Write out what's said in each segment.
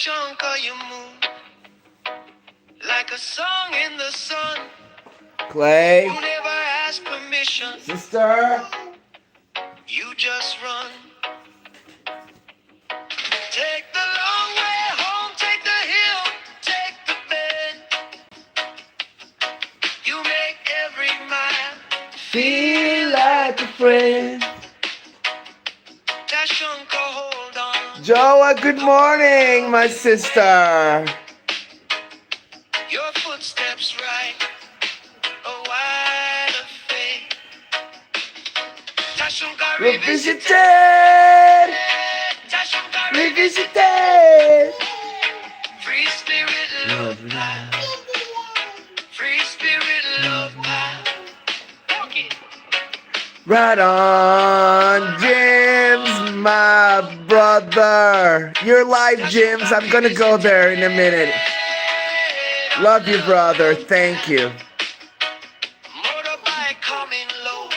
Tashanka, you move like a song in the sun. Clay. You never ask permission. Sister. You just run. Take the long way home, take the hill, take the bed. You make every mile Feel like a friend. Tashanka, hold on. Joa, good morning, my sister. Your footsteps right, a wide of faith. Tashanka Revisited. Tashanka Revisited. Free spirit, love, power. Free spirit, love, power. Walk it. Right on, James, my brother. You're live, James. I'm gonna go there in a minute. Love you, brother. Thank you. Motorbike coming low.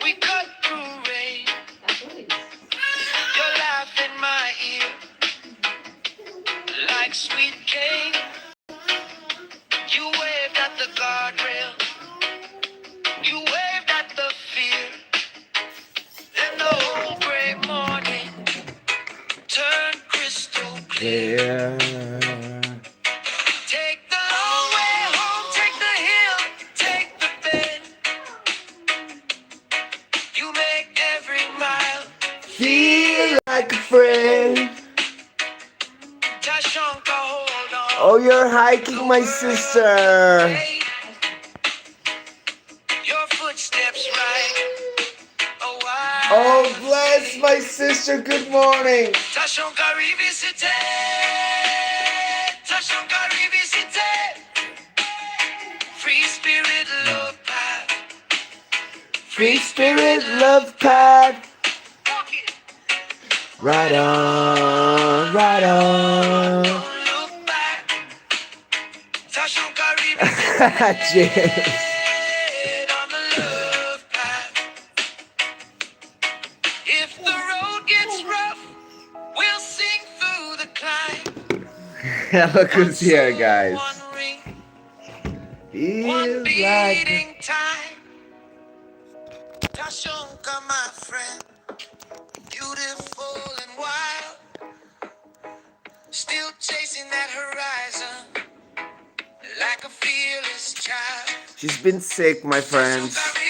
We cut through rain. Your laugh in my ear, like sweet cane. You waved at the guardrail. You waved at the fear. Then the whole gray morning turned crystal clear. Yeah. Take the long way home, take the hill, take the bed. You make every mile Feel like a friend. Tashanka, hold on. Oh, you're hiking, my sister. Your footsteps right. Oh, Oh, bless my sister. Good morning. Tashanka revisited. Tashanka revisited. Free spirit, love, path. Free spirit, love pad. Walk it. Right on, right on. Don't look back. Tashanka revisited. James. On the love path. If the road gets rough, we'll sing through the climb. Look who's here, guys. One ring, Feels one like beating time. Tashanka, my friend, beautiful and wild, still chasing that horizon like a fearless child. she's been sick, my friends. Tashanka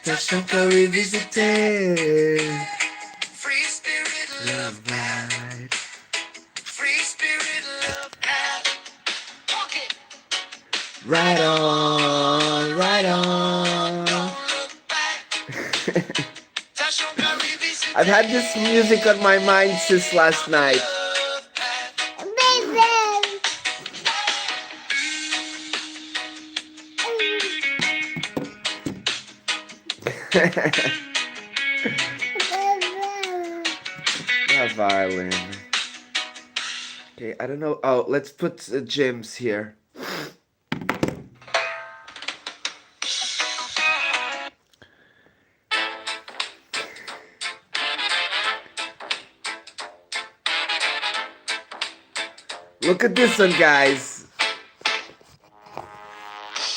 Tashanka revisited. free spirit, love, Right. free spirit, love, path. Walk it. Right on, right on. Don't look back. Tashanka revisited. I've had this music on my mind since last night. Love path. That violin. Okay, I don't know. Oh, let's put Jim's here. Look at this one, guys.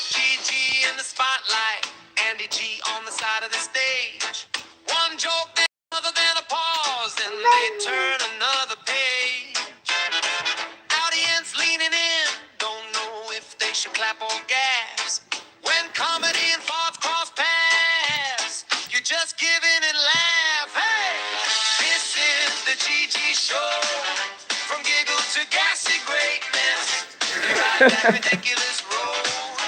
GG in the spotlight, Andy G on the side of the stage. One joke, then other than a pause, then they turn another page. Audience leaning in, don't know if they should clap or gasp. When comedy and thoughts cross paths, you just give in and laugh. Hey, this is the GG show. From giggle to gassy greatness, you ride that ridiculous road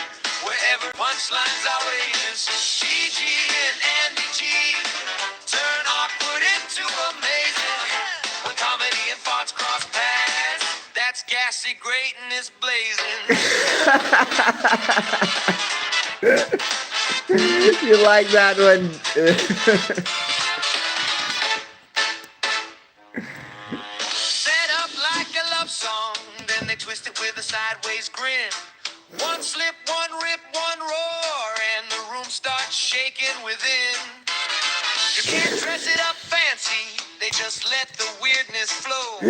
wherever punchlines are outrageous. GG and Andy G turn awkward into amazing. When comedy and thoughts cross paths, that's gassy greatness blazing. You like that one? Set up like a love song, then they twist it with a sideways grin. One slip, one rip, one roar, and the room starts shaking within. You can't dress it up fancy, they just let the weirdness flow.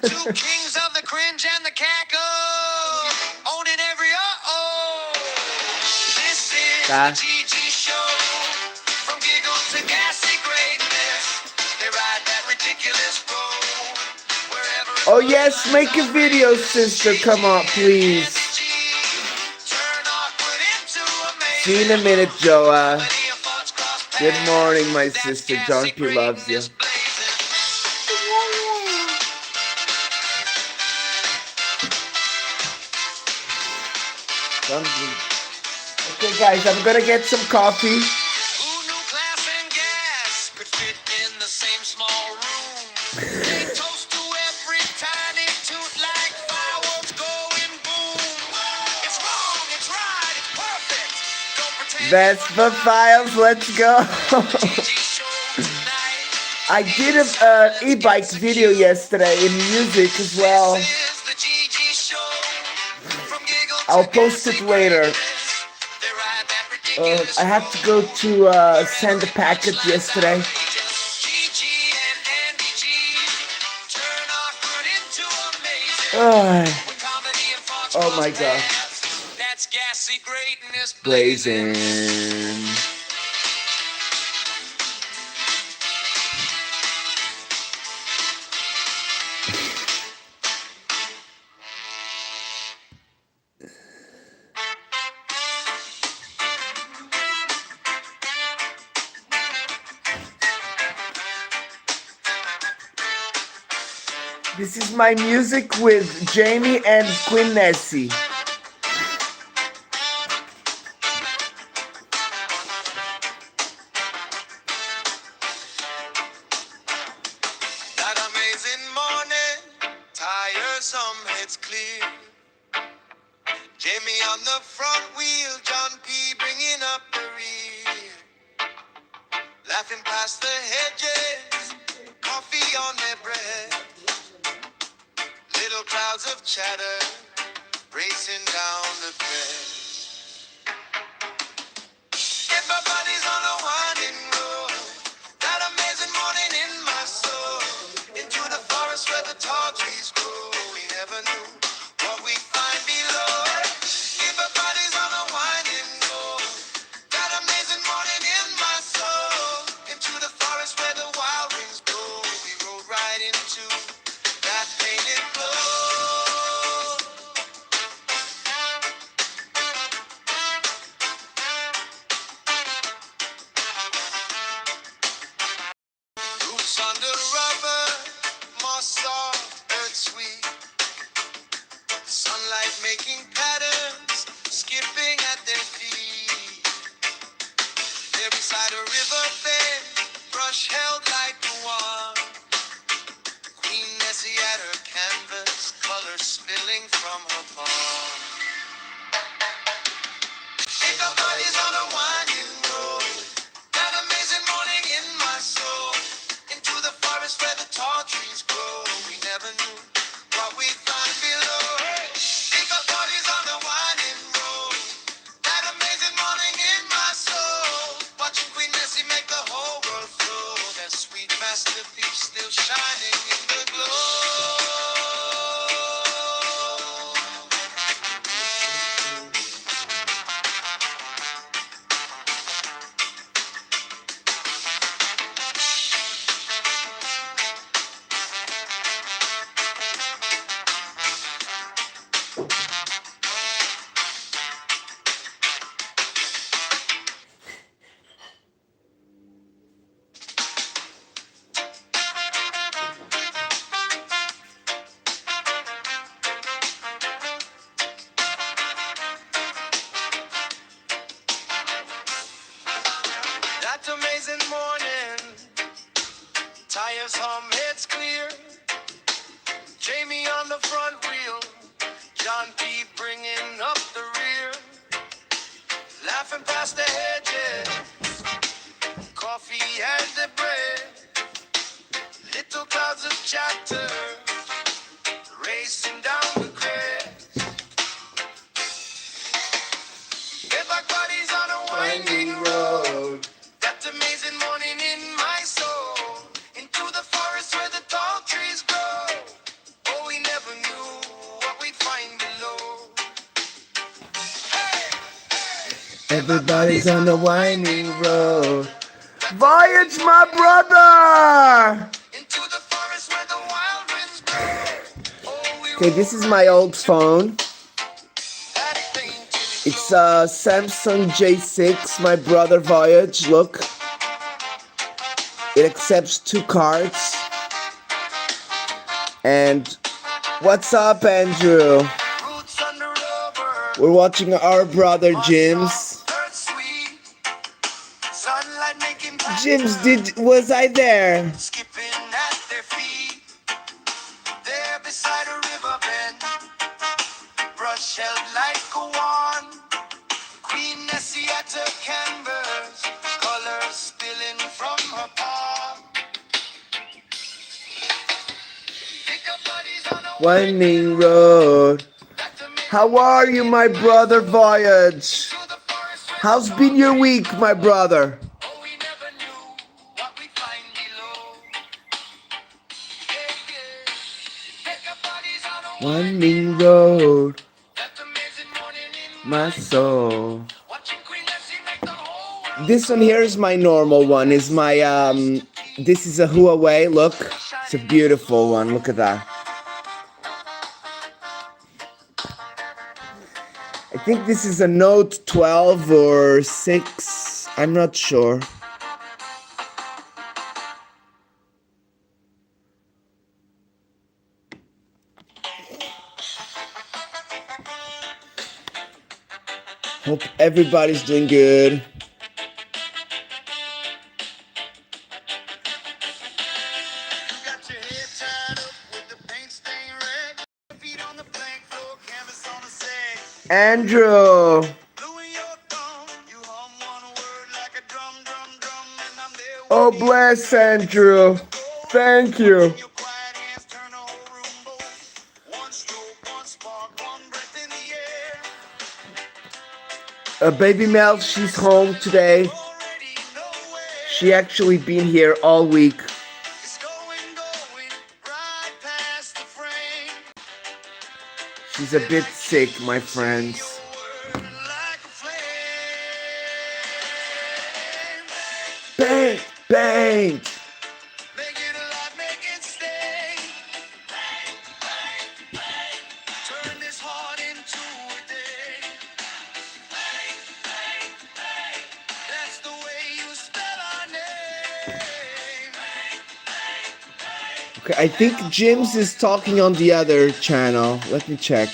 Two kings of the cringe and the cackle, owning every uh-oh. This is Ah. the GG show. From giggle to gassy greatness, they ride that ridiculous road. Wherever Oh yes, make a video, sister. Come on, please. turn awkward into amazing. See you in a minute, Joa. Comedy of thoughts cross Good paths. morning, my That's sister. gassy John P loves you. greatness blazing. Okay, guys, I'm gonna get some coffee. Who knew class and gas could fit in the same small room? They toast to every tiny toot like fireworks going boom. It's wrong, it's right, it's perfect. Don't pretend That's the files. Let's go. GG show tonight. I did a e-bike video yesterday in music as well. This is the GG show. From giggle to I'll post it gassy later. greatness, they ride that ridiculous I had to go to send a package yesterday. GG and Andy G turn awkward into amazing. Ah, When comedy and thoughts Oh cross my God. paths, that's gassy greatness blazing. blazing. This is my music with Jamie and Quinn Nessie. That amazing morning, tiresome heads clear. Jamie on the front wheel, John P bringing up the rear. Laughing past the hedges, coffee on their breath. Little clouds of chatter racing down the crest. Everybody's on a winding road. That amazing morning in my soul. Into the forest where the tall trees grow. We never knew what we'd find below. Everybody's on a winding road. That amazing morning in my soul. Into the forest where the wild winds blow. We rode right into that painted glow. Roots under rubber, moss soft, earth sweet. Sunlight making patterns, skipping at their feet. There beside a river bed, brush held like the one. Queen Nessie at her canvas, color spilling from her palm. Everybody's on a winding road. That amazing morning in my soul. Into the forest where the tall trees grow. We never knew what we'd find below. Everybody's on the winding road. That amazing morning in my soul. Watching Queen Nessie make the whole world flow. That sweet masterpiece still shining in the glow. That amazing morning, tires hum, heads clear. Jamie on the front wheel, John P bringing up the rear. Laughing past the hedges, coffee and the bread. Little clouds of chatter, racing down the crest. Everybody's on a winding road. That amazing morning in my soul. Into the forest Everybody's on the winding road. Voyage, my brother! Into the forest where the wild winds blow. Oh, we Okay, this is my old phone. that thing to the It's a Samsung J6, my brother Voyage. Look, it accepts 2 cards. And what's up, Andrew? roots under rubber. We're watching our brother Jim's. Earth sweet. Sunlight making Jim's, patterns. was I there? Skipping at their feet. There beside a river bend. Brush held like a wand. Queen Nessie at her canvas. Colors spilling from her palm. Pick up buddies on a Winding road. That's amazing. How are you, my brother Voyage? To the forest where How's been your week, my brother? oh, we never knew what we'd find below. Yeah, yeah. Pick up buddies on a Winding road, That amazing morning in my soul. watching Queen Nessie make the whole world This one here is my normal one. Is my this is a Huawei. Look, it's a beautiful one. Look at that. I think this is a Note 12 or 6. I'm not sure. Hope everybody's doing good. You got your head tied up with the paint stained red. Feet on the plank floor, canvas on the sag. Andrew, Blue in your thumb, you hum one word like a drum, drum, drum, and I'm there. oh bless Andrew. Thank you. Your quiet hands turn the whole room bold. One stroke, one spark, one breath in the air. Baby Mel, she's home today. Already know where She actually been here all week. it's going, going right past the frame. She's a bit sick, my friends. Your word like a flame. Bang, bang. Make it alive, make it stay. Turn this heart into a day. That's the way you spell our name. Okay, I think Jim's is talking on the other channel. Let me check.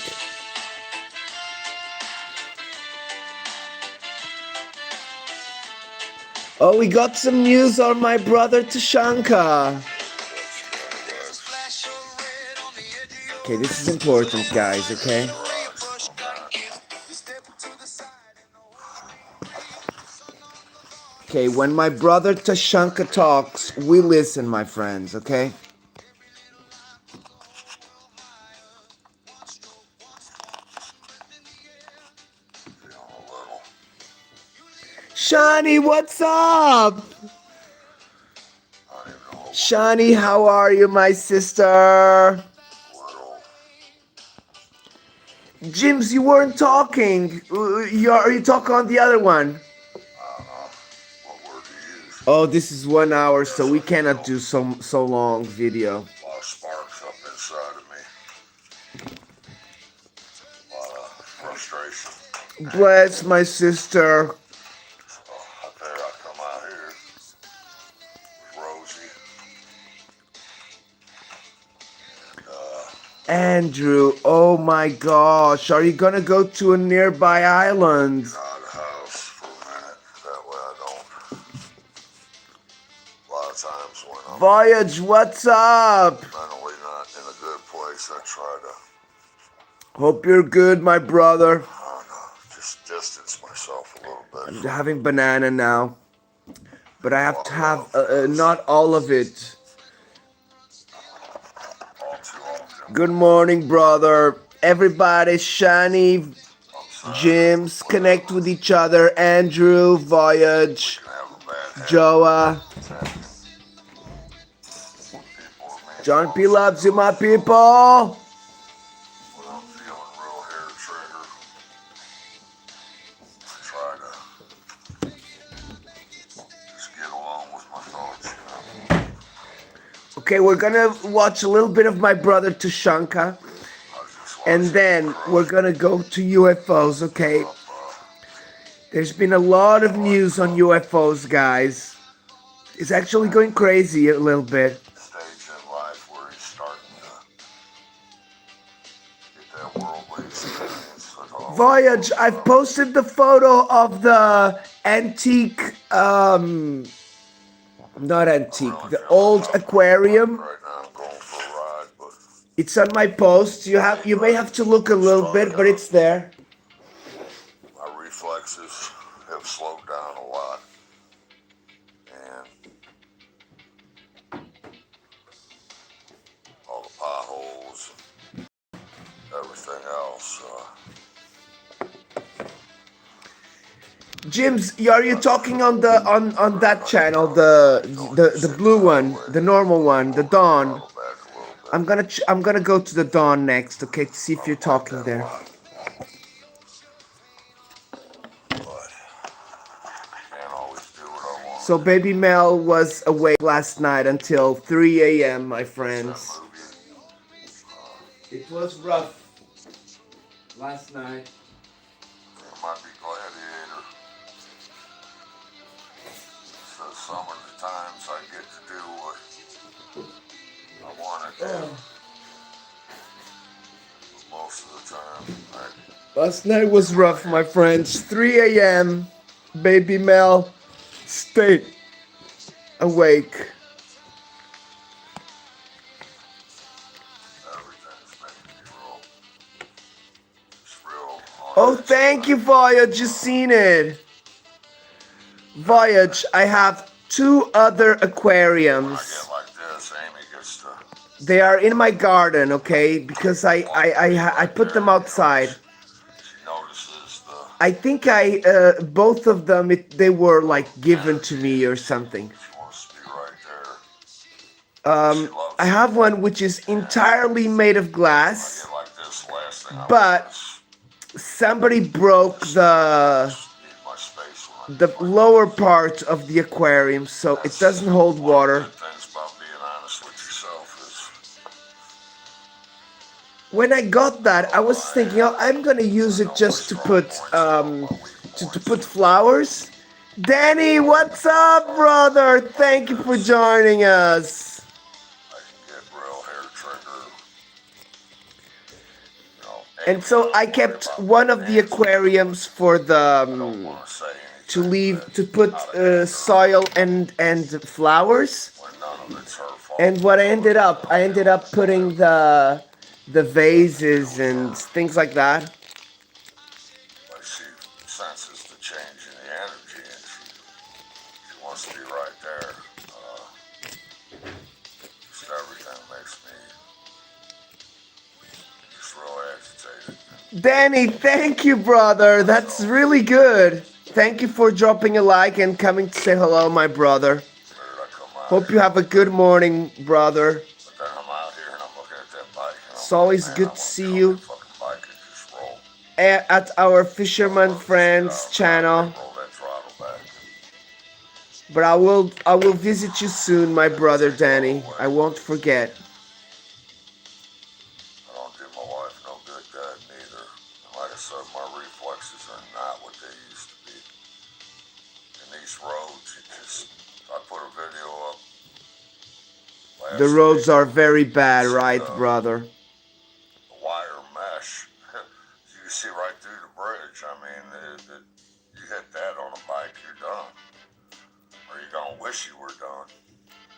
Oh, we got some news on my brother Tashanka. Splash of red on the edge of your Okay, this is important, guys, okay? paintbrush got gift. You step to the side and the Okay, when my brother Tashanka talks, we listen, my friends, okay? Shani, what's up? Shani, how are you, my sister? Jims, you weren't talking. Are you talking on the other one? Oh, this is 1 hour, so we cannot do so long video. A lot of sparks up inside of me. A lot of frustration. Bless my sister. So I tell you, I come out here with Rosie. Andrew, oh my gosh, are you gonna go to a nearby island? Out of the house for a minute. That way I don't. A lot of times when I'm Voyage, what's up? mentally not in a good place, I try to, Hope you're good, my brother. I don't know, just distance myself a little bit. I'm having banana now, but I have to have not all of it. All too often. Good morning, brother. Everybody, Shani, Jims, connect with each other. Andrew, Voyage, I have a bad habit. Joa. John P loves you, my people. When I'm feeling real hair trigger, I try to Okay, we're gonna watch a little bit of my brother Tushanka, and then we're gonna go to UFOs. Okay, there's been a lot of news on UFOs, guys. It's actually going crazy a little bit. Stage in life where he's starting to get that worldly experience. Voyage, I've posted the photo of the antique, not antique, the old aquarium. Right now I'm going for a ride, but It's on my post. You may have to look a little bit, but it's there. my reflexes have slowed down a lot. And all the potholes, everything else. Jims, are you talking on the on that channel, the blue one, the normal one, the Dawn? Back a little bit. I'm gonna go to the Dawn next, okay, to see if you're talking there. But can't always do what I want. So baby Mel was awake last night until 3 a.m., my friends. It was rough last night. It might be Gladiator. So some of the times I get to do what I want to do. But most of the time, Last night was rough, my friends. 3 a.m. Baby Mel stayed awake. everything's making me real. It's real. Oh, thank you, Voyage. You seen it. Voyage, I have 2 other When I aquariums. get like this, Amy gets to. They are in my garden, okay? Because I put them outside. She notices the. I think both of them, they were like given to me or something. She wants to be right there. I have one which is entirely made of glass, Get like this, last thing I but want is somebody broke need my space when I the lower part of the aquarium, so it doesn't hold water. Good things about being honest with yourself is When I got that, I was thinking, oh, I'm gonna use it just to put to put flowers. Danny, what's up, brother? Thank you for joining us. I can get real hair trigger. You know, And so I kept one of the aquariums for the want to say anything to leave to put soil and flowers. when none of it's her fault. And what I ended up putting the vases and things like that. But she senses the change in the energy and she wants to be right there. Just everything makes me just real agitated. Danny, thank you, brother. That's really good. Thank you for dropping a like and coming to say hello, my brother. Where did I come out? Hope you have a good morning, brother. But then I'm out here and I'm looking at that bike. And It's always man, good I to wanna see get on you that fucking bike and just roll. at our Fisherman Friends channel. Roll that throttle back. But I will visit you soon, my brother Danny. I won't forget. I don't do my wife no good that neither. And like I said, my reflexes are not what they used to be. In these roads, I put a video up. The last roads week, are very bad, right, brother? the wire mesh. You can see right through the bridge. I mean, you hit that on a bike, you're done. Or you're gonna wish you were done.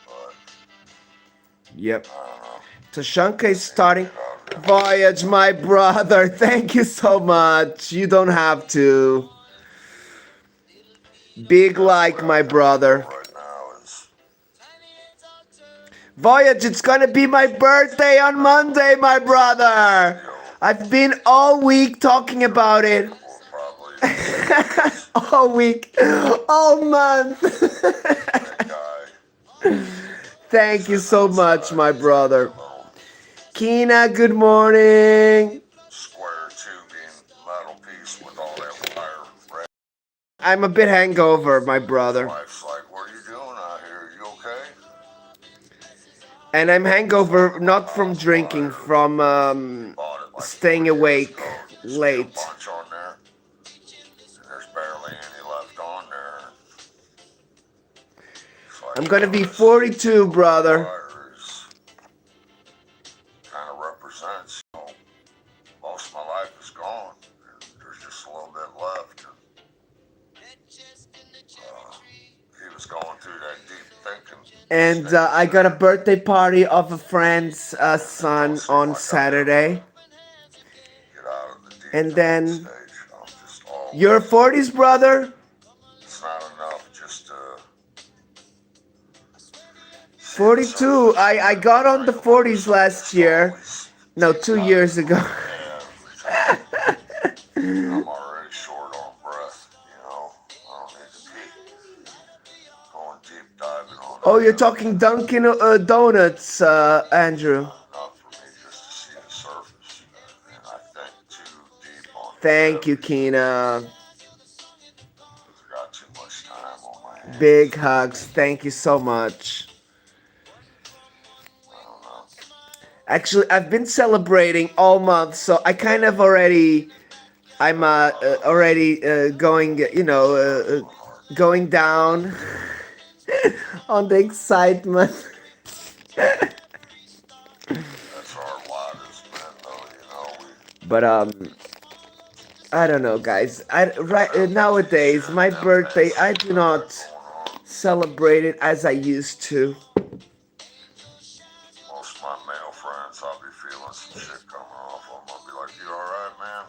But Yep. I don't know. Tashanka is starting. Get out of there. Voyage, my brother. Thank you so much. You don't have to. Big like, my brother. Right now is Voyage, it's gonna be my birthday on Monday, my brother. I've been all week talking about it. we'll probably All week. All month. that guy. Thank you so much, my brother. Little Kina, good morning. square tubing metal piece with all that wire. I'm a bit hangover, my brother. Wife's like, what are you doing out here? You okay? And I'm hangover not from drinking, from Bought it like staying 4 years awake ago. You see a late. bunch on there, and there's barely any left on there. It's like, I'm gonna be this 42, brother. wire is kind of represents, most of my life is gone. And there's just a little bit left. He was going through that deep thinking. And I got a birthday party of a friend's son on Saturday. Get out of the deep And thinking then stage. I'm just all. your 40s, brother? It's not enough just to. 42. I got on the 40s last year. No, 2 years ago. I'm already short on breath, I don't need to be going deep diving on. Oh, you're talking Dunkin' Donuts, Andrew. Enough for me just to see the surface, and I think too deep on. Thank you, Kina. I got too much time on my hands. Big hugs. Thank you so much. I don't know. Actually, I've been celebrating all month, so I kind of already, I'm already going, going down on the excitement. That's our lot as men, though. But I don't know, guys. Nowadays, my birthday, I do not celebrate it as I used to. Most of my male friends, I'll be feeling some shit coming off them. I'll be like, "You alright, man?"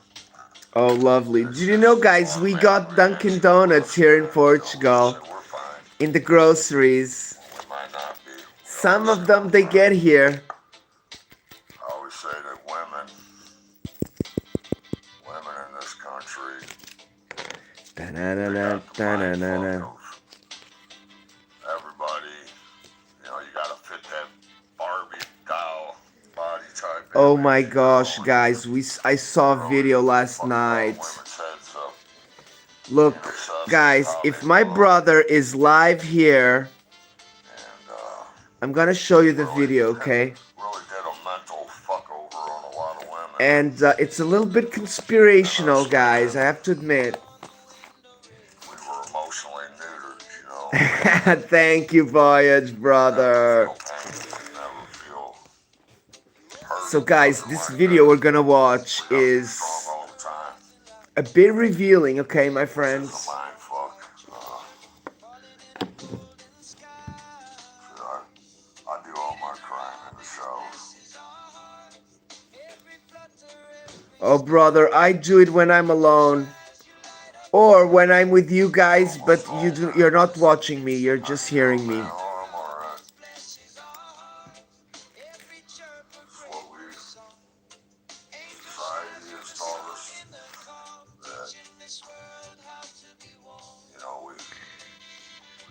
Oh, lovely. Did you know, guys, we got Dunkin' Donuts here in Portugal, We're fine. in the groceries. We might not be. Some of them, they get here. I always say that women in this country, they got the mind fuck of everybody. You gotta fit that Barbie doll body type. Oh image, my gosh, guys, I saw a video last Fuck night. women's heads up. Look, guys, if my brother is live here, And I'm gonna show you the video, okay? really did a mental fuck over on a lot of women. And it's a little bit conspirational, guys, I have to admit. We were emotionally neutered, Thank you, Voyage, brother. Never feel hurt. So, guys, this video we're gonna watch is Strong all the time. a bit revealing, okay, my friends? It's a mind fuck. I do all my crying in the shows. Oh, brother, I do it when I'm alone. Or when I'm with you guys, but you're not watching me, you're just hearing me. I'm alright. It's what society has taught us that, we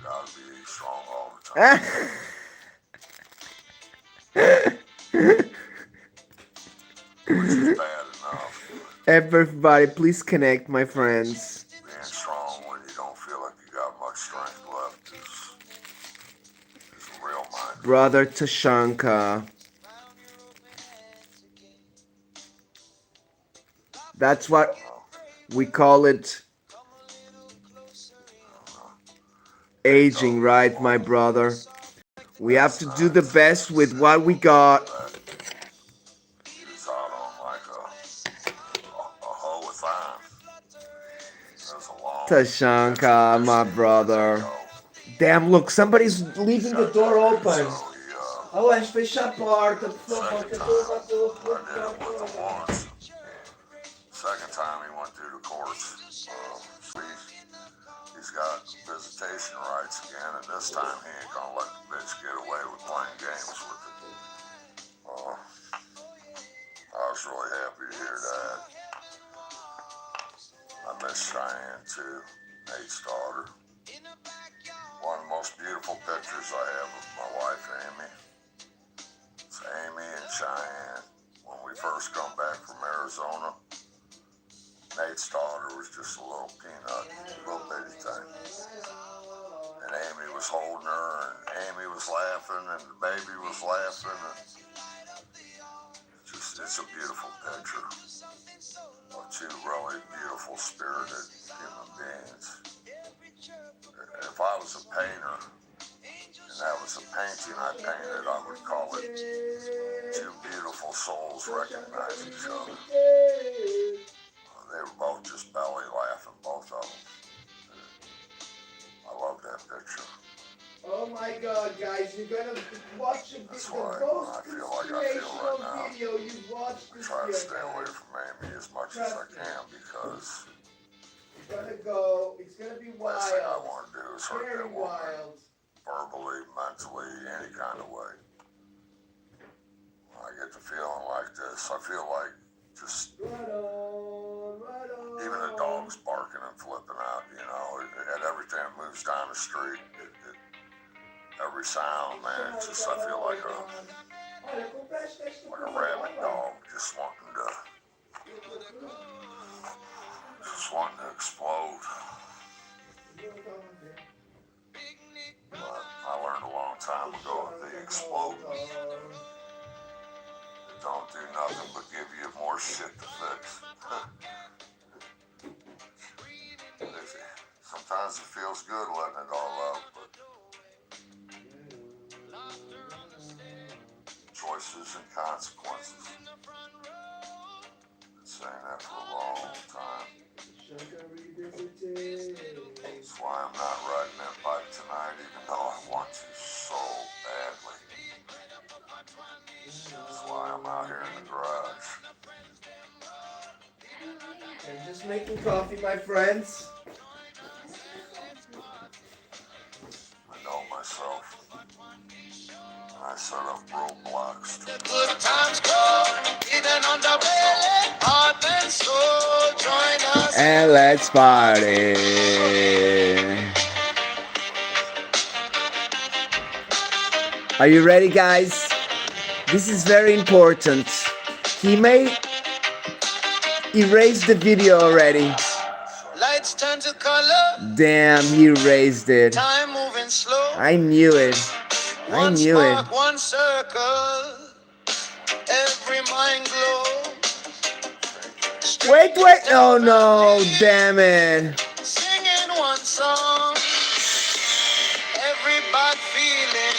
gotta be strong all the time. Which is bad enough. Everybody, please connect, my friends. Being strong when you don't feel like you got much strength left is a real mind. Brother Tashanka. That's what we call it. Aging, right, my brother? We have to do the best with what we got. He was out on like a hoe with iron. There's a long Tashanka, my brother. Damn, look, somebody's leaving the door open. Oh, és fecha a porta, por favor, que eu tô I did it with him once. Second time he went through the courts. He's got visitation rights again, and this time he ain't gonna let the bitch get away with playing games with it. I was really happy to hear that. I miss Cheyenne too, Nate's daughter. One of the most beautiful pictures I have of my wife, Amy. It's Amy and Cheyenne. When we first come back from Arizona, Nate's daughter was just a little peanut, little bitty thing. and Amy was holding her, and Amy was laughing, and the baby was laughing. And it's a beautiful picture of two really beautiful, spirited human beings. If I was a painter, and that was a painting I painted, I would call it Two Beautiful Souls Recognize Each Other. They were both just belly laughing, both of them. I love that picture. Oh my God, guys, you're gonna watch the most inspirational video you've watched I this try to year, stay away guys. from Amy as much as I can because It's gonna be last thing I wild. want to do is hurt Very that woman wild. verbally, mentally, any kind of way. When I get to feeling like this, I feel like just Right on, right on. even the dog's barking and flipping out, you know, at everything that moves down the street, every sound, man, it's just, I feel like a rabid dog just wanting to explode. But I learned a long time ago that the exploding don't do nothing but give you more shit to fix. Sometimes it feels good letting it all out, but choices and consequences. Been saying that for a long time. That's why I'm not riding that bike tonight, even though I want to so badly. That's why I'm out here in the garage. I'm just making coffee, my friends. I know myself. I set up roadblocks to Good times go, even on the way, heart and soul, join us. And let's party. Are you ready, guys? This is very important. He may erase the video already. Lights turn to color, Damn, he erased it. time moving slow. I knew it. I One knew it. spark, one circle, every mind glow. Wait. Oh no, damn it. Singing one song, every bad feeling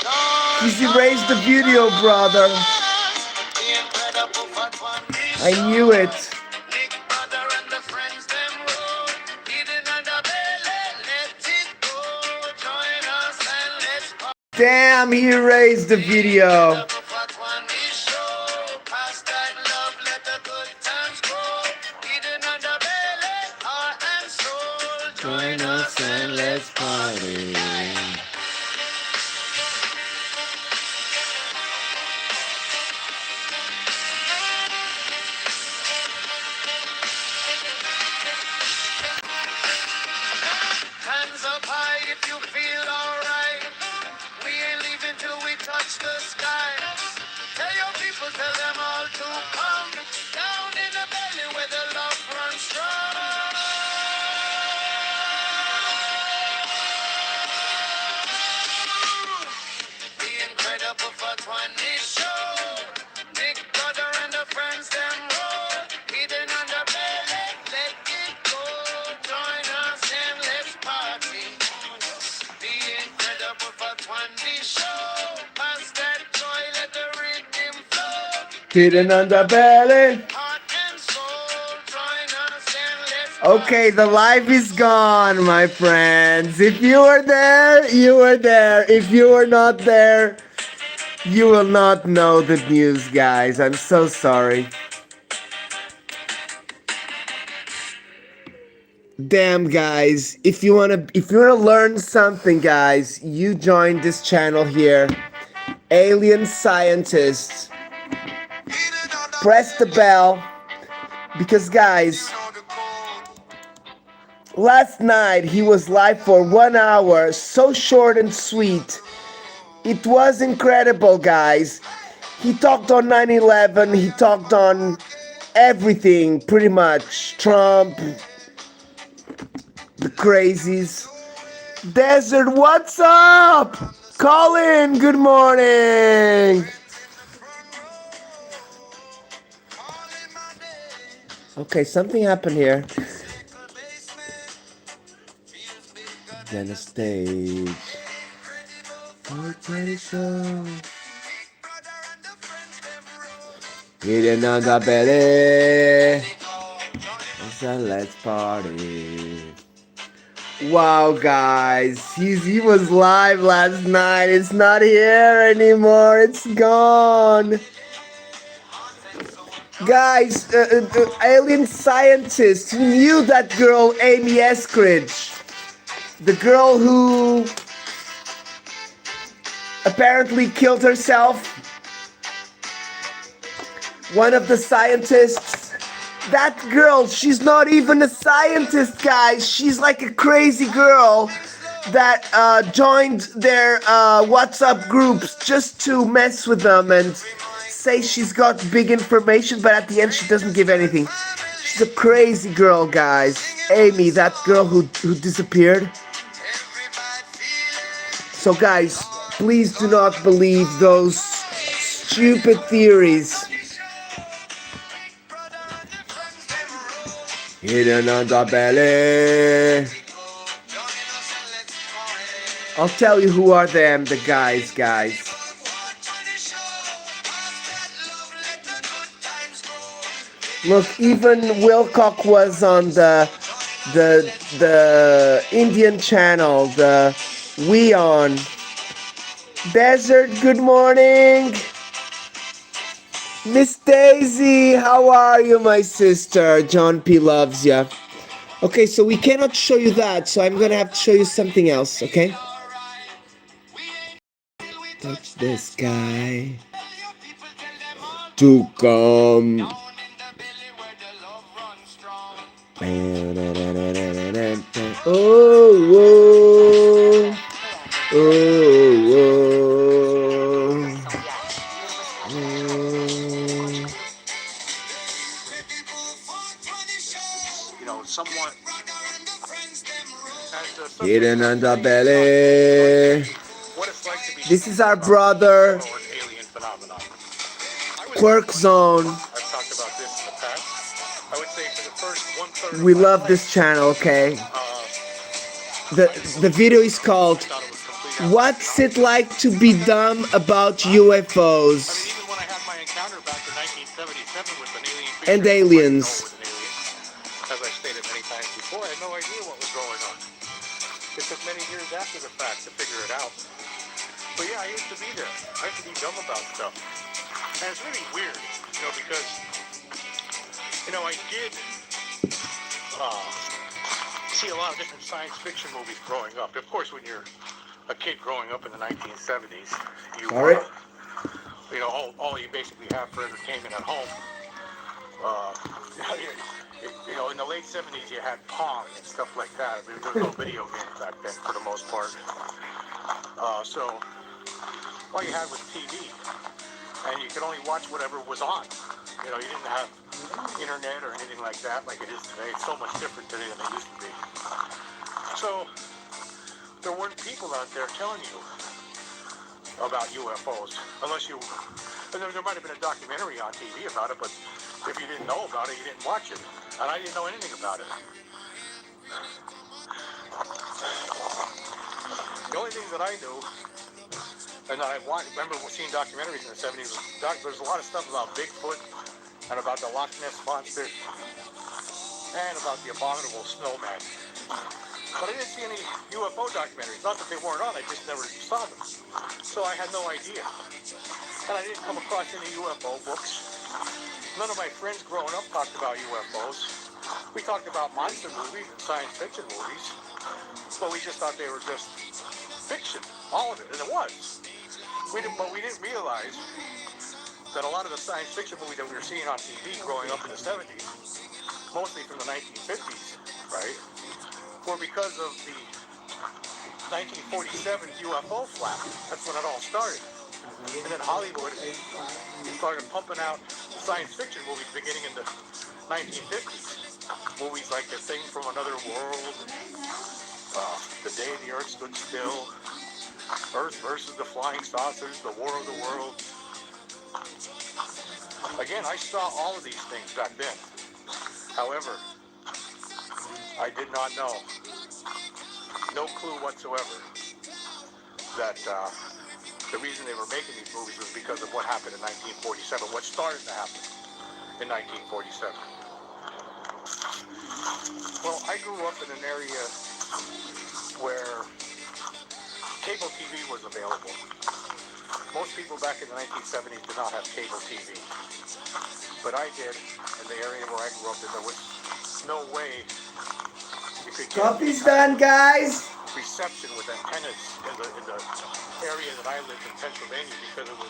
gone. He's erased the video, brother. The incredible Fat One Piece I knew it. Nick Brother and the friends them roll, hidden under belly, let it go. Join us and let's party. Damn, he erased the video. Fat One Piece show, past that love, let the good times go. Hidden under belly, heart and soul. Join us and let's party. Hands up high if you feel alright. We ain't leaving till we touch the sky. Tell your people, tell them all to come down in the belly where the love runs strong. The incredible Fat One show. Nick Brother and the friends them roll. Hidden under belly, let it go. Join us and let's party. The incredible Fat One show. Pass that joy, let the rhythm flow. Hidden underbelly. Heart and soul, join us and let's Okay, the live is gone, my friends. If you were there, you were there. If you were not there, you will not know the news, guys. I'm so sorry. Damn, guys. If you wanna learn something, guys, you join this channel here, Alien Scientists. Press the bell, because, guys, last night he was live for 1 hour, so short and sweet. It was incredible, guys. He talked on 9/11, he talked on everything, pretty much. Trump, the crazies. Desert, what's up? Colin, good morning. Okay, something happened here. Then a stage. 420 show. Eating on the belly. So let's party. Wow, guys, he was live last night. It's not here anymore. It's gone. Guys, alien scientists who knew that girl, Amy Eskridge, the girl who apparently killed herself. One of the scientists. That girl, she's not even a scientist, guys. She's like a crazy girl that joined their WhatsApp groups just to mess with them and say she's got big information, but at the end she doesn't give anything. She's a crazy girl, guys. Amy, that girl who disappeared. So, guys, please do not believe those stupid theories. Hidden on the belly. I'll tell you who are them, the guys. Look, even Wilcock was on the Indian channel, the WeOn. Desert, good morning. Miss Daisy, how are you, my sister? John P loves ya. Okay, so we cannot show you that, so I'm gonna have to show you something else, okay? Touch the sky to come. Oh, oh, oh, oh. Somewhat Hidden on the belly. what it's like to be This is our brother, an alien phenomenon. Quirk Zone. I've talked about this in the past. I would say for the first 1/3 We love this channel, okay? The video is called What's It Like to Be Dumb About UFOs even when I had my encounter back in 1977 with an alien and creature, aliens. as I stated many times before, I had no idea what was going on. It took many years after the fact to figure it out. But yeah, I used to be there. I used to be dumb about stuff. And it's really weird, because, I did see a lot of different science fiction movies growing up. Of course, when you're a kid growing up in the 1970s, Sorry? all you basically have for entertainment at home. In the late 70s, you had Pong and stuff like that. There was no video games back then, for the most part. So all you had was TV, and you could only watch whatever was on. You didn't have internet or anything like that, like it is today. It's so much different today than it used to be. So there weren't people out there telling you about UFOs, unless you. There might have been a documentary on TV about it, but if you didn't know about it, you didn't watch it. And I didn't know anything about it. The only thing that I knew, and I remember seeing documentaries in the 70s, there's a lot of stuff about Bigfoot and about the Loch Ness Monster and about the abominable snowman. But I didn't see any UFO documentaries. Not that they weren't on, I just never saw them. So I had no idea. And I didn't come across any UFO books. None of my friends growing up talked about UFOs. We talked about monster movies and science fiction movies, but we just thought they were just fiction, all of it, and it was. But we didn't realize that a lot of the science fiction movies that we were seeing on TV growing up in the 70s, mostly from the 1950s, right, were because of the 1947 UFO flap. That's when it all started. And then Hollywood started pumping out science fiction movies beginning in the 1950s. Movies like The Thing from Another World, The Day the Earth Stood Still, Earth versus the Flying Saucers, The War of the Worlds. Again, I saw all of these things back then. However, I did not know, no clue whatsoever, that the reason they were making these movies was because of what happened in 1947, what started to happen in 1947. Well, I grew up in an area where cable TV was available. Most people back in the 1970s did not have cable TV. But I did, in the area where I grew up, and there was no way you could get Coffee's done, guys. reception with antennas in the area that I lived in Pennsylvania because it was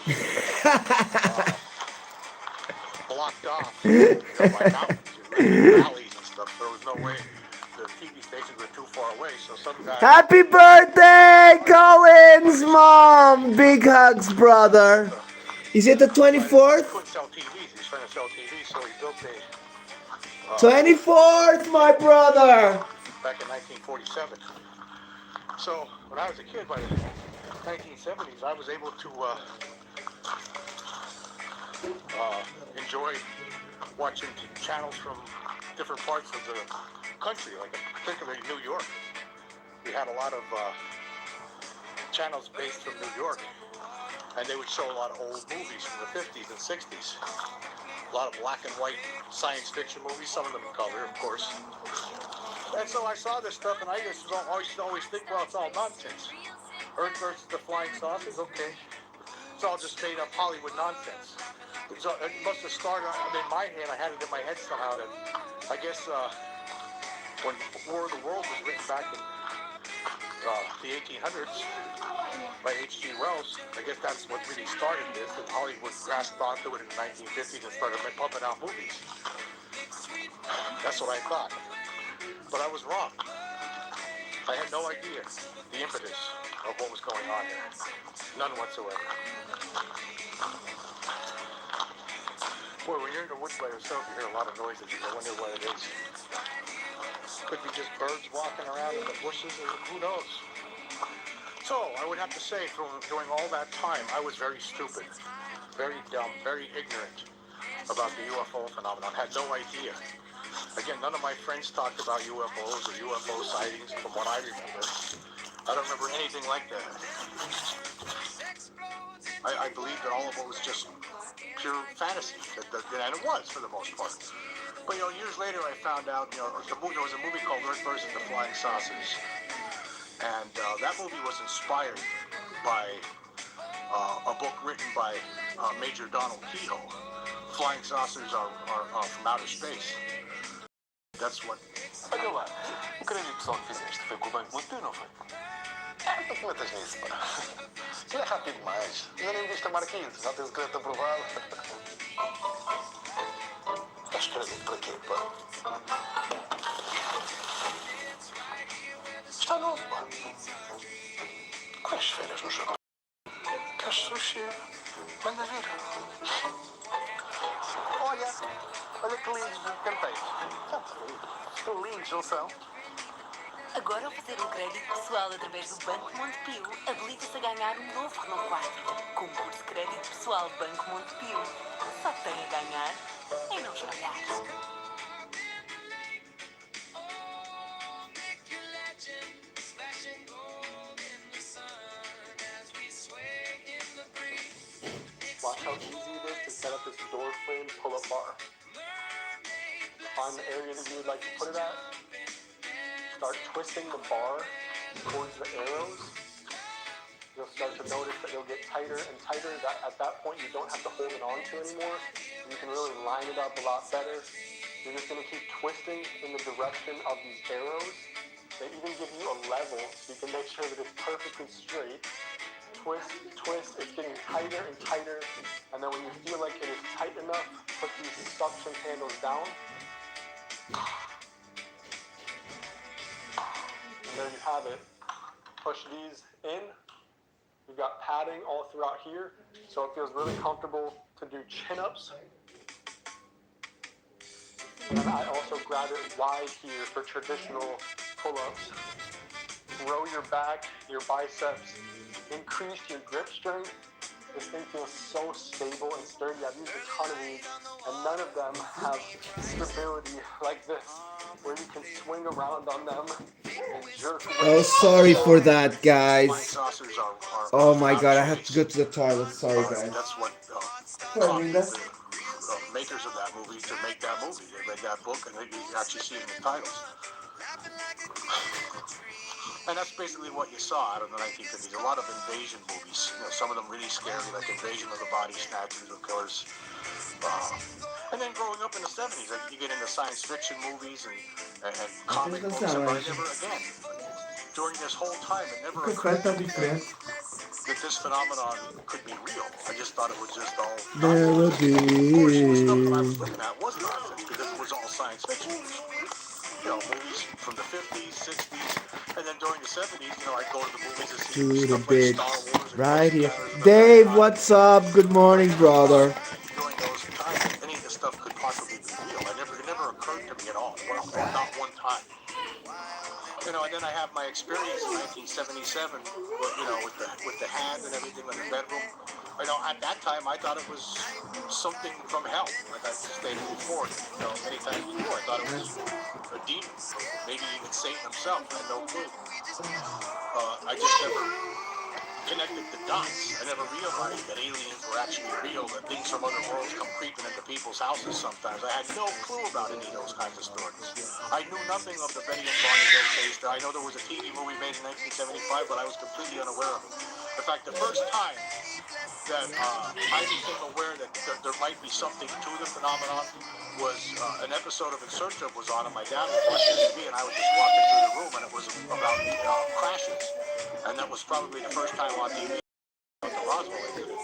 blocked off, by mountains and valleys and stuff. There was no way. The TV stations were too far away, so some guy... Happy birthday, Colin's mom. Big hugs, brother. Is it the 24th? Couldn't sell TVs. He was trying to sell TVs, so he built a... 24th, my brother. Back in 1947. So when I was a kid, by the 1970s, I was able to enjoy watching channels from different parts of the country, like particularly New York. We had a lot of channels based from New York, and they would show a lot of old movies from the 50s and 60s. A lot of black and white science fiction movies, some of them in color, of course. And so I saw this stuff, and I just always think, well, it's all nonsense. Earth versus the Flying Saucers, okay. It's all just made up Hollywood nonsense. It must have started in my head. I had it in my head somehow that I guess when War of the Worlds was written back in the 1800s by H.G. Wells, I guess that's what really started this, and Hollywood grasped onto it in the 1950s and started pumping out movies. That's what I thought. But I was wrong. I had no idea the impetus of what was going on here. None whatsoever. Boy, when you're in the woods by yourself, you hear a lot of noises. You wonder what it is. Could be just birds walking around in the bushes, or who knows. So, I would have to say, during all that time, I was very stupid, very dumb, very ignorant about the UFO phenomenon. I had no idea. Again, none of my friends talked about UFOs or UFO sightings from what I remember. I don't remember anything like that. I believe that all of it was just pure fantasy, and it was for the most part. But, years later I found out, there was a movie called Earth versus the Flying Saucers. And that movie was inspired by a book written by Major Donald Kehoe. Flying Saucers are from outer space. That's what... Olha lá, o crédito pessoal que fizeste foi com o Banco Monte, não foi? Não te metas nisso, pá. Isso é rápido demais. Ainda nem viste a marquise, já tens o crédito aprovado. Estás crédito para quê, pá? Está novo, pá. Com as férias no Japão. Queres sushi? Manda vir. Olha que lindos canteiros. Que lindos, não são? Agora, ao fazer um crédito pessoal através do Banco Montepio, habilita-se a ganhar um novo Renault 4. Concurso Crédito Pessoal Banco Montepio. Só tem a ganhar em não espalhar. Watch how easy it is to set up this door frame pull-up bar. Find the area that you would like to put it at. Start twisting the bar towards the arrows. You'll start to notice that it'll get tighter and tighter. At that point, you don't have to hold it on to anymore. You can really line it up a lot better. You're just going to keep twisting in the direction of these arrows. They even give you a level so you can make sure that it's perfectly straight. Twist, twist, it's getting tighter and tighter. And then when you feel like it is tight enough, put these suction handles down. And there you have it. Push these in. You've got padding all throughout here, so it feels really comfortable to do chin-ups. And I also grab it wide here for traditional pull-ups. grow your back, your biceps, increase your grip strength. This thing feels so stable and sturdy. I've used a ton of these, and none of them have stability like this, where you can swing around on them and jerk. Oh, sorry for that, Flying guys. saucers are Oh my out of god, I have to go space. to the toilet. Sorry, guys. That's what Sorry, prompted Linda. the makers of that movie to make that movie. They read that book and you actually see it in the titles. And that's basically what you saw out of the 1950s. A lot of invasion movies. Some of them really scary, like Invasion of the Body Snatchers or Killers. And then growing up in the 70s, like, you get into science fiction movies and comic that's books. not But I right. never, again, during this whole time, it never Que occurred to fanta me diferente. that this phenomenon could be real. I just thought it was just all Never nonsense. Of course, the stuff that I was be. looking at was nonsense because it was all science fiction. Movies from the 50s, 60s, and then during the 70s, I'd go to the movies to see To the stuff like bit. Star Wars and Right Close here. Encounters of the Third Dave, Kind. what's up? Good But I morning, never brother. thought during those times that any of this stuff could possibly be real. It never occurred to me at all. Well, not one time. And then I have my experience in 1977, with the hand and everything in the bedroom. At that time I thought it was something from hell. Like I stated before, many times before, I thought it was a demon, or maybe even Satan himself. I had no clue. I just never connected the dots. I never realized that aliens were actually real, that things from other worlds come creeping into people's houses sometimes. I had no clue about any of those kinds of stories. I knew nothing of the Betty and Barney Hill case. I know there was a TV movie made in 1975, but I was completely unaware of it. In fact, the first time that I became aware that there might be something to the phenomenon was an episode of In Search Of was on, and my dad was watching TV, and I was just walking through the room, and it was about crashes. And that was probably the first time on TV about the Roswell incident.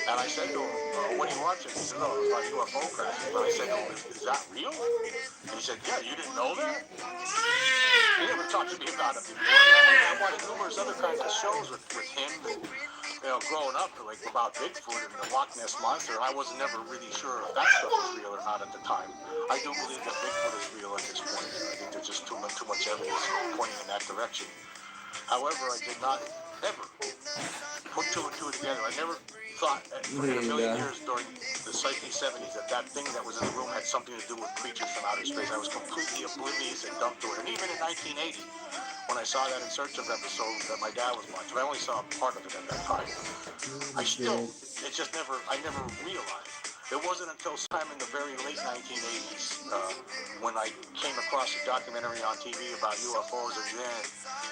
And I said to him, what are you watching? He said, it was about UFO crashes. And I said to him, is that real? And he said, yeah, you didn't know that? He never talked to me about it before. I watched numerous other kinds of shows with him and, growing up, like about Bigfoot and the Loch Ness Monster. I was never really sure if that stuff was real or not at the time. I do believe that Bigfoot is real at this point. I think there's just too much evidence pointing in that direction. However, I did not ever put two and two together. I never thought in a million years during the 70s that thing that was in the room had something to do with creatures from outer space. I was completely oblivious and dumb to it. And even in 1980, when I saw that In Search Of episode that my dad was watching, I only saw part of it at that time. I never realized. It wasn't until sometime in the very late 1980s when I came across a documentary on TV about UFOs, and then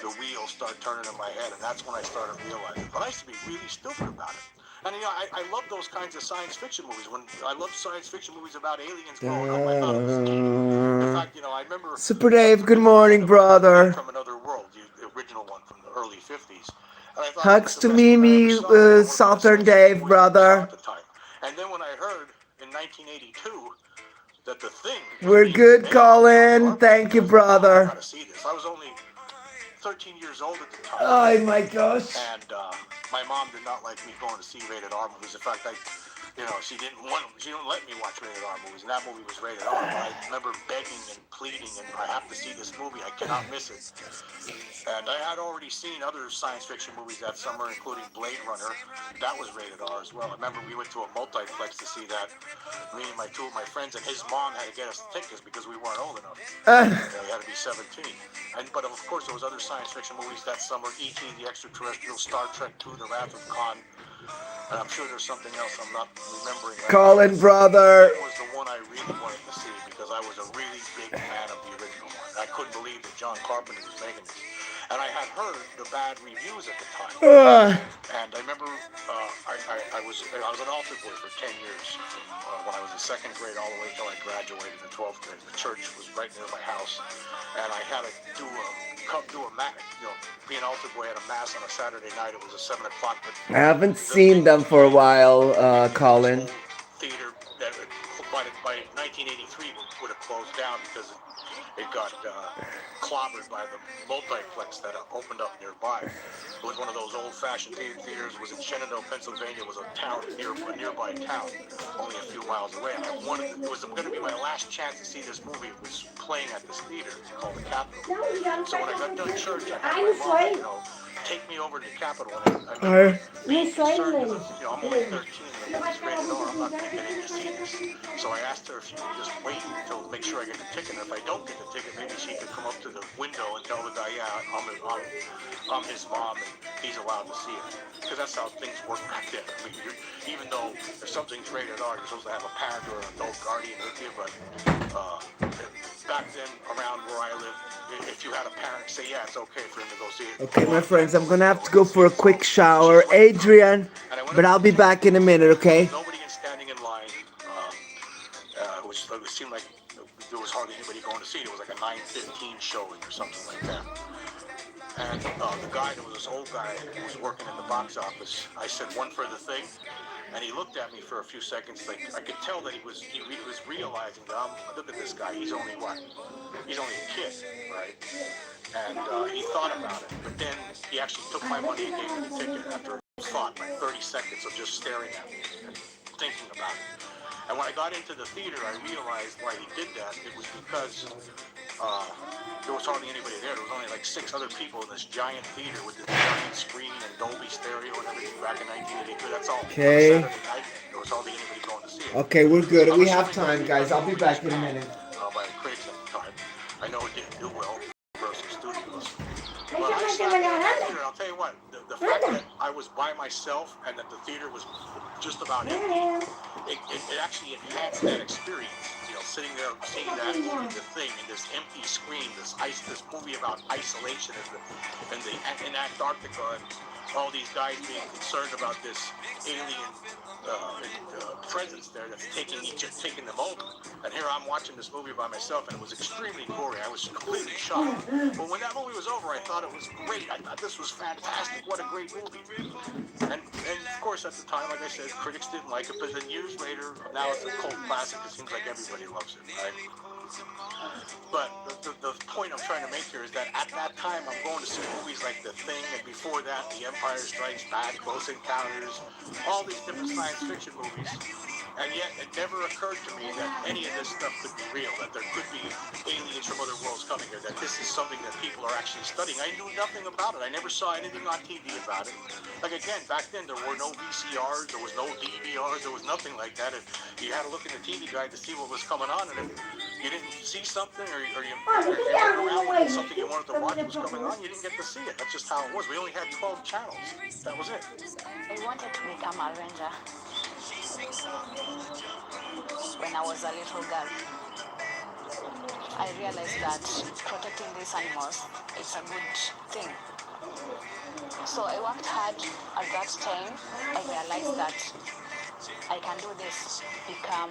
the wheels started turning in my head, and that's when I started realizing. But I used to be really stupid about it. And I love those kinds of science fiction movies. When I loved science fiction movies about aliens growing up, I thought it was neat. In fact, I remember Super Dave, good morning, brother. From Another World, the original one from the early 50s. And I thought Hugs it was to the best thing I Mimi, ever saw. One of the best Southern science Dave, fiction movies I saw brother. at the time. And then when I heard in 1982 that the thing was We're being good, made, Colin. Thank you, I brother. gotta see this. I was only 13 years old at the time. Oh my gosh. And my mom did not like me going to see rated R movies. In fact, she didn't let me watch rated R movies, and that movie was rated R. But I remember begging and pleading, and I have to see this movie. I cannot miss it. And I had already seen other science fiction movies that summer, including Blade Runner. That was rated R as well. I remember we went to a multiplex to see that. Me and two of my friends and his mom had to get us tickets because we weren't old enough. We had to be 17. But of course, there was other science fiction movies that summer. E.T. the Extraterrestrial, Star Trek II, The Wrath of Khan. And I'm sure there's something else I'm not remembering. Colin, brother. It was the one I really wanted to see because I was a really big fan of the original one. I couldn't believe that John Carpenter was making this. And I had heard the bad reviews at the time. And I remember I was an altar boy for 10 years. When I was in second grade all the way until I graduated in 12th grade. The church was right near my house. And I had to be an altar boy at a mass on a Saturday night. It was at 7 o'clock. But I haven't seen them for a while, Colin. Theater that by 1983 would have closed down because it got clobbered by the multiplex that opened up nearby. It was one of those old-fashioned theaters. It was in Shenandoah, Pennsylvania. It was a nearby town, only a few miles away. And it was going to be my last chance to see this movie. It was playing at this theater called the Capitol. So when I got done church, I had my mom, take me over to the Capitol. And I remember being concerned because, I'm only 13 and the movie's rated R. I'm not going to get in to see this. So I asked her if she could just wait until make sure I get the ticket. And if I don't get the ticket, maybe she could come up to the window and tell the guy, yeah, I'm his mom and he's allowed to see it. Because that's how things work back then. I mean, even though if something's rated R, you're supposed to have a parent or an adult guardian with you. But back then, around where I live, if you had a parent say, yeah, it's okay for him to go see it. Okay, my friends, I'm gonna have to go for a quick shower. Adrian, but I'll be back in a minute, okay? Nobody standing in line, which it seemed like there was hardly anybody going to see it. It was like a 9:15 showing or something like that. And the guy, there was this old guy who was working in the box office. I said one further thing, and he looked at me for a few seconds. Like I could tell that he was realizing that look at this guy. He's only a kid, right? And he thought about it, but then he actually took my money and gave me the ticket after thought, like 30 seconds of just staring at me and thinking about it. And when I got into the theater, I realized why he did that. It was because there was hardly anybody there. There was only like 6 other people in this giant theater with this giant screen and Dolby stereo and everything back in 1982. That's all. Okay. On Saturday night, there was hardly anybody going to see it. Okay, we're good. We have time, guys. I'll be back in a minute. By critics at the time. I know it didn't do well. Universal Studios. But I sat in that theater, I'll tell you what, the fact that I was by myself and that the theater was just about empty, it actually enhanced that experience. Sitting there, seeing that movie, the thing, and this empty screen, this movie about isolation in Antarctica, and all these guys being concerned about this alien presence there that's taking them over. And here I'm watching this movie by myself, and it was extremely gory. I was completely shocked. But when that movie was over, I thought it was great. I thought this was fantastic. What a great movie. And of course, at the time, like I said, critics didn't like it, but then years later, now it's a cult classic. It seems like everybody loves it, right? But the point I'm trying to make here is that at that time, I'm going to see movies like The Thing, and before that, The Empire Strikes Back, Close Encounters, all these different science fiction movies. And yet, it never occurred to me that any of this stuff could be real, that there could be aliens from other worlds coming here, that this is something that people are actually studying. I knew nothing about it. I never saw anything on TV about it. Like, again, back then, there were no VCRs, there was no DVRs, there was nothing like that. And you had to look in the TV guide to see what was coming on, and if you didn't see something, or you went around with something you wanted to watch was coming on, you didn't get to see it. That's just how it was. We only had 12 channels. That was it. I wanted to become a ranger when I was a little girl. I realized that protecting these animals is a good thing. So I worked hard at that time. I realized that I can do this, become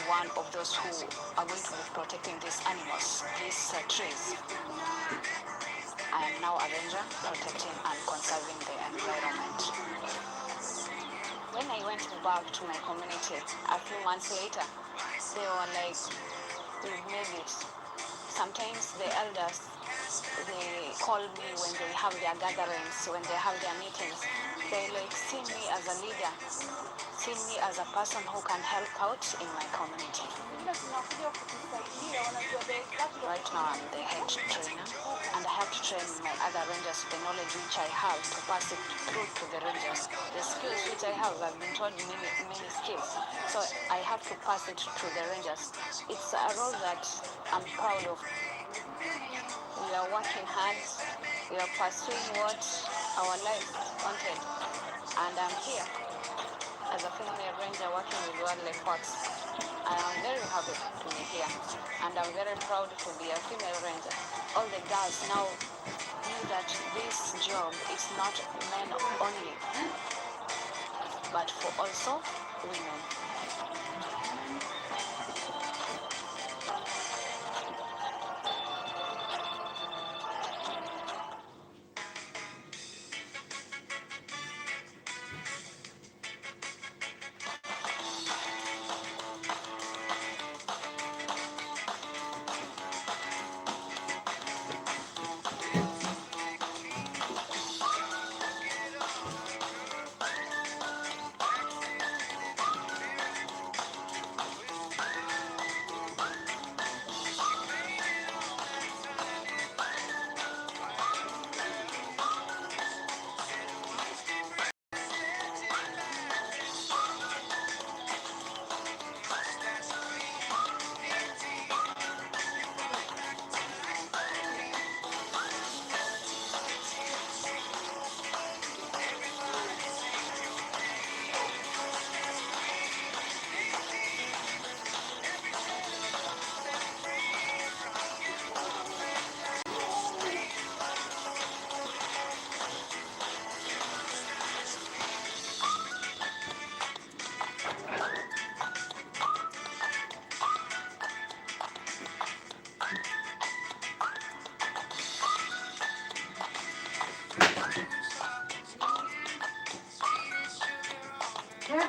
one of those who are going to be protecting these animals, these trees. I am now a ranger protecting and conserving the environment. When I went back to my community a few months later, they were like, we've made it. Sometimes the elders, they call me when they have their gatherings, when they have their meetings. They like see me as a leader, see me as a person who can help out in my community. Right now I'm the head trainer, and I have to train my other rangers the knowledge which I have to pass it through to the rangers. The skills which I have, I've been taught many skills, so I have to pass it to the rangers. It's a role that I'm proud of. We are working hard, we are pursuing what our life wanted, and I'm here as a female ranger working with Wildlife Works. I am very happy to be here, and I'm very proud to be a female ranger. All the girls now knew that this job is not men only, but for also women.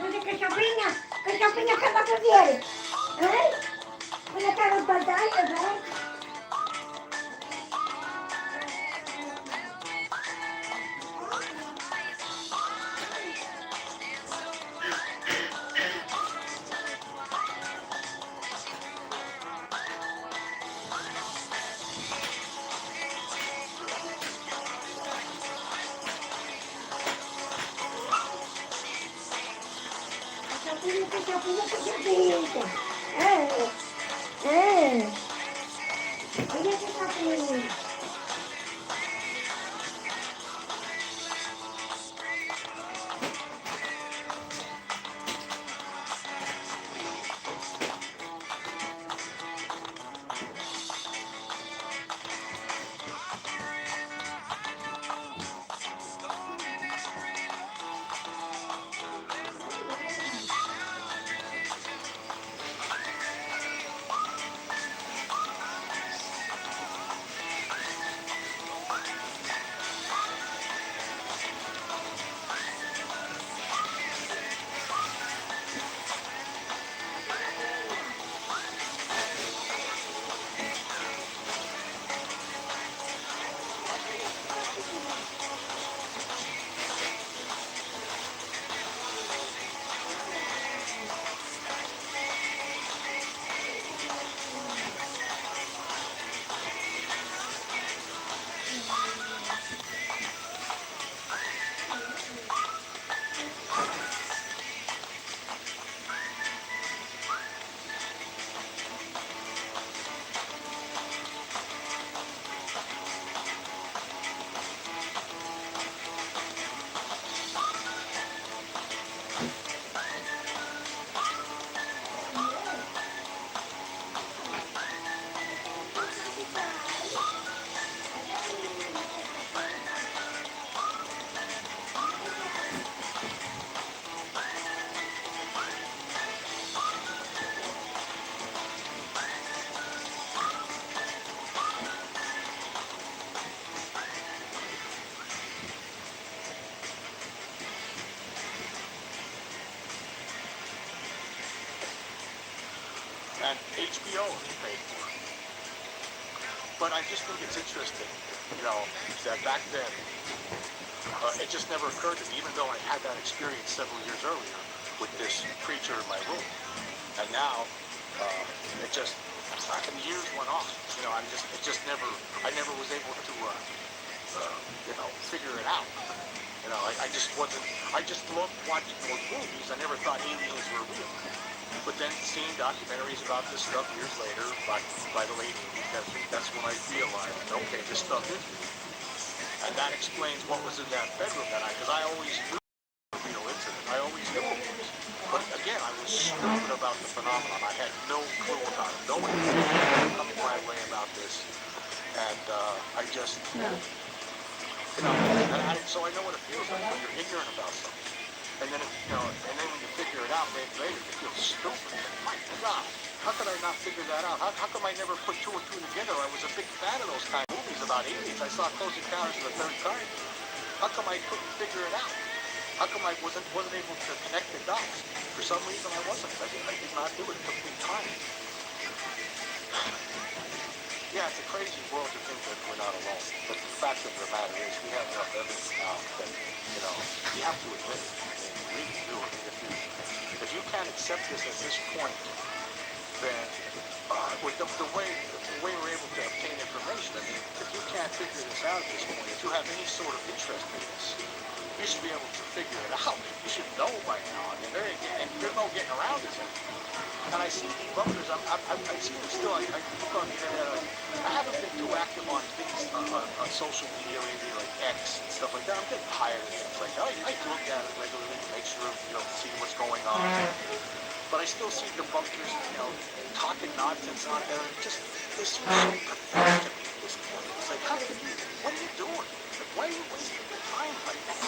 Będzie kaszapina. Kaszapina chyba to wie. Ej? Ona teraz badaje, tak? Kaszapina, kaszapina, kaszapina. Ej. Będzie kaszapina. And HBO is paid for. But I just think it's interesting, you know, that back then, it just never occurred to me, even though I had that experience several years earlier with this creature in my room. And now, it just, the years went off. You know, I never was able to, you know, figure it out. You know, I just loved watching those movies. I never thought aliens were real. But then seeing documentaries about this stuff years later, by the late 80s, that's when I realized, okay, this stuff is real. And that explains what was in that bedroom that night, because I always knew it was a real incident. I always knew it was. But again, I was stupid about the phenomenon. I had no clue about it. No one was coming my way about this. And I just, you know, so I know what it feels like when you're ignorant about something. And then, you know, and then when you figure it out later, you feel stupid. My God, how could I not figure that out? How come I never put two and two together? I was a big fan of those kind of movies about aliens. I saw Close Encounters of the Third Kind. How come I couldn't figure it out? How come I wasn't able to connect the dots? For some reason, I wasn't. I did not do it. It took me time. Yeah, it's a crazy world to think that we're not alone. But the fact of the matter is, we have enough evidence now that, you know, you have to admit it. I mean, you really do. I mean, if you can't accept this at this point, then with the way we're able to obtain information, I mean, if you can't figure this out at this point, if you have any sort of interest in this, you should be able to figure it out. You should know by now. I mean, there's no getting around this. And I see debunkers. I see them still. I look on the internet. I haven't been too active on things on social media lately, like X and stuff like that. I'm getting tired of things like that. I look at it regularly to make sure, you know, see what's going on. But I still see debunkers, you know, talking nonsense on there. And just this seems so pathetic to me at this point. It's like, what are you doing? Like, why are you wasting your time like that?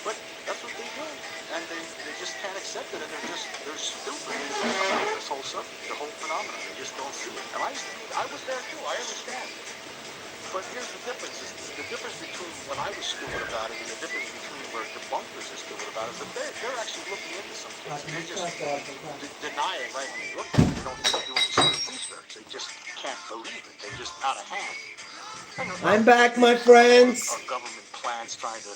But that's what they do. And they just can't accept it, and they're stupid about this whole subject, the whole phenomenon. They just don't see it. And I was there too. I understand. But here's the difference. The difference between when I was stupid about it and the difference between where debunkers are stupid about it is that they're actually looking into some things. They're just denying right when they look at it. They don't do any sort of research. They just can't believe it. They're just out of hand. I'm back, my friends. Our government plans trying to,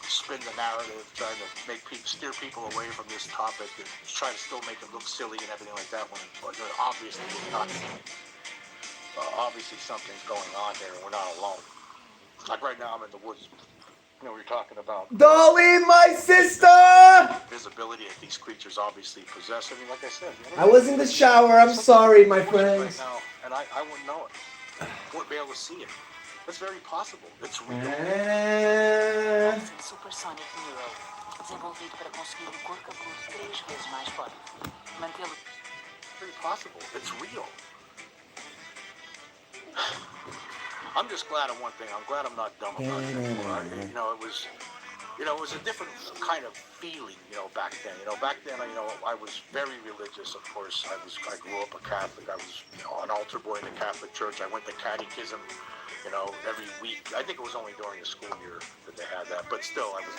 spin the narrative, trying to make people steer people away from this topic, and try to still make them look silly and everything like that. When obviously we're not. Obviously something's going on here, and we're not alone. Like right now, I'm in the woods. We're talking about Dolly, my sister! visibility that these creatures obviously possess. I mean, like I said, I was in the shower. I'm sorry, my right friends. now, and I wouldn't know it. Wouldn't be able to see it. It's very possible. It's real. Supersonic Neural, desenvolvido para conseguir um cor cabeludo 3 vezes mais forte. Mantê-lo. Very possible. It's real. I'm just glad of one thing. I'm glad I'm not dumb about it anymore. It was a different kind of feeling, back then. Back then, I was very religious, of course. I grew up a Catholic. I was, an altar boy in the Catholic Church. I went to catechism, every week. I think it was only during the school year that they had that, but still, I was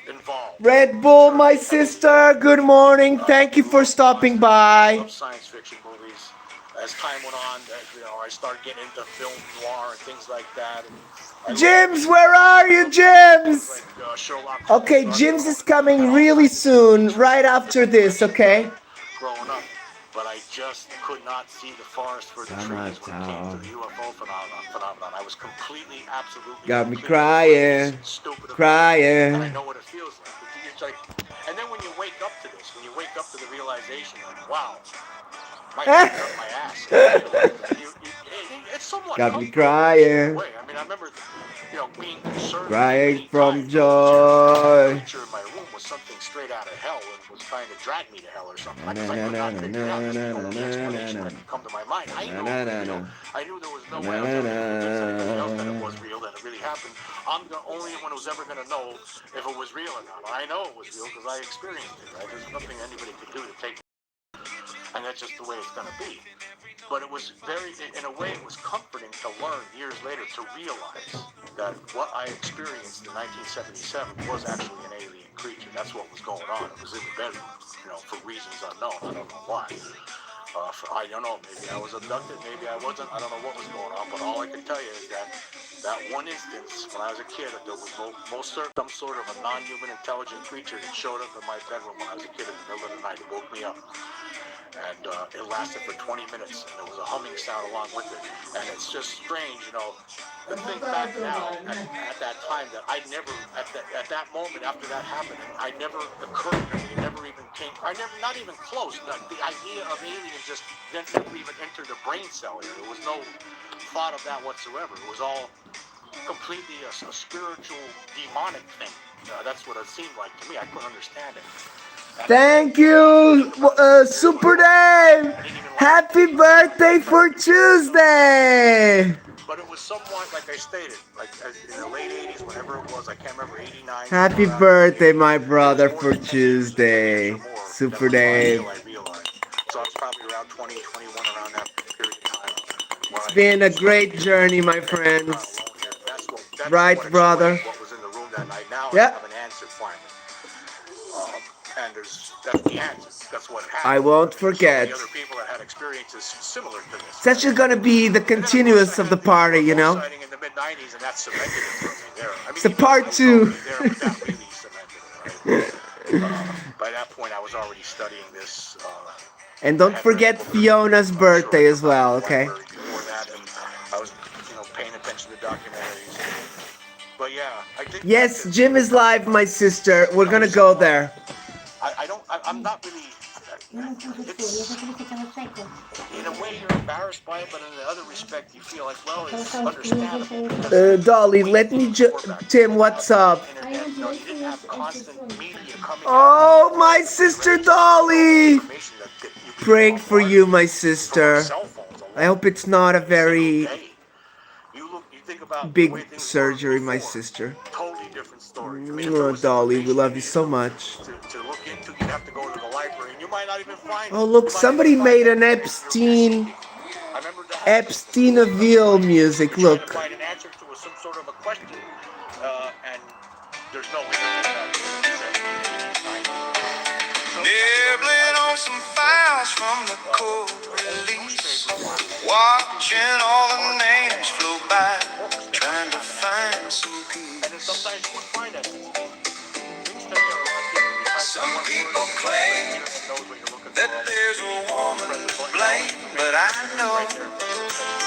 involved. Red Bull, my sister. Good morning. Thank you for stopping by. I love science fiction movies. As time went on, I started getting into film noir and things like that. And Jims, where are you, Jims? like, Sherlock Okay, Holmes, Jims is coming really soon, right after this, okay? growing up, but I just could not see the forest for the trees when it came to the UFO phenomenon. I was completely, absolutely, Got me completely crazy, crazy, stupid about it. crying. And I know what it feels like. It's like, and then when you wake up to this, when you wake up to the realization, like, wow, my head up my ass. It's somewhat Got me comforting crying. way. I mean, I remember, being concerned. Crying from anytime joy. The picture in my room was something straight out of hell and was trying to drag me to hell or something. I could not figure it out. There's no explanation that could come to my mind. I knew it was real. I knew there was no way I was ever going to convince anybody else that it was real, that it really happened. I'm the only one who's ever going to know if it was real or not. I know it was real because I experienced it. Right? There's nothing anybody could do to take it. And that's just the way it's going to be. But it was in a way, it was comforting to learn years later to realize that what I experienced in 1977 was actually an alien creature. That's what was going on. It was in the bedroom, for reasons unknown. I don't know why. I don't know. Maybe I was abducted. Maybe I wasn't. I don't know what was going on. But all I can tell you is that one instance when I was a kid, that there was most certain some sort of a non-human intelligent creature that showed up in my bedroom when I was a kid in the middle of the night. It woke me up. And it lasted for 20 minutes, and there was a humming sound along with it. And it's just strange, to think back now at that time that I never, at that moment after that happened, I never occurred to me, it never even came, not even close. The idea of aliens just didn't even enter the brain cell here. There was no thought of that whatsoever. It was all completely a spiritual, demonic thing. That's what it seemed like to me. I couldn't understand it. Thank you, Super Dave. Happy birthday for Tuesday. But it was somewhat, like I stated, like in the late 80s, whenever it was, I can't remember, 89. Happy birthday, my brother, for Tuesday, Super Dave. So it's probably around 20, 21, around that period of time. It's been a great journey, my friends. That's Right, what brother? What was in the room that night. Now Yeah. I have an answer finally. And that's the answer. That's what happened. I won't forget. So the other people that had experiences similar to this. It's actually gonna be the continuous of the party, Sighting in the mid-90s, and that cemented it for me there. I mean, It's a part 2. there, but that really cemented it, right? By that point, I was already studying this. And don't forget Fiona's birthday as well, okay? Before that, and I was, paying attention to documentaries. But yeah, I think. Yes, Jim is live, my sister. We're gonna go there. I'm not really. It's, in a way, you're embarrassed by it, but in the other respect, you feel like, well, it's understandable. Dolly, let me Tim, what's up? Internet, you didn't have constant media coming Oh, my sister Dolly! Praying for you, my sister. I hope it's not a very big surgery, my sister. Totally different story. Oh, Dolly, we love you so much. To look into, you have to go to the library, and you might not even find. Oh, look, somebody made an Epstein I remember that Epsteinville music. Trying to Look. find an answer to some sort of a question, and there's no internet. Nibbling on some files from the cold release. Watching all the names flow by. Trying to find some peace. And then sometimes you would find that Some people claim that there's a woman to blame, but I know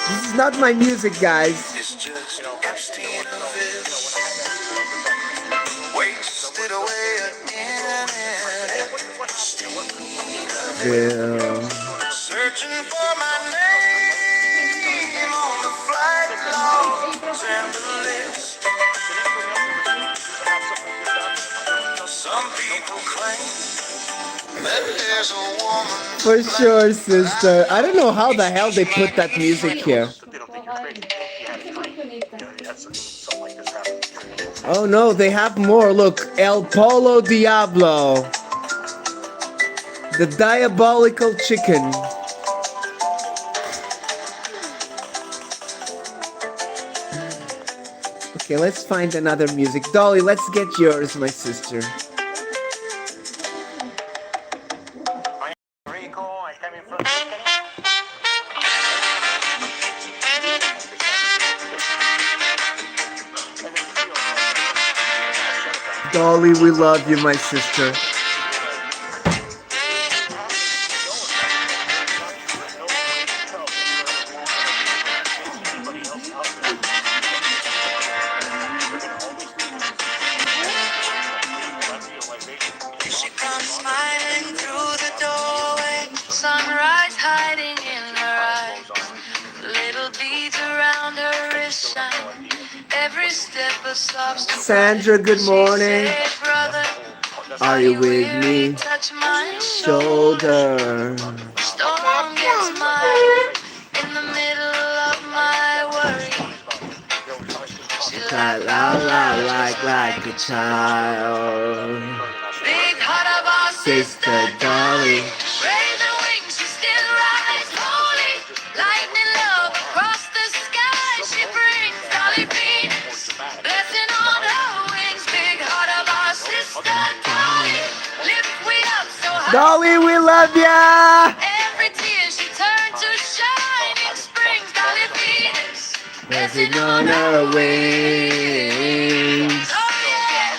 This is not my music, guys. it's just Epsteinville. Wasted away again in Bill. searching for my name on the flight logs and the list. Some people claim that there's a woman For sure, sister. I don't know how the hell they put that music here. they don't think you're crazy. You had a dream. You had something like this happen. Oh no, they have more. Look, El Polo Diablo. The Diabolical Chicken. Okay, let's find another music. Dolly, let's get yours, my sister. Rico, I came in from. Dolly, we love you, my sister. She comes smiling through the doorway, sunrise hiding in her eyes. Little beads around her wrist shine. Every step a soft Sandra, good morning. She said, brother, Are you with me? touch my shoulder. Shoulder. Storm gets mine in the middle of my worry. She La la la like a child. big heart of our Sister Dolly. Raven wings, she still rides holy. Lightning love across the sky. She brings Dolly Venus. Blessing on her wings. Big heart of our sister Dolly. Lift we up so high. Dolly, we love ya! Every tear she turned to shining springs. Dolly Venus. Blessing on her wings. Oh yeah.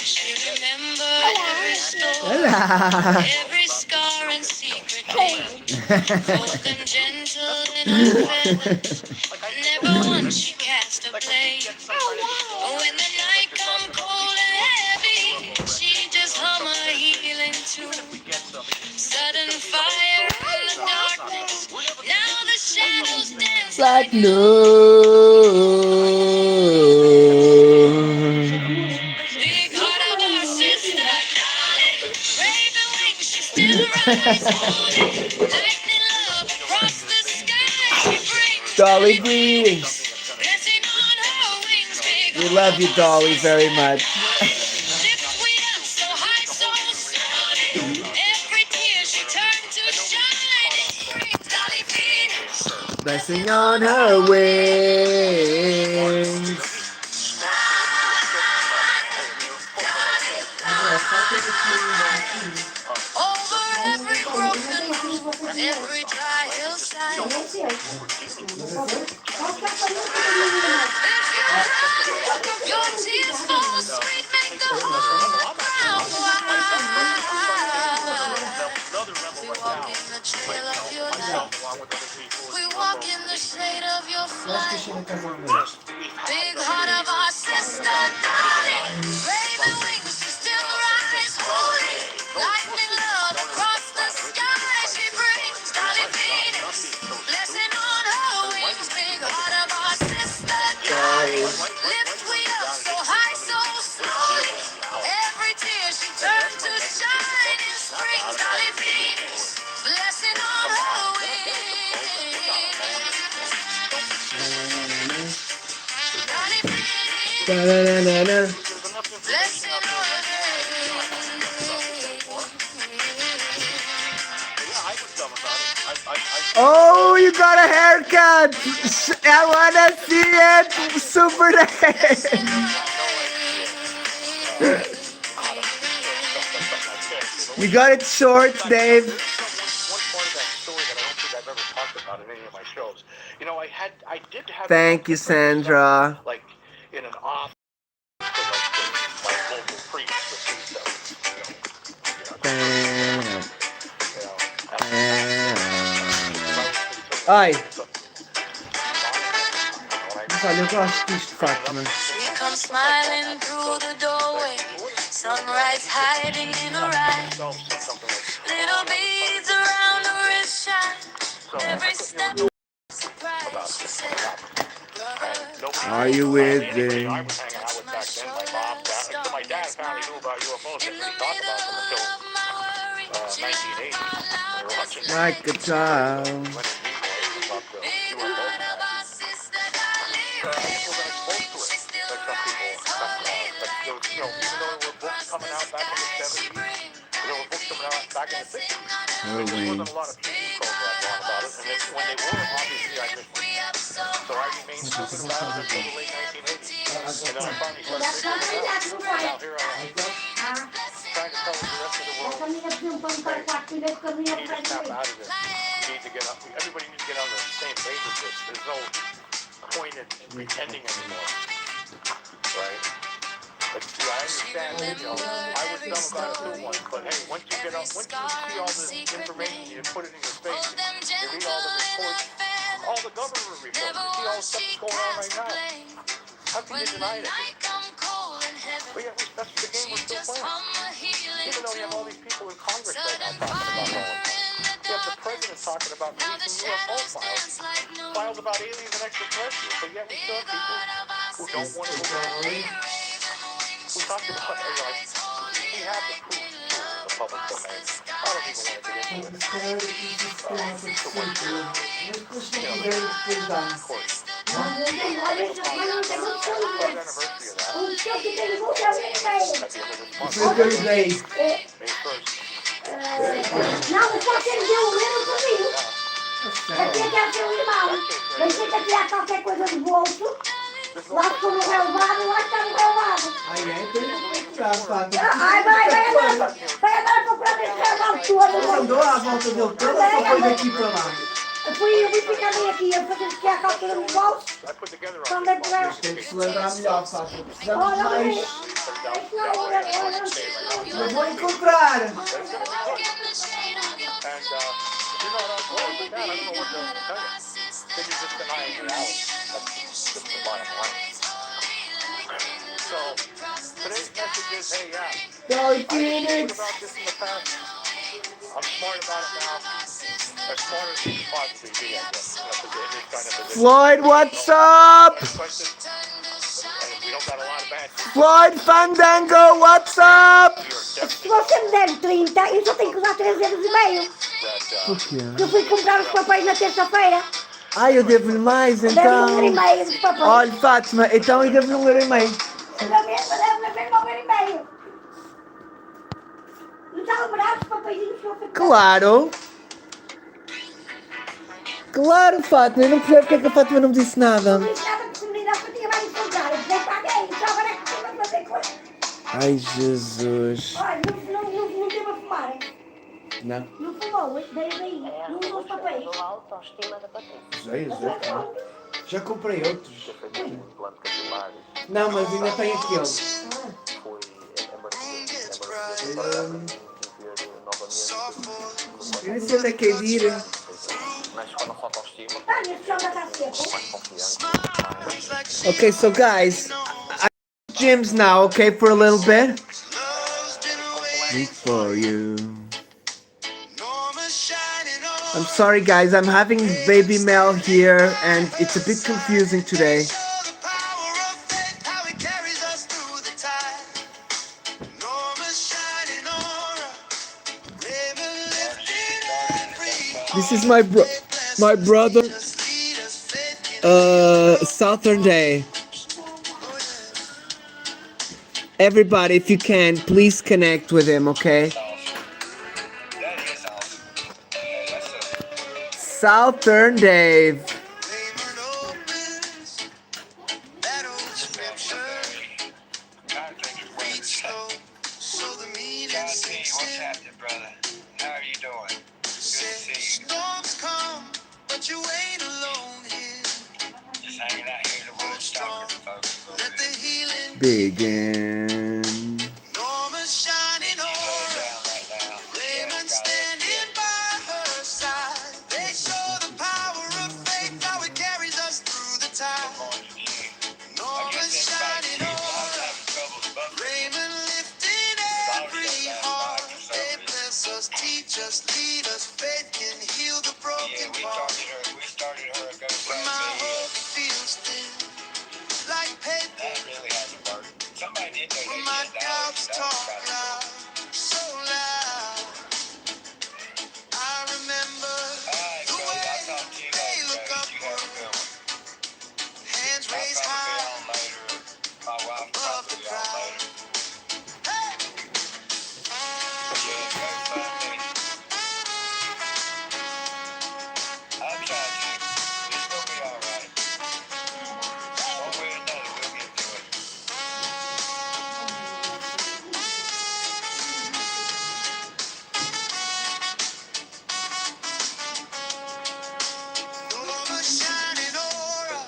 She remembered every story, Hola. every scar and secret name. Spoken gentle in her feathers, never once she cast a blame. When the night come cold and heavy, she just hum a healing tune. Sudden fire in the darkness, now the shadows dance Like noon. big heart of our sister, Dolly. Raven wings, she still rides holy. Lightning love across the sky, she brings Dolly, greetings. blessing on her wings. Big We love you, Dolly, very much. lift we up so high, so slowly. Every tear she turned to shine. It brings Dolly Venus. Blessing on her wings. Over every broken roof, every dry hillside. If you cry, your tears fall sweet, make the whole ground wide. We walk in the trail of your light. We walk in the shade of your flight. Big heart of our sister Dolly. Raven wings, she still rise holy. Lightning love across the sky. She brings Dolly Venus. Blessing on her wings. Big heart of our sister Dolly. Lift we up so high, so slowly. Every tear she turns to shine in spring. Dolly Venus. Blessing on her wings. Da-da-da-da-da. There's enough information out there. Yeah, I was dumb about it. Oh, you got a haircut! I wanna see it! Super You got it short, Dave. One part of that story that I don't think I've ever talked about in any of my shows. You know, I did have. Thank you, Sandra. Like in an office, like my local priest with Ai, mas olha, eu gosto disto de Fátima. She comes smiling through the doorway. Sunrise hiding in her eyes. Little beads around her wrist shine. Every step surprise. She said, Are you with I me? was hanging out with back then, my mom, dad. My dad apparently knew about UFOs, in and the he talked middle about them of my worry, until she laughed 1980. out We were watching Like a child. Leonard Nimoy about the big UFO. heart of our sister Dolly Ray. She still rides holy like Even though there were books coming out back in the 70s, there were books coming out back in the 60s. There wasn't a lot of TV programs on about it, and when they were, obviously I missed them. So I remained stupid about it until the late 1980s. And then I finally started figuring it out. Now here I am, trying to tell the rest of the world, Essa menina pediu um pão para 4 filhos que eu não you ia need to snap fazer. out of this. You need to get up. Everybody needs to get on the same page with this. There's no point in pretending anymore. Right? But see, I understand, I was dumb about it too once, but hey, once you see all this information, you put it in your face, you read all the reports, all the government reports, you see all the stuff that's going on right now. How can you deny it? But yeah, that's the game we're still playing. Even though you have all these people in Congress right now talking about all this. You have the president talking about releasing UFO files about aliens and extraterrestrials, but yet we still have people who don't want to believe. We talked about it, like, we have the proof in the public domain. I don't even want to get into it. Of course. Olha, essa semana não tem muito What's the tempo. anniversary of that? O seu que tem muito é o e-mail. At the end of this month. Super Day. May 1st. Não, você enviou o e-mail para mim. Eu tinha que abrir o irmão. Deixei que tirar qualquer coisa do bolso. Lá ficou no relevado, lá está no relevado. Ai, é, então eu vou procurar, Fátima. Ai, vai andar procurar esse relevado todo. Andou à volta dele toda ou só foi daqui para lá? Eu fui ficar bem aqui, eu fazer que a calçada no bolso. I put together Só on andei por ela. Tem que se lembrar melhor, Fátima. Precisamos Olha, mais. olha. Eu vou encontrar. And if you're not on board with that, I don't know what to tell you. Then you're just denying reality. That's just the bottom line. So, today's message is, hey, yeah, Tchau, I didn't Phoenix. think about this in the past. I'm smart about it now. As smart as you can possibly be, I guess. In this kind of position. Floyd, what's up? Questions? And we don't got a lot of answers. Floyd Fandango, what's up? We are Se definitely você me der 30, eu só tenho que usar 3 euros e meio. that, Por quê? Eu fui comprar os papéis na terça-feira. Ai, eu devo-lhe mais, Deve-me então. 1,5 dos papéis. Olha, Fátima, então eu devo-lhe 1,5 Pelo menos deve-me 1,5. Não está lembrado dos papeizinhos que eu fui comprar? Claro. Claro, Fátima, eu não percebo porque é que a Fátima não me disse nada. Não disse nada que se me dá para tinha mais de comprar. Eu nem paguei, só agora é que estou a fazer coisa. Ai, Jesus. Olha, não teve a fumar. Não. Não fumou, daí. Não usou os papéis. autoestima da Patrícia. Já comprei outros. plano capilar. Não, mas ainda tem aquele. Foi Eu nem sei onde é que é de ir. mas com a nossa autoestima, Olha, esse chão já está seco. confiança. Okay, so guys, I gyms now, okay, for a little bit. Wait for you. I'm sorry guys, I'm having baby Mel here and it's a bit confusing today. This is my brother Southern Day. Everybody, if you can, please connect with him, okay? That is awesome. Okay, that's a Southern Dave. Raymond opens that old scripture. trying to think of Read words. slow so the meaning John T, sinks what's in. happening, brother? How are you doing? Good to see you. Storms come, but you ain't alone here. Just hanging out here in the woods talking to folks a little Let the bit. healing Begin. Norma's shining She's laying aura. down right now. Raymond Yeah, standing by her side. They show the power of faith, how it carries us through the time. I Norma's guess shining everybody's aura. having trouble with both. Raymond lifting every heart. They bless us, teach us, lead us. Faith can heal the Yeah, broken heart. we started her a When my hope GoFundMe. feels thin, like paper. That really hasn't worked. Somebody did When donate my $10. doubts That was talk about it. loud, so loud. I remember All right, the brother, way I'll talk to you they later, look Ghost. You have a upward, good one. hands I'll raised probably be high on later. My wife will above probably the be on crowd. later. Hey! Yeah, GoFundMe. I'm trying to. It's gonna be all right. One way or another, we'll get through it. Norma shining aura,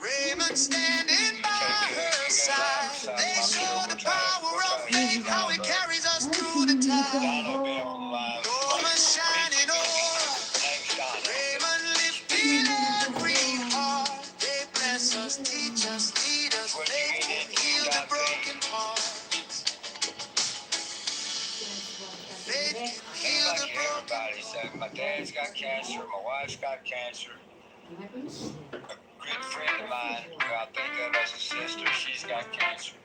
Raymond standing by her side. They show the power of faith, how it carries us through the time. Donna will be on live. Norma shining aura, Thanks, Donna. Raymond lifting every heart. They bless us, teach us, lead us. Faith can heal the broken heart. Faith can heal Seems the like broken everybody. So my dad's got cancer. My wife's got cancer. A good friend of mine, who I think of as a sister, she's got cancer.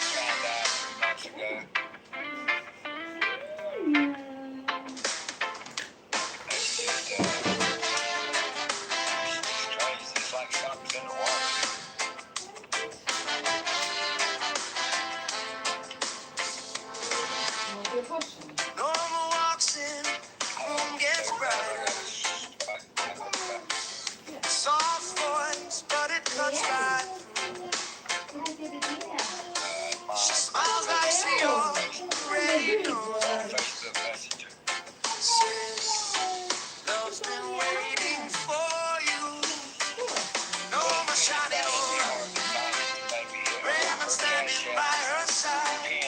Found out 3 months ago. It's just, it's crazy. It's like something's in the water. Norma walks in, home gets brighter. Soft voice, but it cuts right. She smiles like she already knows. Facebook Messenger. Says, love's been waiting for you. Norma shining aura, Raymond standing by her side.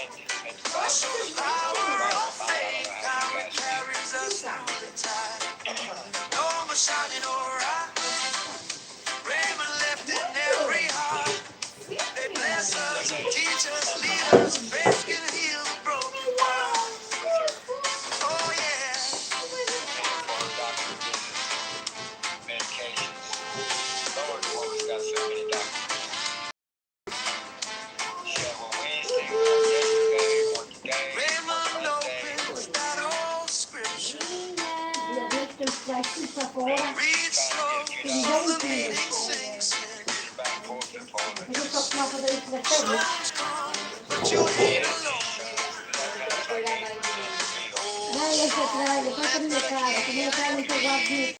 I show the power of faith, how it carries us through the tide. Norma shining aura, Raymond lifting every heart. They bless us, teach us, lead us. Faith can heal the broken world. Oh yeah. Medications. Lord, the woman's got so many doctors. She had one Wednesday, one yesterday, one today, Raymond one Monday. opens that old scripture. fora. Read slow, so the meaning sinks in. Back and forth and forth. Eu só costumava fazer isso na TV. Storms come, but you ain't alone. Vai, esse atrás, depois a minha cara não tem guarda disso.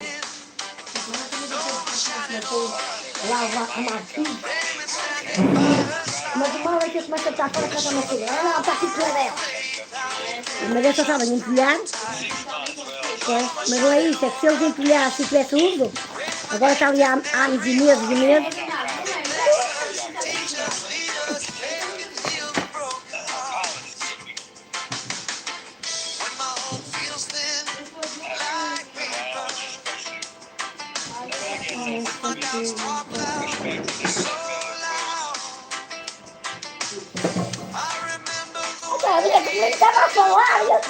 Lava a marquinha. Raymond standing by her side. Mas uma vez que eu começo a estar fora da casa da minha filha, ela está aqui com a dela. Mas eu só estava a empilhar. Mas não é isso, é que se eles empilhassem e tivesse uso, agora está ali há anos e meses. Teach us, lead us, faith can heal the broken heart. When my hope feels thin, like paper, my doubts talk loud, so loud. I remember the Tá vendo? Ele estava a falar.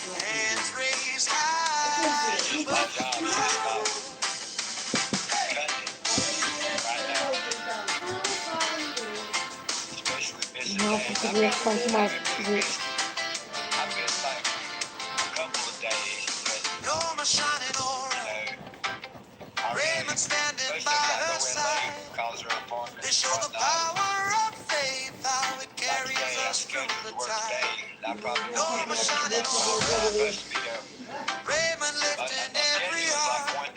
hands raised high above the crowd. Não, português, quanto mais português. I've been like a couple of days, but Norma shining aura, I Raymond standing by her side. calls her appointment. They show the The power of faith, how it carries us through the time. No more shining forever. Raymond lifting every heart.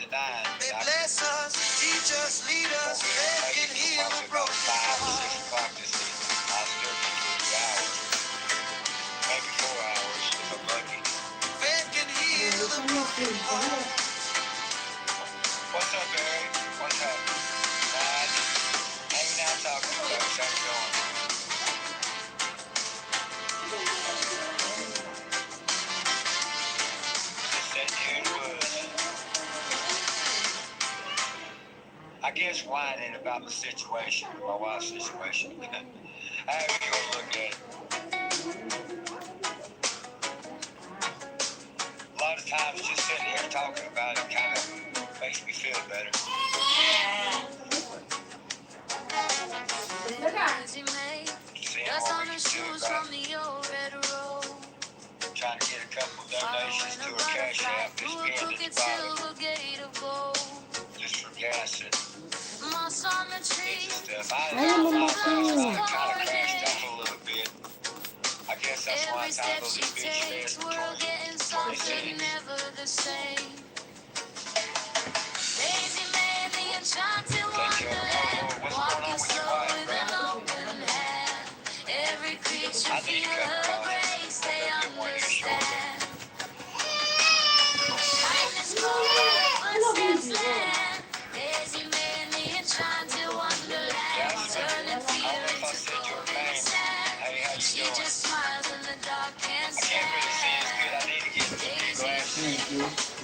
They bless us, teach us, lead us. Faith can heal a broken heart. Faith can heal a broken heart. What's up, Barry? What's happening? Hanging out talking to folks. How you doing? Just sitting here in the woods. I guess whining about the situation, my wife's situation. However you want to look at it. A lot of times just sitting here talking about it kind of makes me feel better. Seeing what we can do about it. Trying to get a couple donations to her cash app this being its body. Just for gas and stuff. I kind of crashed up a little bit. I guess that's why it's out of those bitch fest for 26. What's going on with your wife, bro? I need a couple calls. Get one here shortly.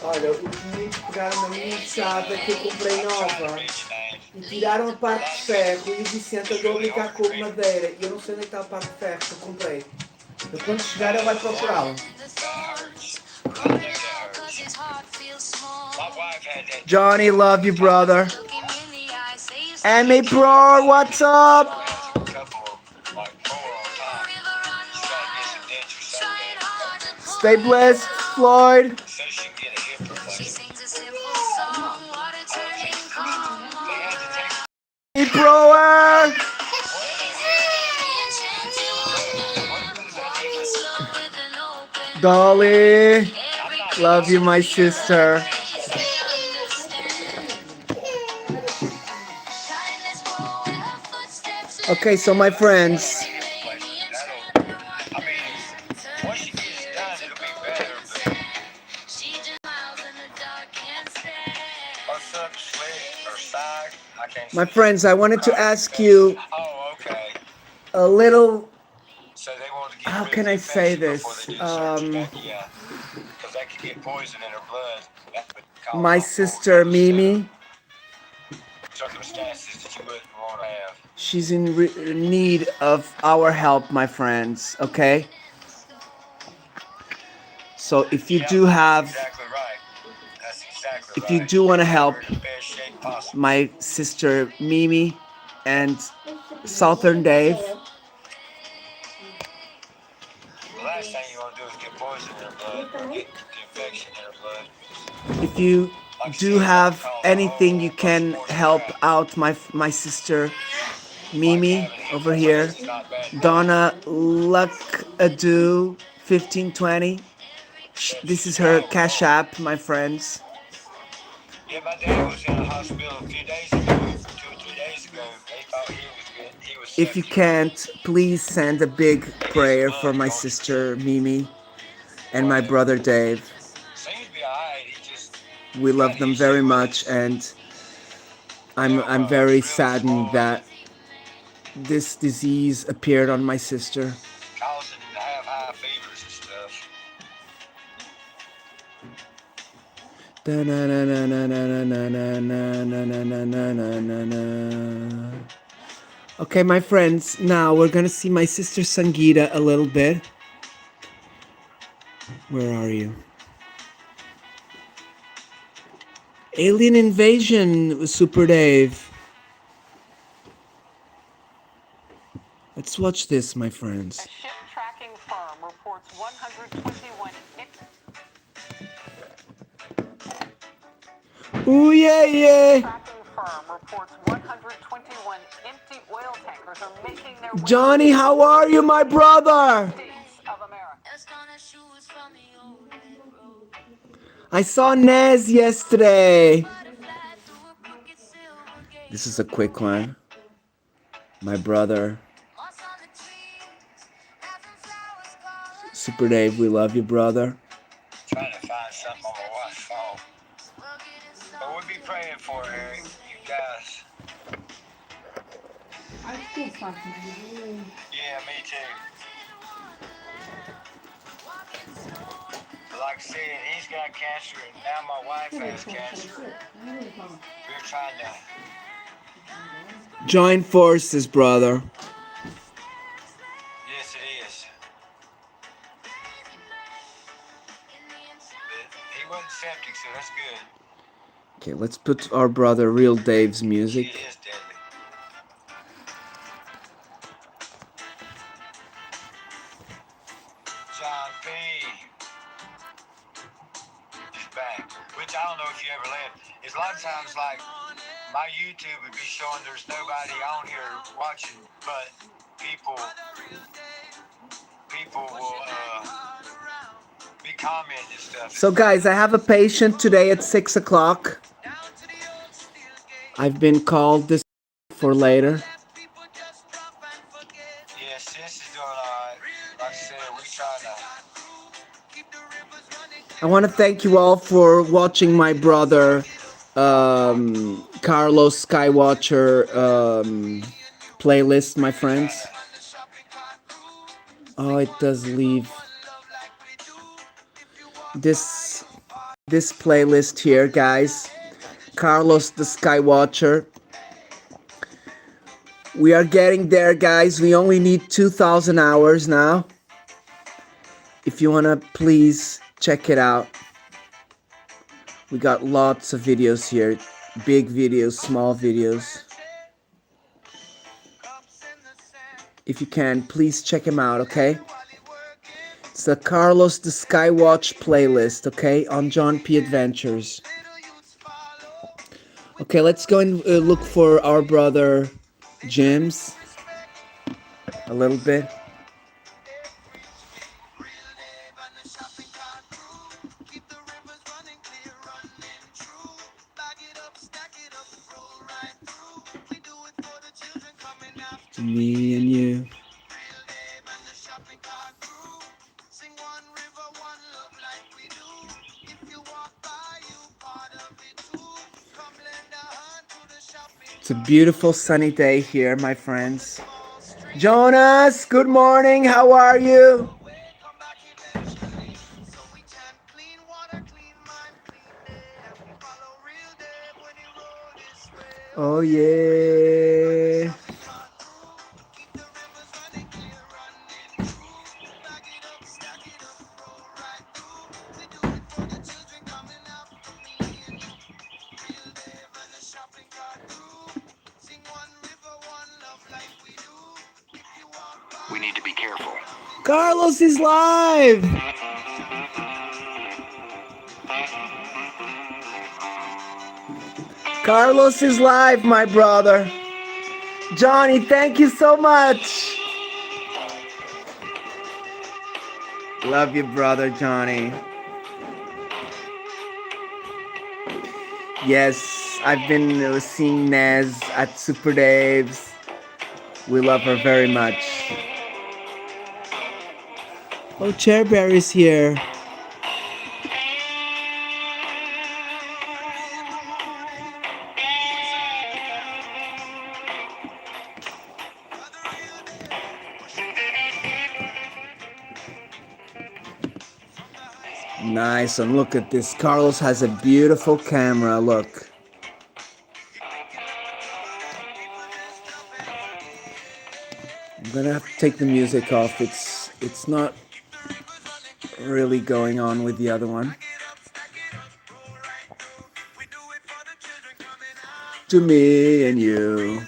Olha, os meninos pegaram na minha chave que eu comprei nova e tiraram a parte de ferro e o Vicente andou a brincar com madeira e eu não sei onde está a parte de ferro que eu comprei. Eu quando chegar ele vai procurá-la. Johnny, love you, brother. Amy Bro, what's up? Stay blessed, Floyd. Hey, Broer. Dolly, love you, my sister. Okay, so my friends, I wanted to ask you a little, how can I say this? My sister Mimi, she's in need of our help, my friends, okay? So if you do have, if you do want to help my sister Mimi and Southern Dave, The last thing you want to do is get poison in her blood or get the infection in her blood. if you do have anything you can help out my sister Mimi over here, Donna Luckado 1520. This is her cash app, my friends. Yeah, my dad was in the hospital a few days ago, 2 or 3 days ago. They thought he was good. He was If you sick. can't, please send a big prayer for my sister Mimi and my brother Dave. Seems to be alright. He just We love them very much, and I'm very saddened that this disease appeared on my sister. causing him to have high fevers and stuff. Okay, my friends, now we're gonna see my sister Sangeeta a little bit. Where are you? Alien Invasion, Super Dave. Let's watch this, my friends. A ship tracking firm reports 121 Ooh, yeah, yeah. tracking firm reports 121 empty oil tankers are making their way Johnny, how are you, my brother? states of America. I saw Nez yesterday. This is a quick one. My brother. Super Dave, we love you, brother. Trying to find something on my wife's phone. But we'll be praying for her, Eric. You guys. Yeah, me too. Like I said, he's got cancer, and now my wife has cancer. We're trying to. Join forces, brother. Yes, it is. But he wasn't septic, so that's good. Okay, let's put our brother Real Dave's She music. is deadly. John P. is back, which I don't know if you ever left. It's a lot of times like my YouTube would be showing there's nobody on here watching, but people will be commenting and stuff. So guys, I have a patient today at 6 o'clock. I've been called this for later. Yeah, sis is doing alright. Like I said, we trying to. I want to thank you all for watching my brother Carlos Skywatcher playlist, my friends. Oh, it does leave this playlist here, guys. Carlos the Skywatcher. We are getting there, guys. We only need 2,000 hours now. If you want to please check it out. We got lots of videos here. Big videos, small videos. If you can, please check him out, okay? It's the Carlos the Skywatch playlist, okay? On John P. Adventures. Okay, let's go and look for our brother Jim's a little bit. Me and you. It's a beautiful sunny day here, my friends. Jonas, good morning. How are you? Oh yeah. We need to be careful. Carlos is live. Carlos is live, my brother. Johnny, thank you so much. Love you, brother Johnny. Yes, I've been seeing Nez at Super Dave's. We love her very much. Oh, Chairberry's here. Nice, and look at this. Carlos has a beautiful camera, look. I'm gonna have to take the music off. It's not really going on with the other one. To me and you.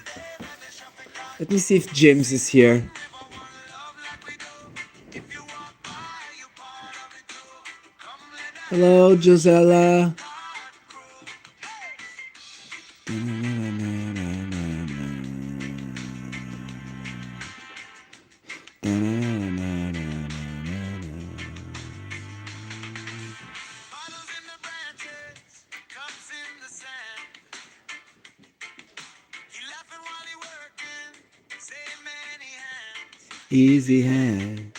Let me see if Jim's is here. Hello, Josella. Bottles in the branches, cups in the sand. He laughing while he working, saying many hands. Easy hand,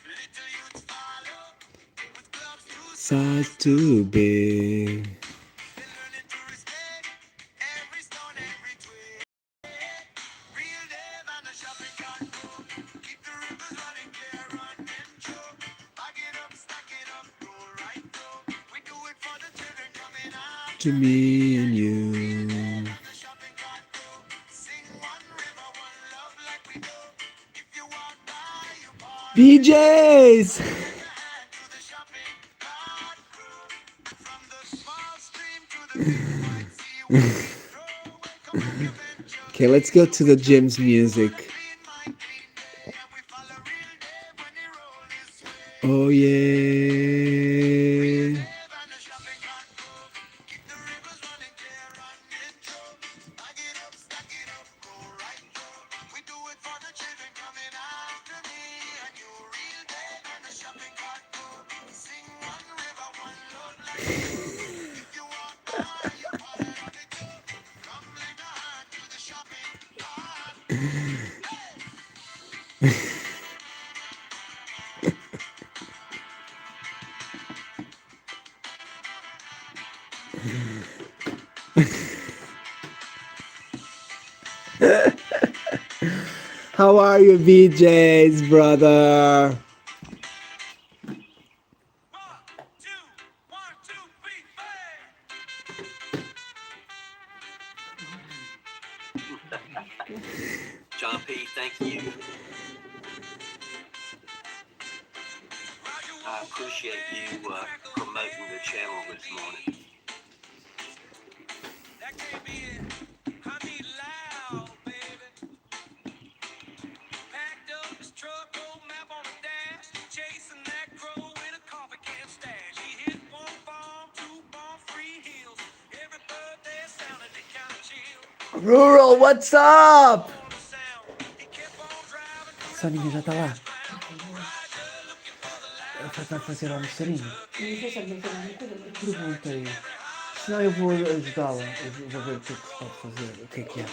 Little youths follow, with gloves too size too big. They're learning to respect every stone, every twig. Real Dave and the shopping cart crew. Keep the rivers running, clear, run and choke. Back it up, stack it up, roll right through. We do it for the children coming out. To me and you. And the shopping cart crew. Sing one river, one love like we do. If you walk by, you pass BJs! your hand to the shopping cart crew. From the small stream to the big white sea, we throw. Welcome on your venture. Okay, let's go to the Jim's music. Clean mind, clean day, and we follow real Dave when he roll his way. Oh yeah. Dave and the shopping cart crew. Keep the rivers running, clear, run and through. Bag it up, stack it up, go right through. We do it for the children coming after me and you. Real Dave and the shopping cart crew. Sing one river, one love like we do. If you walk by, you party on it too. Come lend a hand to the shopping cart. How are you, BJs, brother? 1, 2, 1, 2, 3, 4. John P., thank you. I appreciate you promoting the channel this morning. That can't be it. I need loud, baby. Packed up his truck, old map on the dash, chasing that crow with a coffee can stash. He hit 1 farm, 2 farm, 3 hills. Every bird there sounded it kind of chill. Rural, what's up? On the sound, he kept on driving through Só ninguém já tá lá. that rider looking for the loud. Vai fazer almoçarinho? Non so se abbiamo fatto Perguntei. Senão eu vou ajudá-la. Eu vou ver o que é que se pode fazer. O que é que é?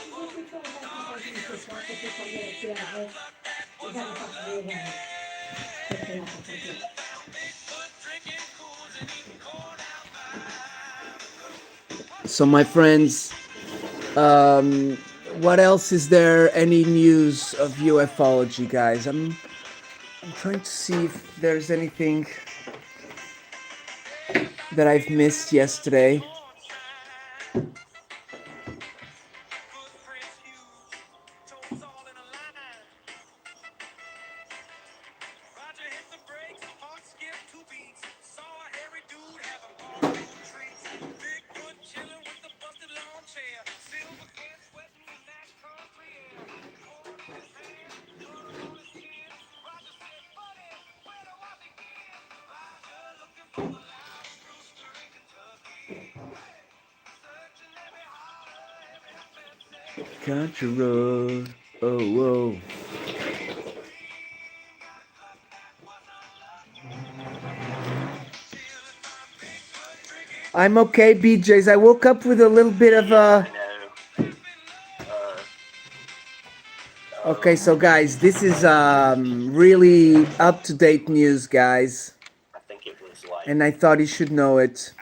So my friends, what else is there? Any news of ufology, guys? I'm trying to see if there's anything that I've missed yesterday. Footprints huge, toes all in a line. Roger hit the brakes, heart skipped 2 beats. Saw a hairy dude having barbecue treats. Bigfoot chilling with the busted lawn chair. Silver head sweating in that country air. Cord in his hand, blood on his skin. Roger said, buddy, where do I begin? Roger looking for the loud rooster in Kentucky. Searching every holler, every fence. Country road. Oh, whoa. I'm okay, BJs. I woke up with a little bit of a. I know. Okay, so guys, this is really up to date news, guys, I think it was like and I thought you should know it.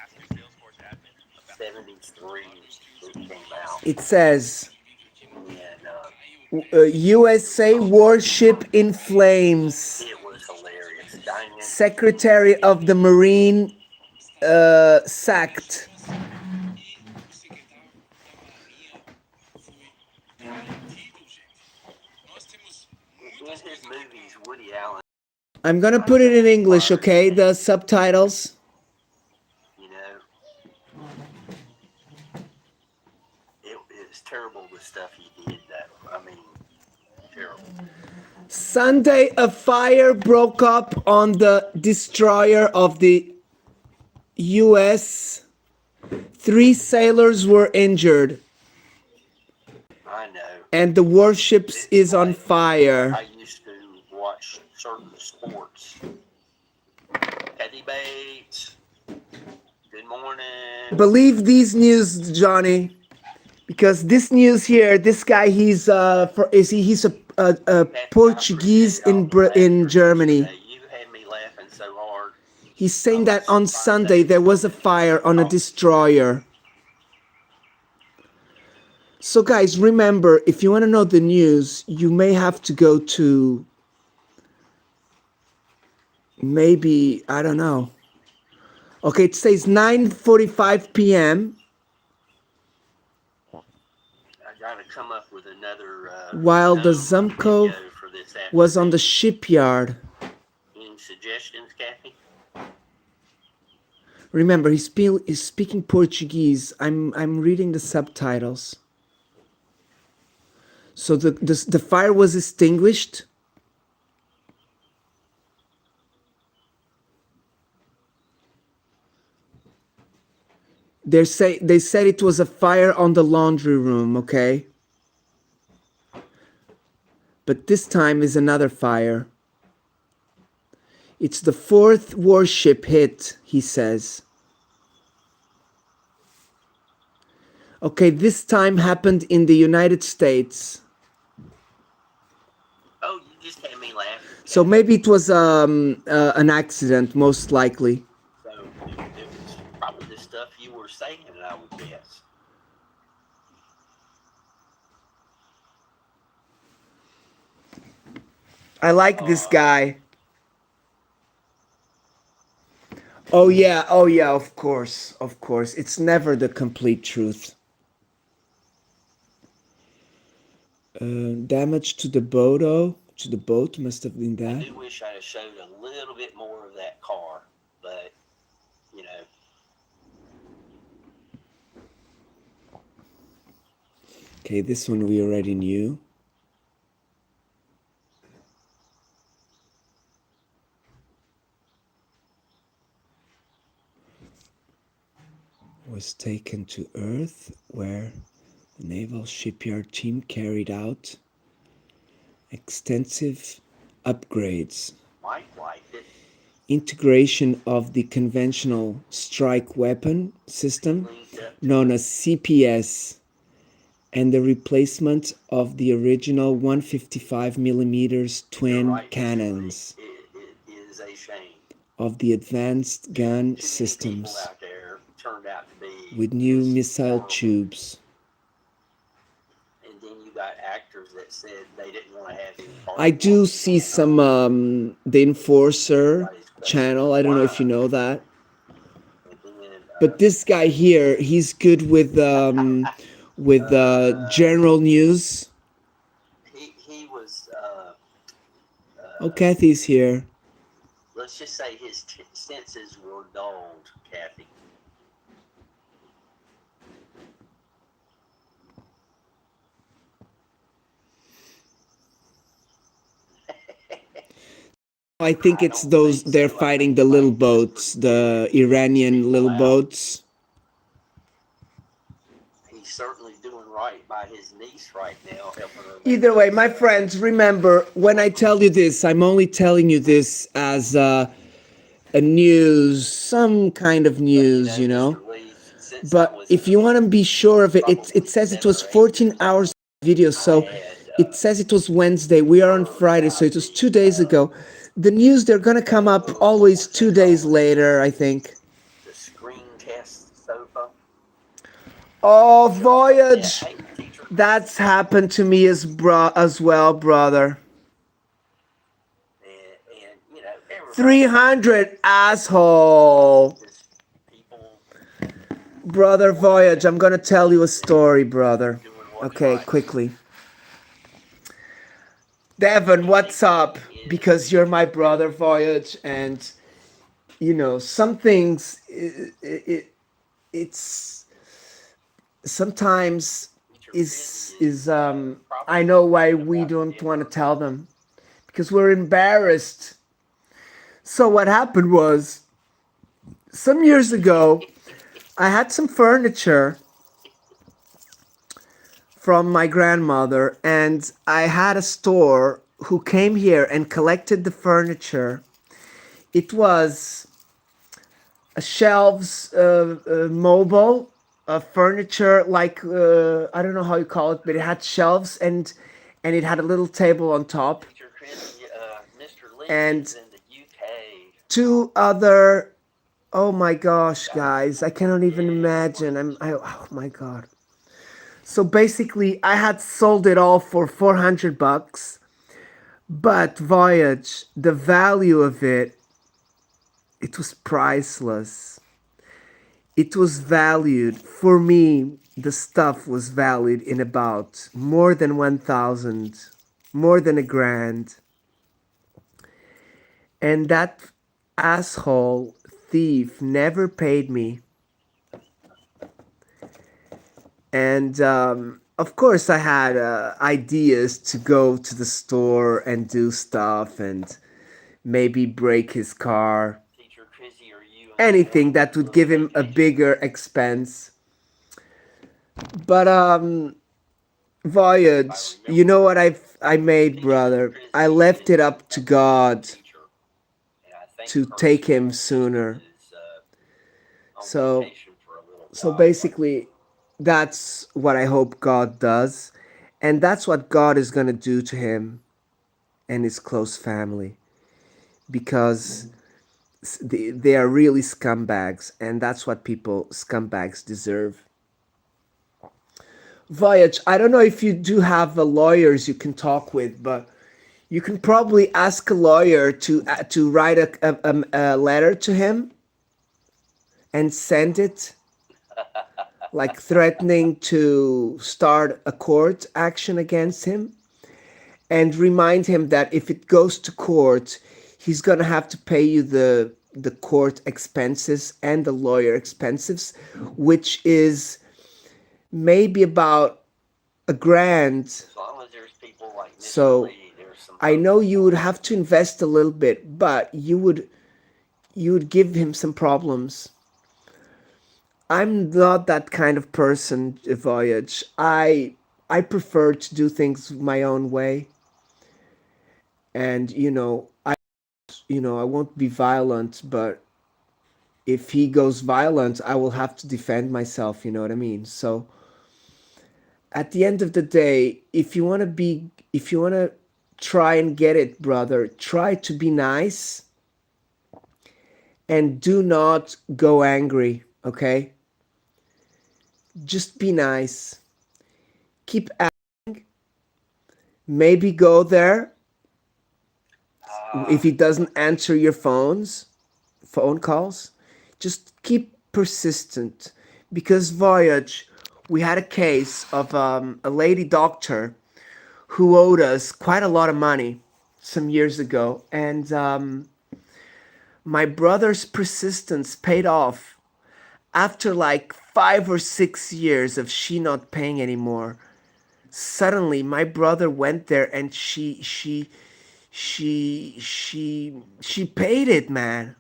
73 it came out. It says And USA warship in flames. it was hilarious. Diamond, Secretary of the Marine sacked. in his movies, Woody Allen, I'm gonna put it in English, okay? The subtitles. you know, it's terrible the stuff he did. That I mean, terrible. Sunday, a fire broke up on the destroyer of the U.S. 3 sailors were injured, I know. and the warship is on fire. I used to watch certain sports. Kathy Bates, good morning. Believe these news, Johnny, because this news here, this guy, he's he's a Portuguese in Germany. You had me laughing so hard. He's saying that on Sunday there was a fire on a destroyer. So guys, remember, if you want to know the news, you may have to go to maybe, I don't know. Okay, it says 9:45 p.m. I gotta come up with another. While the Zumco was on the shipyard. Any suggestions, Kathy? Remember, he's speaking Portuguese. I'm reading the subtitles. So the fire was extinguished. They said it was a fire on the laundry room, okay? But this time is another fire. It's the 4th warship hit, he says. Okay, this time happened in the United States. Oh, you just had me laughing. So maybe it was an accident, most likely. So it was probably the stuff you were saying, I would guess. I like this guy. Oh yeah, of course. It's never the complete truth. Damage to the boat must have been I that. do wish I'd have showed a little bit more of that car, but, you know. Okay, this one we already knew. Was taken to Earth, where the naval shipyard team carried out extensive upgrades. Mike liked it. Integration of the conventional strike weapon system, known as CPS, and the replacement of the original 155 millimeters twin Right. cannons It is a shame. of the advanced gun Too many systems people out there turned out to be with new just missile horrible. tubes. And then you got actors that said they didn't want to have any part I of do it. see some the Enforcer channel. I don't know if you know that. And then, But this guy here, he's good with general news. he was, Oh, Kathy's here. let's just say his senses were dulled, Kathy. I think it's those, they're fighting the little boats, the Iranian little boats. He's certainly doing right by his niece right now, helping her. Either way, my friends, remember, when I tell you this, I'm only telling you this as a news, some kind of news, you know. Mr. Lee, since I But was if you want to be sure of it, it says it was 14 hours video, so it says it was Wednesday. We are on Friday, so it was 2 days ago. The news, they're going to come up always 2 days later, I think. the screen test sofa. Oh, Voyage! Hey, teacher. That's happened to me as well, brother. And you know, everybody 300, asshole. just people Brother Voyage, I'm going to tell you a story, brother. doing what's Okay, right. quickly. Devin, what's up? Because you're my brother, Voyage, and you know some things. It's sometimes is I know why we don't want to tell them because we're embarrassed. So what happened was some years ago, I had some furniture from my grandmother, and I had a store who came here and collected the furniture. It was a shelves, mobile furniture, like I don't know how you call it, but it had shelves and it had a little table on top, Teacher Chris, Mr. Lee and is in the UK. two other. Oh my gosh, guys, I cannot even imagine. Oh my god. So basically, I had sold it all for $400, but Voyage, the value of it, it was priceless. It was valued, for me, the stuff was valued in about more than 1,000, more than $1,000. And that asshole thief never paid me. And of course, I had ideas to go to the store and do stuff and maybe break his car. Teacher Chrissy, are you Anything that would give him a bigger expense. But Voyage, you know what I made, brother? I left it up to God teacher? And I think to her take him sooner. is on So vacation for a little so while. basically, that's what I hope God does, and that's what God is going to do to him and his close family, because they are really scumbags, and that's what scumbags deserve. Voyage, I don't know if you do have lawyers you can talk with, but you can probably ask a lawyer to write a letter to him and send it, like threatening to start a court action against him, and remind him that if it goes to court, he's gonna have to pay you the court expenses and the lawyer expenses, which is maybe about $1,000. As long as there's people like Mr. So Lee, there's some I know you would have to invest a little bit, but you would give him some problems. I'm not that kind of person, Voyage. I prefer to do things my own way, and I won't be violent, but if he goes violent, I will have to defend myself, you know what I mean? So at the end of the day, if you want to try and get it, brother, try to be nice and do not go angry, okay? Just be nice. Keep acting. Maybe go there. If he doesn't answer your phone calls, just keep persistent. Because Voyage, we had a case of a lady doctor who owed us quite a lot of money some years ago, and my brother's persistence paid off. After like 5 or 6 years of she not paying anymore, suddenly my brother went there and she paid it, man.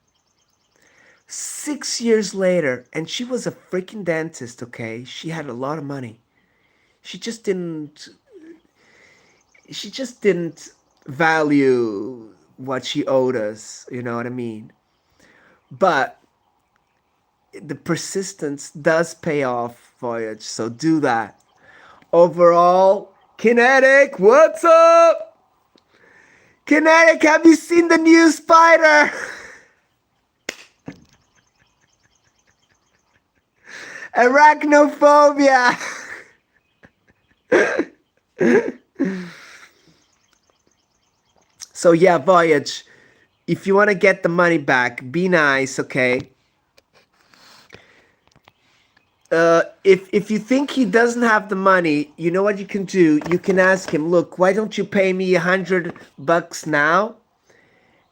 6 years later, and she was a freaking dentist, okay? She had a lot of money. She just didn't value what she owed us, you know what I mean? But the persistence does pay off, Voyage, so do that. Overall, Kinetic, what's up? Kinetic, have you seen the new spider? Arachnophobia. So yeah, Voyage, if you want to get the money back, be nice, okay? If you think he doesn't have the money, you know what you can do? You can ask him, look, why don't you pay me $100 now?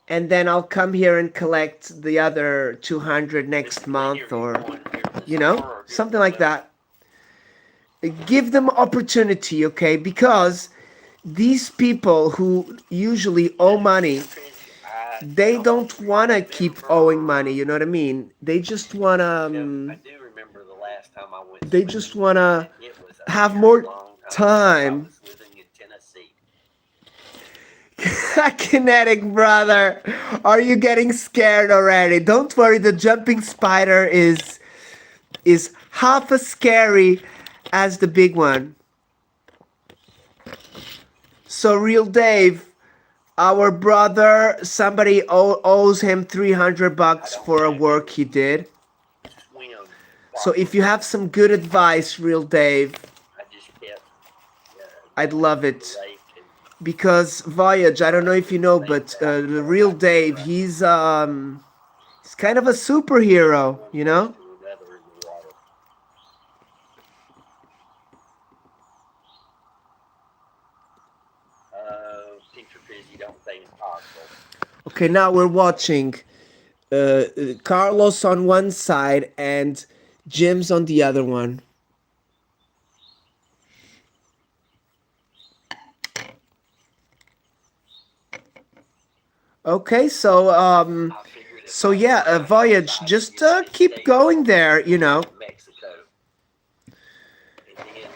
And then I'll come here and collect the other 200 next month, or, something like that. Give them opportunity, okay? Because these people who usually owe money, they don't want to keep owing money, you know what I mean? They just want to... I do remember the last time I went. They just want to It was a have very more long time. I was living in Tennessee. Kinetic brother, are you getting scared already? Don't worry, the jumping spider is half as scary as the big one. So real Dave, our brother, somebody owes him $300 for a work he did. Swim. So if you have some good advice, real Dave, I just kept. I'd love it. Lake and Because Voyage, I don't know if you know, but the real Dave, he's kind of a superhero, you know? to another in the water. Teacher Fizzy don't think it's possible. Okay, now we're watching Carlos on one side and Jim's on the other one. Okay, so yeah, Voyage, just keep going there, you know. Mexico. And then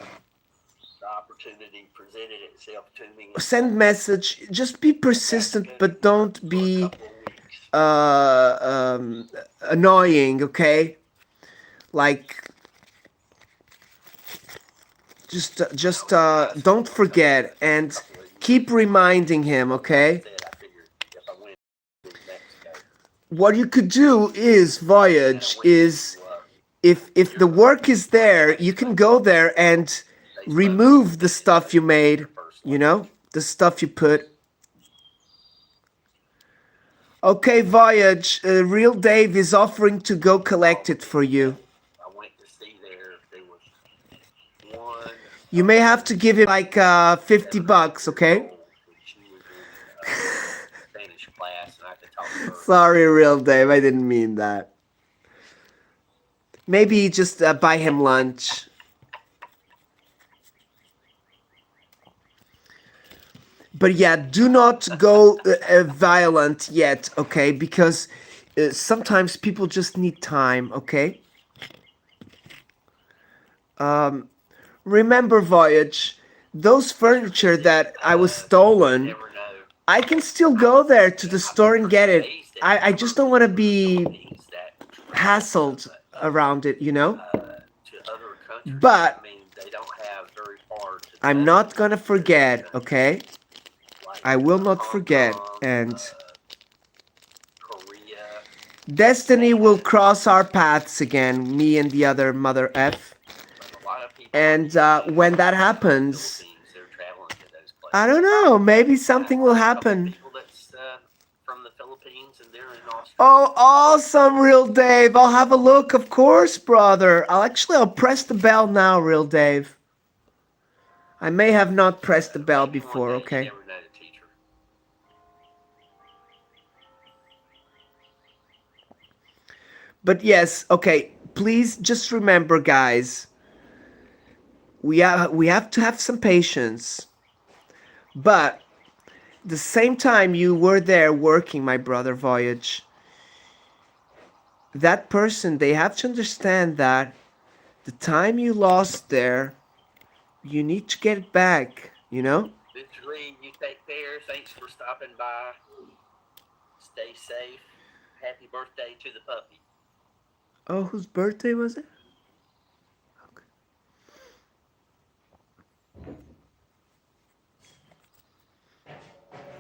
the opportunity presented itself to me. Send message, just be persistent, but don't be annoying, okay? Like just don't forget and keep reminding him, okay? What you could do is Voyage is if the work is there, you can go there and remove the stuff you made, you know, the stuff you put. Okay, Voyage, real Dave is offering to go collect it for you. I went to see there if there was one. You may have to give him like $50, okay? She was in Spanish class, and I could talk to her. Sorry, real Dave, I didn't mean that. Maybe just buy him lunch. But yeah, do not go violent yet, okay? Because sometimes people just need time, okay? Remember, Voyage, those furniture that I was stolen, Never know. I can still go there to the store and get it. I just don't want to be Things that hassled around it, you know? to other countries. But I mean, they don't have very far to I'm go. not gonna forget, okay? Like I will not Hong forget. Kong, And Korea. destiny will cross our paths again, me and the other Mother F. A lot of people. And when that happens, Philippines, they're traveling to those places. I don't know, maybe something will happen. People that's from the Philippines and they're in Australia. Oh, awesome, real Dave. I'll have a look, of course, brother. I'll press the bell now, real Dave. I may have not pressed the bell before, okay? You never know the teacher. But yes, okay, please just remember, guys, we have to have some patience. But the same time you were there working, my brother Voyage, that person, they have to understand that the time you lost there, you need to get it back, you know? Mr. Reed, you take care. Thanks for stopping by. Stay safe. Happy birthday to the puppy. Oh, whose birthday was it?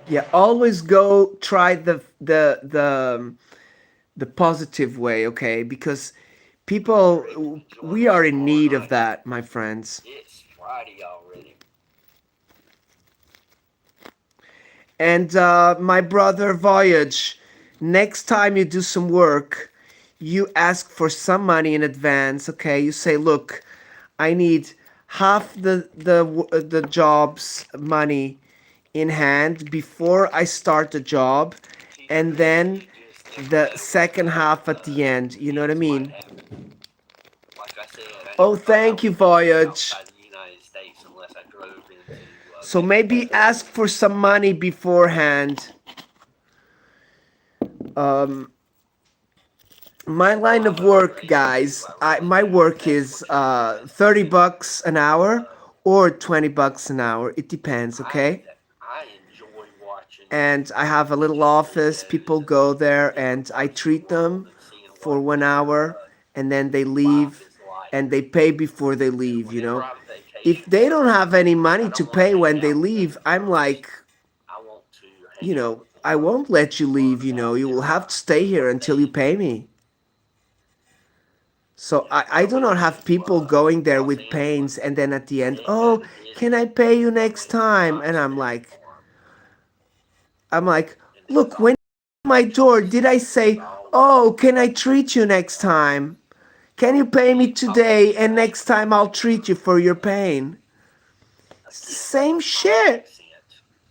Yeah, always go try the positive way, okay? Because people, we are in need of that, my friends. It's Friday already. And my brother Voyage, next time you do some work, you ask for some money in advance, okay? You say, look, I need half the job's money in hand before I start the job, and then the second half at the end. You know what I mean? Like I said, I Oh, never thank you, thought I would Voyage. outside the United States unless I drove into. So maybe ask for some money beforehand. My line of work, guys, my work is $30 an hour or $20 an hour. It depends, okay? I enjoy watching and I have a little office. People go there and I treat them for 1 hour and then they leave and they pay before they leave, you know. If they don't have any money to pay when they leave, I'm like, I want to you know, I won't let you leave, you know. You will have to stay here until you pay me. So I do not have people going there with pains and then at the end, oh, can I pay you next time? And I'm like, look, when you my door, did I say, oh, can I treat you next time? Can you pay me today and next time I'll treat you for your pain? It's the same shit.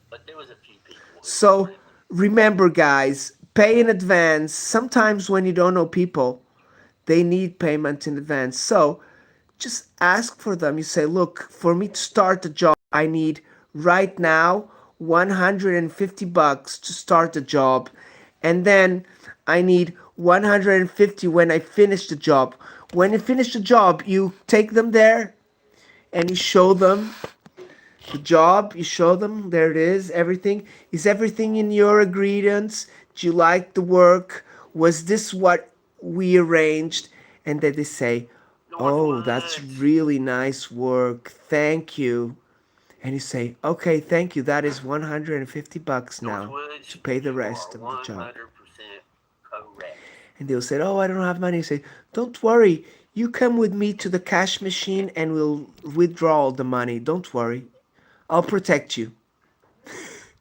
But there was a few people. So remember, guys, pay in advance. Sometimes when you don't know people, they need payment in advance. So just ask for them. You say, look, for me to start the job, I need right now $150 to start the job. And then I need 150 when I finish the job. When you finish the job, you take them there and you show them the job. You show them, there it is, everything. Is everything in your ingredients? Do you like the work? Was this what we arranged? And then they say, oh, that's really nice work. Thank you. And you say, okay, thank you. That is $150 now to pay the rest of the job. 100% correct. And they'll say, oh, I don't have money. You say, don't worry. You come with me to the cash machine and we'll withdraw all the money. Don't worry. I'll protect you.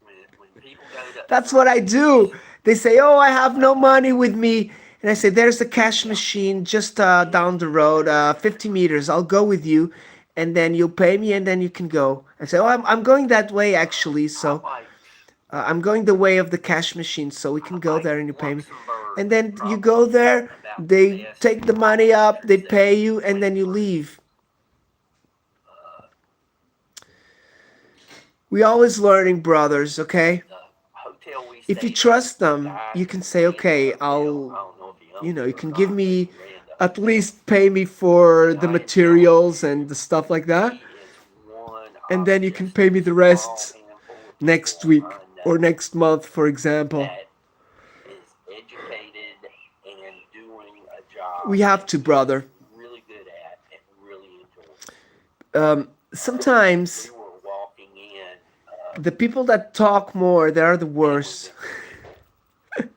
When people go to That's what I do. They say, oh, I have no money with me. And I say, there's a cash machine just down the road, 50 meters. I'll go with you. And then you'll pay me and then you can go. I say, oh, I'm going that way actually. So I'm going the way of the cash machine. So we can go there and you pay me. And then you go there, they take the money up, they pay you, and then you leave. We always learning, brothers, okay? hotel we If you stayed trust at, them, you can say, okay, I I'll, don't know if he you know, you owns it can or give not, me, but at least pay me for the materials and the stuff like that. he is one And of then you can just pay me a the small rest handful of next people week I or know next month, for example. that is educated and doing a job We have to, brother. really good at and really enjoy. Sometimes We were walking in, the people that talk more, they are the worst. and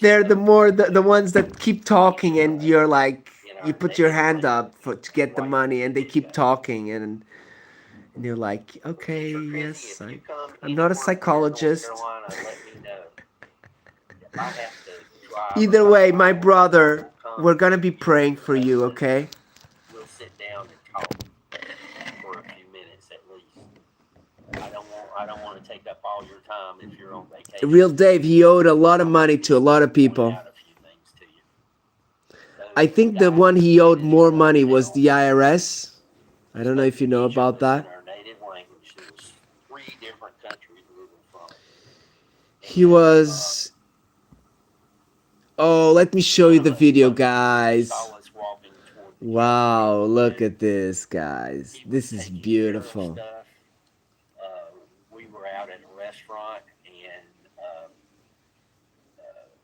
They're the ones that keep talking and you're like, you put your hand up to get the money and they keep talking and you're like, okay, yes, I'm not a psychologist. Either way, my brother, we're gonna be praying for you, okay? We'll sit down and talk for a few minutes at least. I don't want to take up all your time if you're on vacation. Real Dave, he owed a lot of money to a lot of people. Point out a few things to you. I think the one he owed more money was the IRS. I don't know if you know about that. In our native language, there was 3 different countries we were from. He was... Oh, let me show you the video, guys. Saw us walking toward the Wow, look at this, guys. This is beautiful. stuff. We were out at a restaurant, and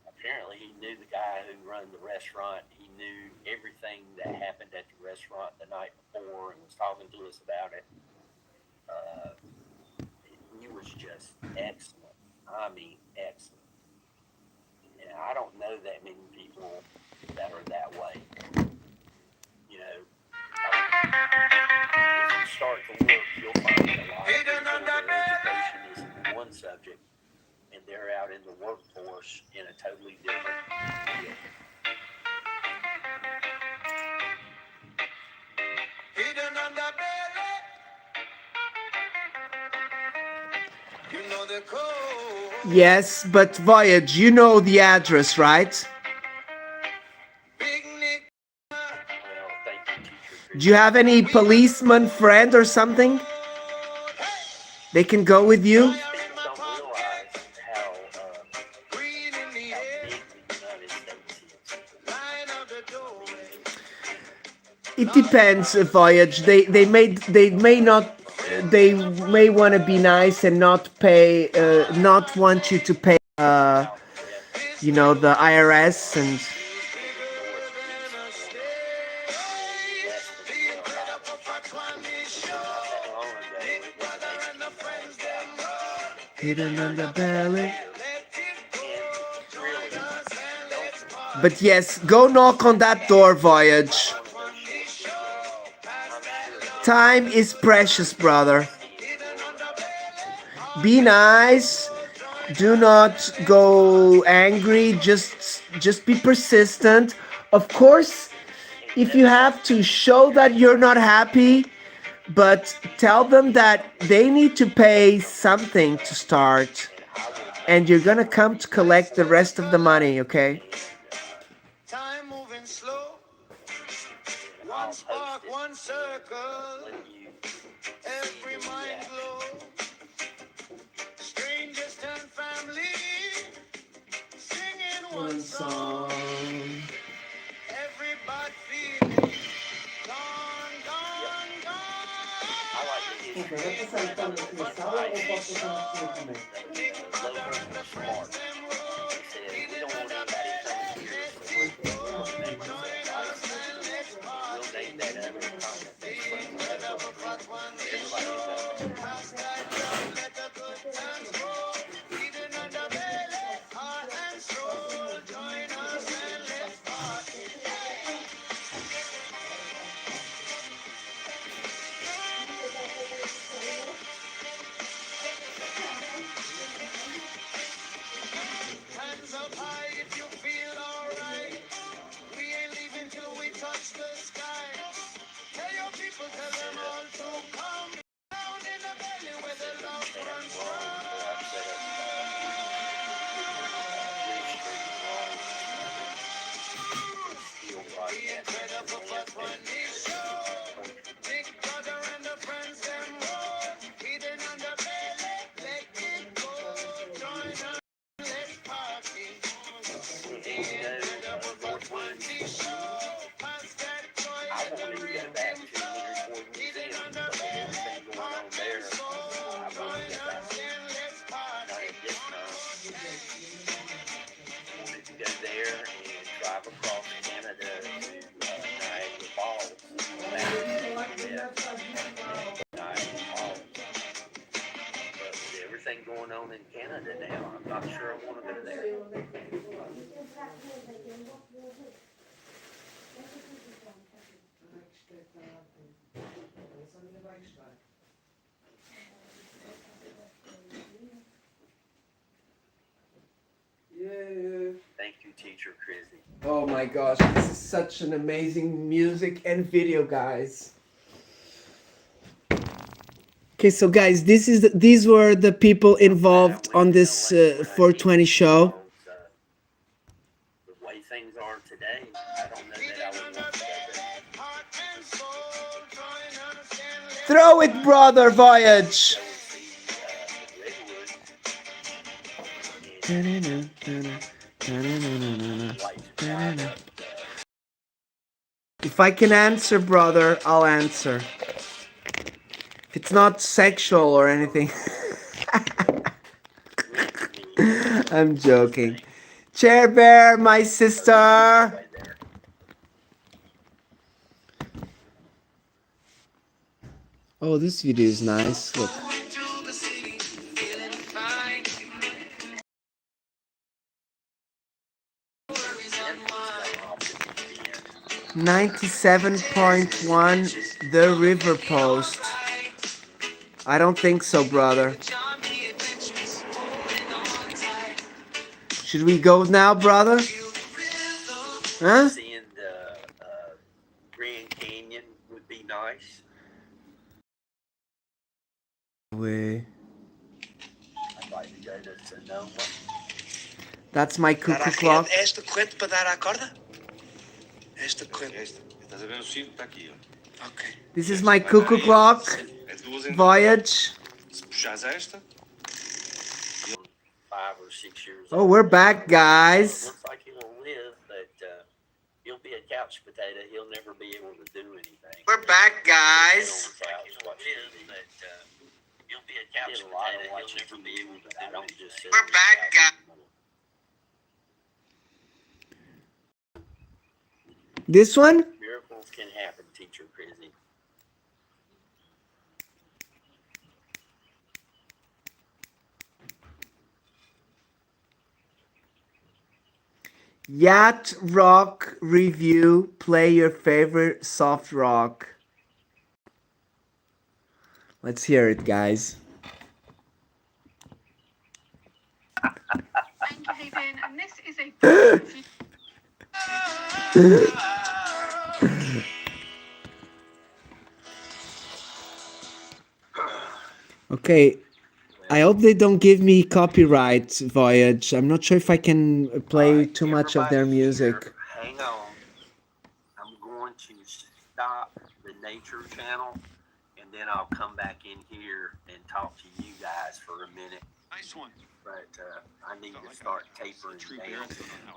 apparently he knew the guy who ran the restaurant. He knew everything that happened at the restaurant the night before and was talking to us about it. He was just excellent. I mean, excellent. And I don't know that many people that are that way. You know, if you start to look, you'll find a lot of people their education is in one subject, and they're out in the workforce in a totally different field. Hidden on the belly. You know the code. Yes, but Voyage, you know the address, right? Big Nick. Well, thank you, teacher. Do you have any policeman friend or something? They can go with you? People don't realize how Green in the air. big the United States is. Line of the doorway. It depends, Voyage. They may not they may want to be nice and not pay, not want you to pay, you know, the IRS and. Hidden on the belly. But yes, go knock on that door, Voyage. Time is precious, brother. Be nice. Do not go angry. Just be persistent. Of course, if you have to show that you're not happy, but tell them that they need to pay something to start, and you're gonna come to collect the rest of the money, okay? Time moving slow. One spark, one circle. Every mind glow. Strangers turn family. Singing one song. Every bad feeling. Gone, gone, gone. Big brother and the friends them roll. Even when the bad let's it go. Join us and let's party. Big brother for part one is show. Pass that drum, let the good times roll. Even under belly, heart and soul. Join us and let's party. Hands up high if you feel alright. We ain't leaving till we touch the sky. Tell your people, tell them all to come down in the valley where the love runs dry. The incredible but one is show. Big brother and the friends them roll. Hidden on the belly, let it go. Join us, let's party. The incredible but one is show. Pass that joy, let the rhythm flow. Hidden on the belly, heart and soul. Join us and let's party. Wanted to go there and drive across Canada to Niagara Falls. Niagara Falls. But with everything going on in Canada now, I'm not sure I want to go there. Thank you, Teacher Chrissy. Oh my gosh, this is such an amazing music and video, guys. Okay, so guys, these were the people involved on this 420 show. The way things are today, I don't know that I would want to go there. Throw it, brother, Voyage. If I can answer, brother, I'll answer. If it's not sexual or anything. I'm joking. Chair Bear, my sister. Oh, this video is nice. Look. 97.1 The River Post. I don't think so, brother. Should we go now, brother? Huh? Seeing the Grand Canyon would be nice. Way. I'd like to go to Sonoma. That's my cuckoo clock. Este coente para dar a corda? Este coente. Estás a ver o sino? Está aqui, ó. Ok. This is my cuckoo clock. É duas em Voyage. Se puxares esta, 5 or 6 years Oh, we're back, guys. Looks like he'll live, but he'll be a couch potato. He'll never be able to do anything. We're back, guys. He'll be a couch potato. He'll never be able to do anything. We're back, guys. This one? Miracles can happen, Teacher Crazy. Yacht Rock review. Play your favorite soft rock. Let's hear it, guys. Thank you, Hayden. And this is a Okay, I hope they don't give me copyright, Voyage. I'm not sure if I can play too much of their Everybody music. here, hang on. I'm going to stop the nature channel, and then I'll come back in here and talk to you guys for a minute. Nice one. But I need to start tapering down.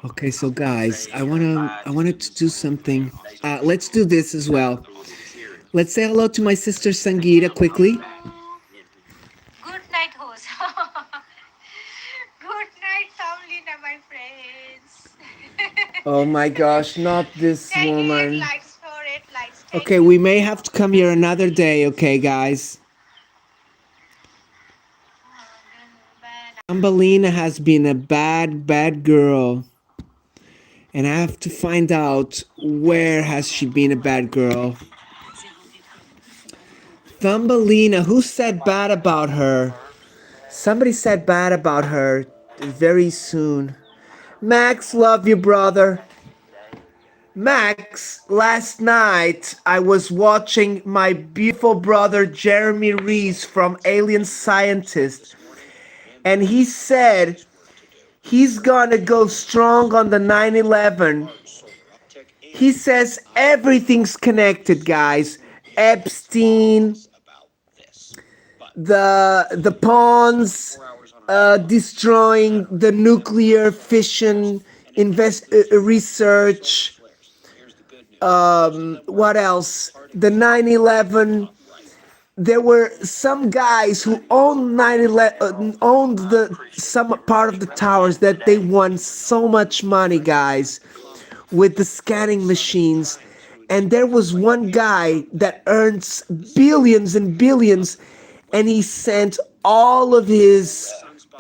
Okay, so guys, I wanted to do something. Let's do this as well. Let's say hello to my sister Sangeeta quickly. good night, host. Good night, Tomlina, my friends. Oh my gosh, not this woman. Likes for it, likes. Okay, we may have to come here another day, okay, guys? Thumbelina has been a bad girl. And I have to find out where has she been a bad girl. Thumbelina, who said bad about her? Somebody said bad about her very soon. Max, love you, brother. Max, last night I was watching my beautiful brother Jeremy Reese from Alien Scientist, and he said he's gonna go strong on the 9/11. He says everything's connected, guys. Epstein, the pawns, destroying the nuclear fission research. What else? The 9/11. There were some guys who owned 9/11, owned some part of the towers that they won so much money, guys, with the scanning machines. And there was one guy that earns billions and billions, and he sent all of his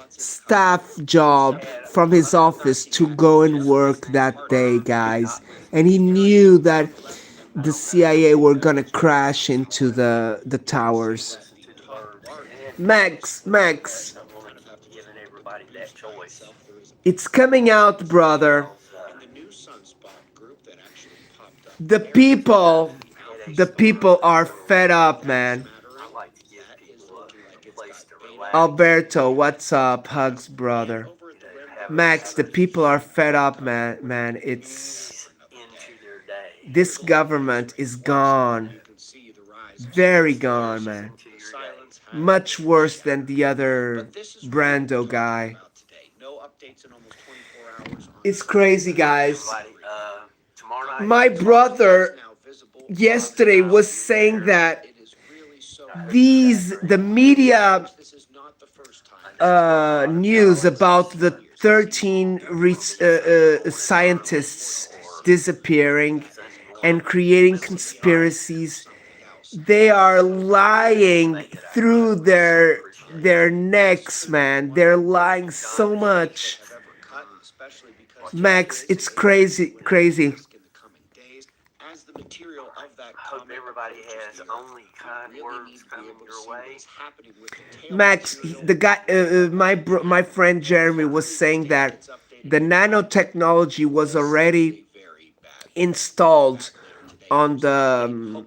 staff job from his office to go and work that day, guys. And he knew that the CIA were gonna crash into the towers. Max, it's coming out, brother. The people are fed up, man. Alberto, what's up? Hugs, brother. Max, the people are fed up, man. It's this government is gone. Very gone, man. Much worse than the other Brando guy. It's crazy, guys. My brother yesterday was saying that the media news about the 13 scientists disappearing and creating conspiracies, they are lying through their necks, man. They're lying so much. Max, it's crazy. I hope everybody has only kind words coming your way. Max, the guy, my friend Jeremy was saying that the nanotechnology was already installed on the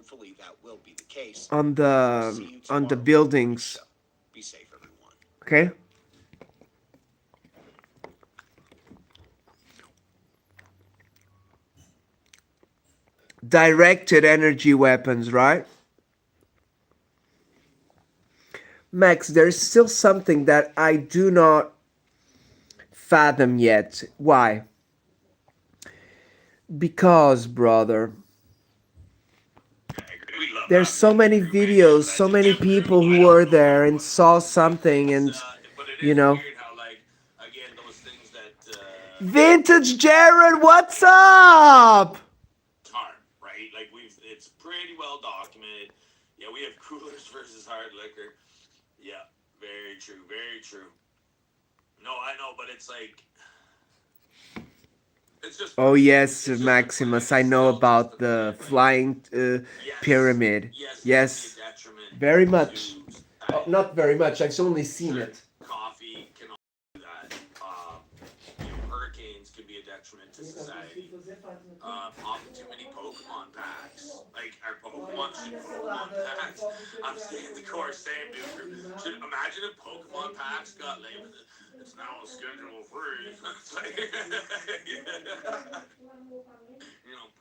buildings. Okay. Directed energy weapons, right? Max, there's still something that I do not fathom yet. Why? Because, brother, We love there's that so many crew, man. videos, That's so a many Jim Crew. people I who know. were there and saw something, and But it you is know. weird how, like, again, those things that Vintage Jared, what's up? harm, right? Like it's pretty well documented. Yeah, we have coolers versus hard liquor. Yeah, very true, very true. No, I know, but it's like, it's just. Oh yes, It's just Maximus, a I know still about just a the plan, like, flying yes, pyramid. yes, it Yes, can be a detriment very to much. Oh, society. not very much. I've only seen Sure, it. coffee can also do that. Hurricanes can be a detriment to society. Too many Pokemon packs. Like, our Pokemon should Pokemon packs. I'm staying the course, same dude. Should imagine if Pokemon packs got labeled. It's now a schedule free. It's like,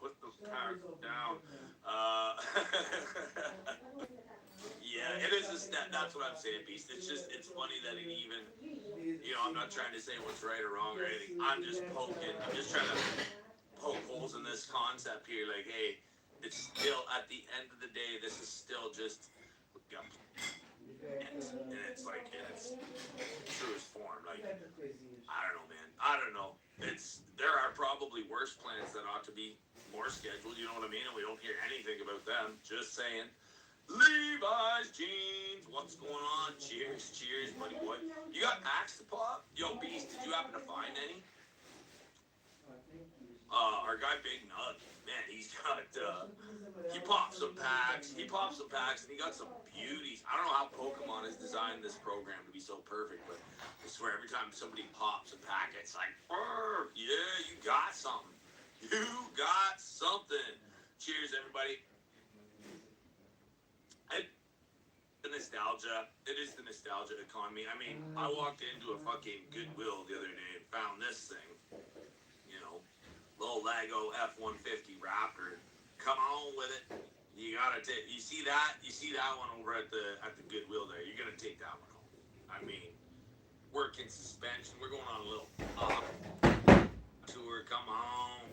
put the pack down. Yeah, it is a step. That's what I'm saying, Beast. It's funny that it even, I'm not trying to say what's right or wrong or anything. I'm just trying to poke holes in this concept here. Like, hey, it's still, at the end of the day, this is still just, and it's like, in its truest form. Like, I don't know, man. I don't know. There are probably worse plans that ought to be more scheduled, you know what I mean? And we don't hear anything about them. Just saying. Levi's jeans, what's going on? Cheers, cheers, buddy boy. You got packs to pop? Yo, Beast, did you happen to find any? Our guy Big Nug, man, he popped some packs. He popped some packs, and he got some beauties. I don't know how Pokemon has designed this program to be so perfect, but I swear every time somebody pops a pack, it's like, yeah, you got something. You got something. Cheers, everybody. The nostalgia. It is the nostalgia economy. I mean, I walked into a fucking Goodwill the other day and found this thing. Little Lego F-150 Raptor. Come on with it. You gotta take. You see that? You see that one over at the Goodwill there? You're gonna take that one home. I mean, working suspension. We're going on a little tour. Come on.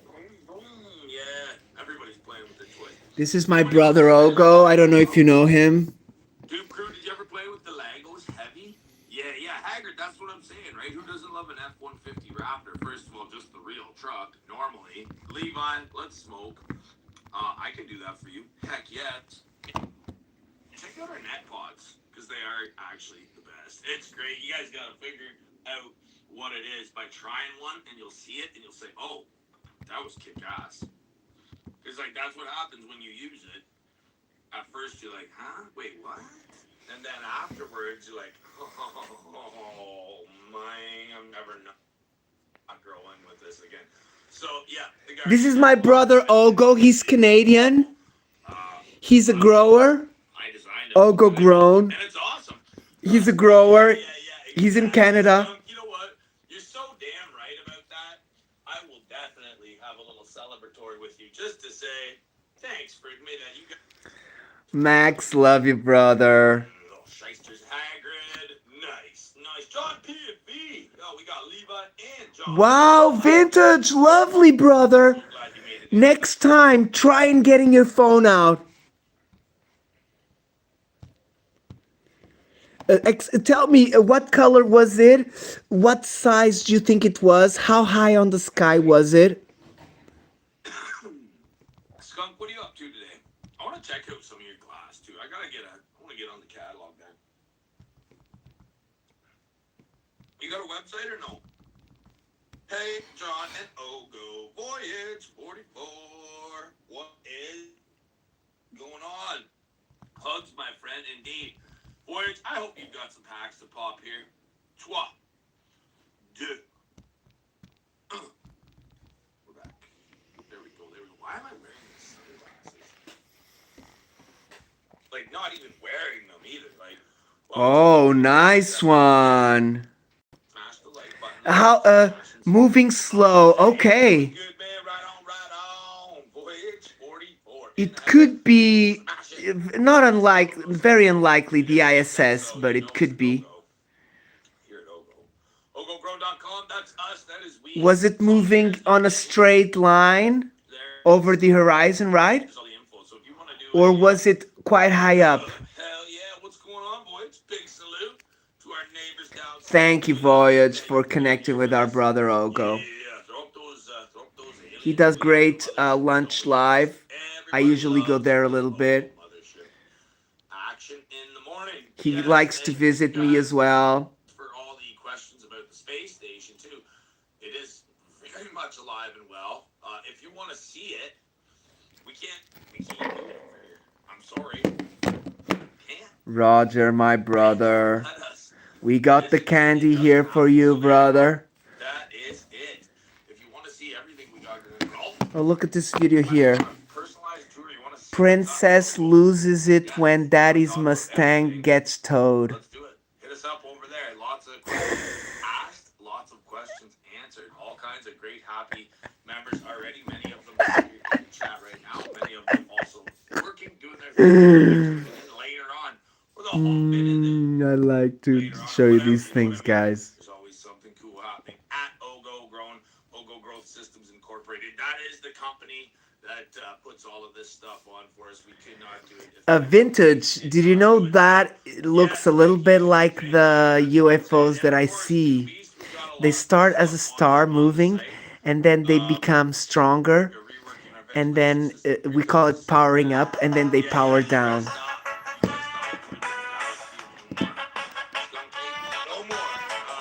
Yeah. Everybody's playing with their toys. This is my brother Ogo. I don't know if you know him. Dude Crew, did you ever play with the Legos Heavy? Yeah, Haggard, that's what I'm saying, right? Who doesn't love an F-150 Raptor? First of all, just the real truck, normally. Levi, let's smoke. I can do that for you. Heck yeah. Check out our net pods, because they are actually the best. It's great. You guys got to figure out what it is by trying one, and you'll see it, and you'll say, oh, that was kick-ass. Because, that's what happens when you use it. At first, you're like, huh? Wait, what? And then afterwards, you're like, oh, man, I'm never not growing with this again. So, yeah. This is my brother Ogo. He's Canadian. He's a grower. I designed it. Ogo grown. And it's awesome. He's a grower. Yeah, He's in Canada. You know what? You're so damn right about that. I will definitely have a little celebratory with you just to say thanks for admitting that you got. Max, love you, brother. Little shysters, Hagrid. Nice. John P. and V. Oh, we got Levi and John. Wow, vintage, lovely, brother. So glad you made it. Next time, try and getting your phone out. Tell me, what color was it? What size do you think it was? How high on the sky was it? Skunk, what are you up to today? I want to check out some of your glass too. I want to get on the catalog there. You got a website or no? Hey, John and Ogo, Voyage 44. What is going on? Hugs, my friend, indeed. Voyage, I hope you've got some packs to pop here. Trois. Deux. We're back. There we go. Why am I wearing these sunglasses? Not even wearing them either. Oh, nice one. Smash the like button. How, moving slow. Okay. Good man, right on. Voyage 44. It could be not very unlikely the ISS, but it could be. Here at Ogo. OgoGrow.com, that's us. That is we. Was it moving on a straight line? over the horizon, right? There's all the info. So if you want to do Or was it quite high up? hell yeah, what's going on, boys? Big salute to our neighbors down south. Thank you, Voyage, for connecting with our brother Ogo. Yeah, throw up those He does great lunch live. I usually go there a little bit. Action in the morning. He Yes, likes to thank you visit me guys as well. for all the questions about the space station too. It is very much alive and well. If you want to see it, we can't do it over here. I'm sorry. Can't Roger, my brother. let us. We got the candy here for you, brother. That is it. If you want to see everything we got going on, Oh, look at this video here. personalized jewelry. You want to see Princess loses it when daddy's Mustang gets towed. Let's do it. Hit us up over there. Lots of questions asked, lots of questions answered. All kinds of great, happy members already. Many of them are in the chat right now. Many of them also working, doing their thing. And later on, with a whole bit in I like to show you these things, guys. there's always something cool happening at Ogo Growth Systems Incorporated. That is the company that puts all of this stuff on for us. We could not do it. Vintage, did you know that it looks a little bit like the UFOs that I see? They start as a star moving, and then they become stronger, and then we call it powering up, and then they power down.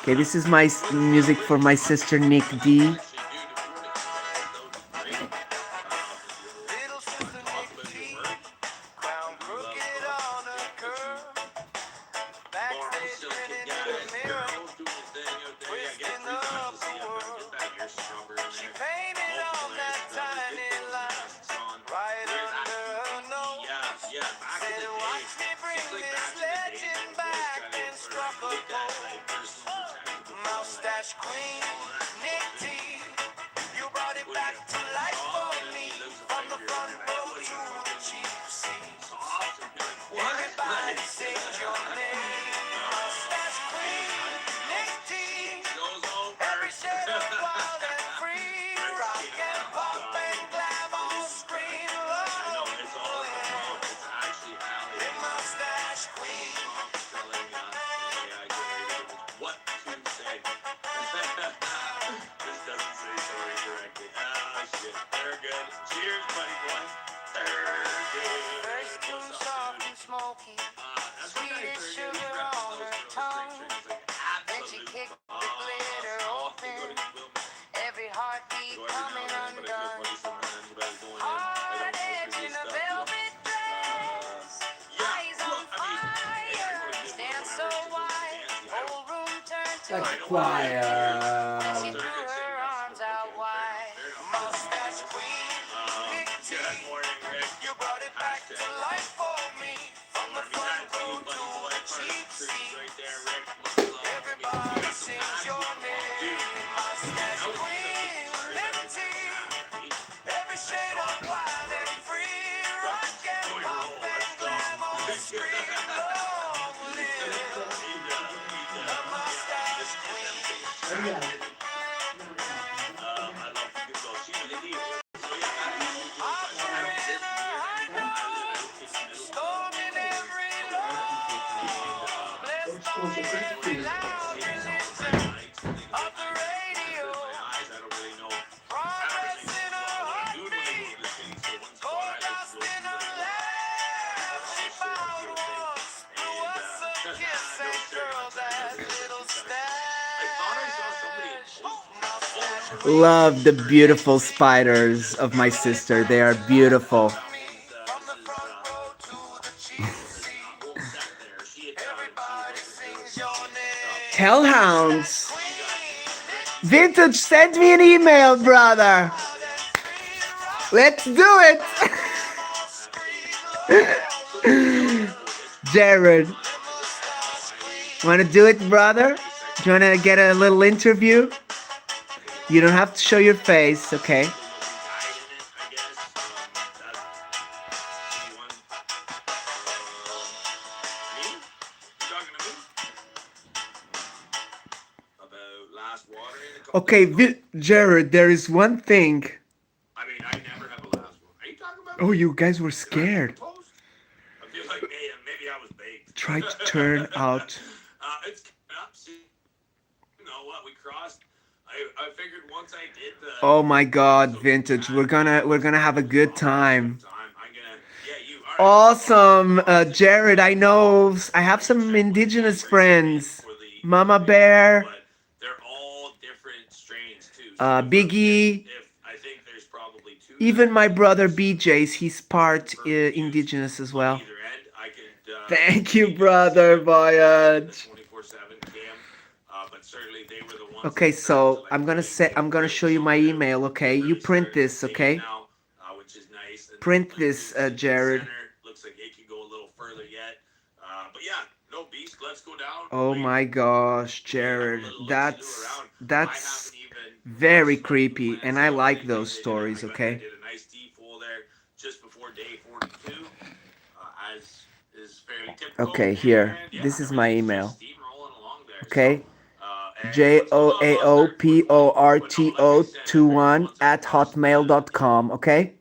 Okay, this is my music for my sister Nick D. Little sister Nick T, crown crooked on a curve. Backstage grinning in the mirror, twisting up the world. She painted on that tiny line, right under her nose. Said, watch me bring this legend back, and struck a pose. Mustache Queen, Nick T, you brought it back to life for me. From the front row to the cheap seats. Everybody sings your name. Mustache Queen, Nick T, every shade of wild and free. Rock and pop and glam on screen. Big Mustache Queen. What to say? This doesn't say sorry correctly. Ah, shit. They're good. Cheers, buddy boy. They're good. First too soft and smoky, sweet as sugar on her tongue. Then she kicked the glitter open, every heartbeat coming undone. Hard edge in a velvet dress, eyes on fire, stand so wide, whole room turned to Like a choir. She threw her arms out wide. Mustache Queen, Nick T, you brought it back to life for me. From the front row to the cheap seat, everybody sings your name. Mustache Queen, Nick T, every shade of wild and free. Rock and pop and glam on the screen. Long live the Mustache Queen. Storming every love, blessed by every loud of the radio, promising a heartbeat, gold dust in a laugh. She found once, blew us a kiss, and girl, that little stash. Love the beautiful spiders of my sister. They are beautiful. From the front row to the cheap seat, everybody sings your name. Hellhounds. Vintage, send me an email, brother. Let's do it. Jared, want to do it, brother? Do you want to get a little interview? You don't have to show your face, okay? Okay, Jared, there is one thing I mean, I never have a Oh, you guys were scared. I feel like maybe I was baked. Try to turn out. It's up. You know what? We crossed. I figured once I did the. Oh my God, Vintage. We're gonna have a good time. Awesome, Jared. I know. I have some indigenous friends. Mama Bear. They're all different strains too. Biggie. I think there's probably two. Even my brother BJ's. He's part indigenous as well. Thank you, brother Voyage. Okay, so I'm gonna show you my email. Okay, you print this. Okay, print this, Jared. Looks like it could go a little further yet. But yeah, no beast. Let's go down. Oh my gosh, Jared, that's very creepy, and I like those stories. Okay. Did a nice D-full there just before day 42, as is fairly typical. Okay, here. This is my email. Okay. JOAOPORTO21@hotmail.com. Okay.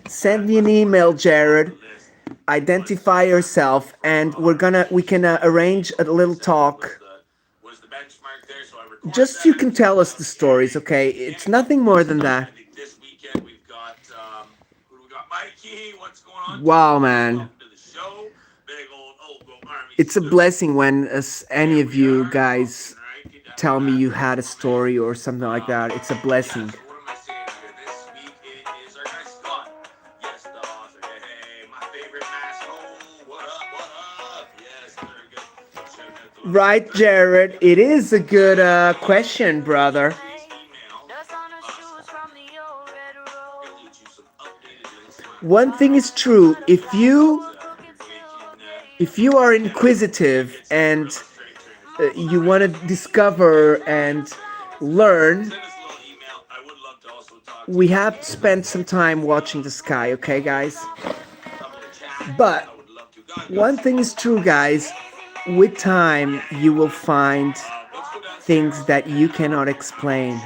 Send me an email, Jared. Identify yourself, and we can arrange a little talk. Just you can tell us the stories, okay? It's nothing more than that. This weekend we've got who do we got? Mikey, what's going on? Wow, man. Welcome to the show. Big old Army. It's a blessing when any of you guys tell me you had a story or something like that. It's a blessing. What am I saying here? This week it is our guy Scott. Yes, the author. Hey, my favorite mask. Oh, what up? Yes, very good. Shout out to Right, Jared. It is a good question, brother. One thing is true. If you are inquisitive and you want to discover and learn, we have to spend some time watching the sky, okay, guys? But one thing is true, guys. With time, you will find things that you cannot explain.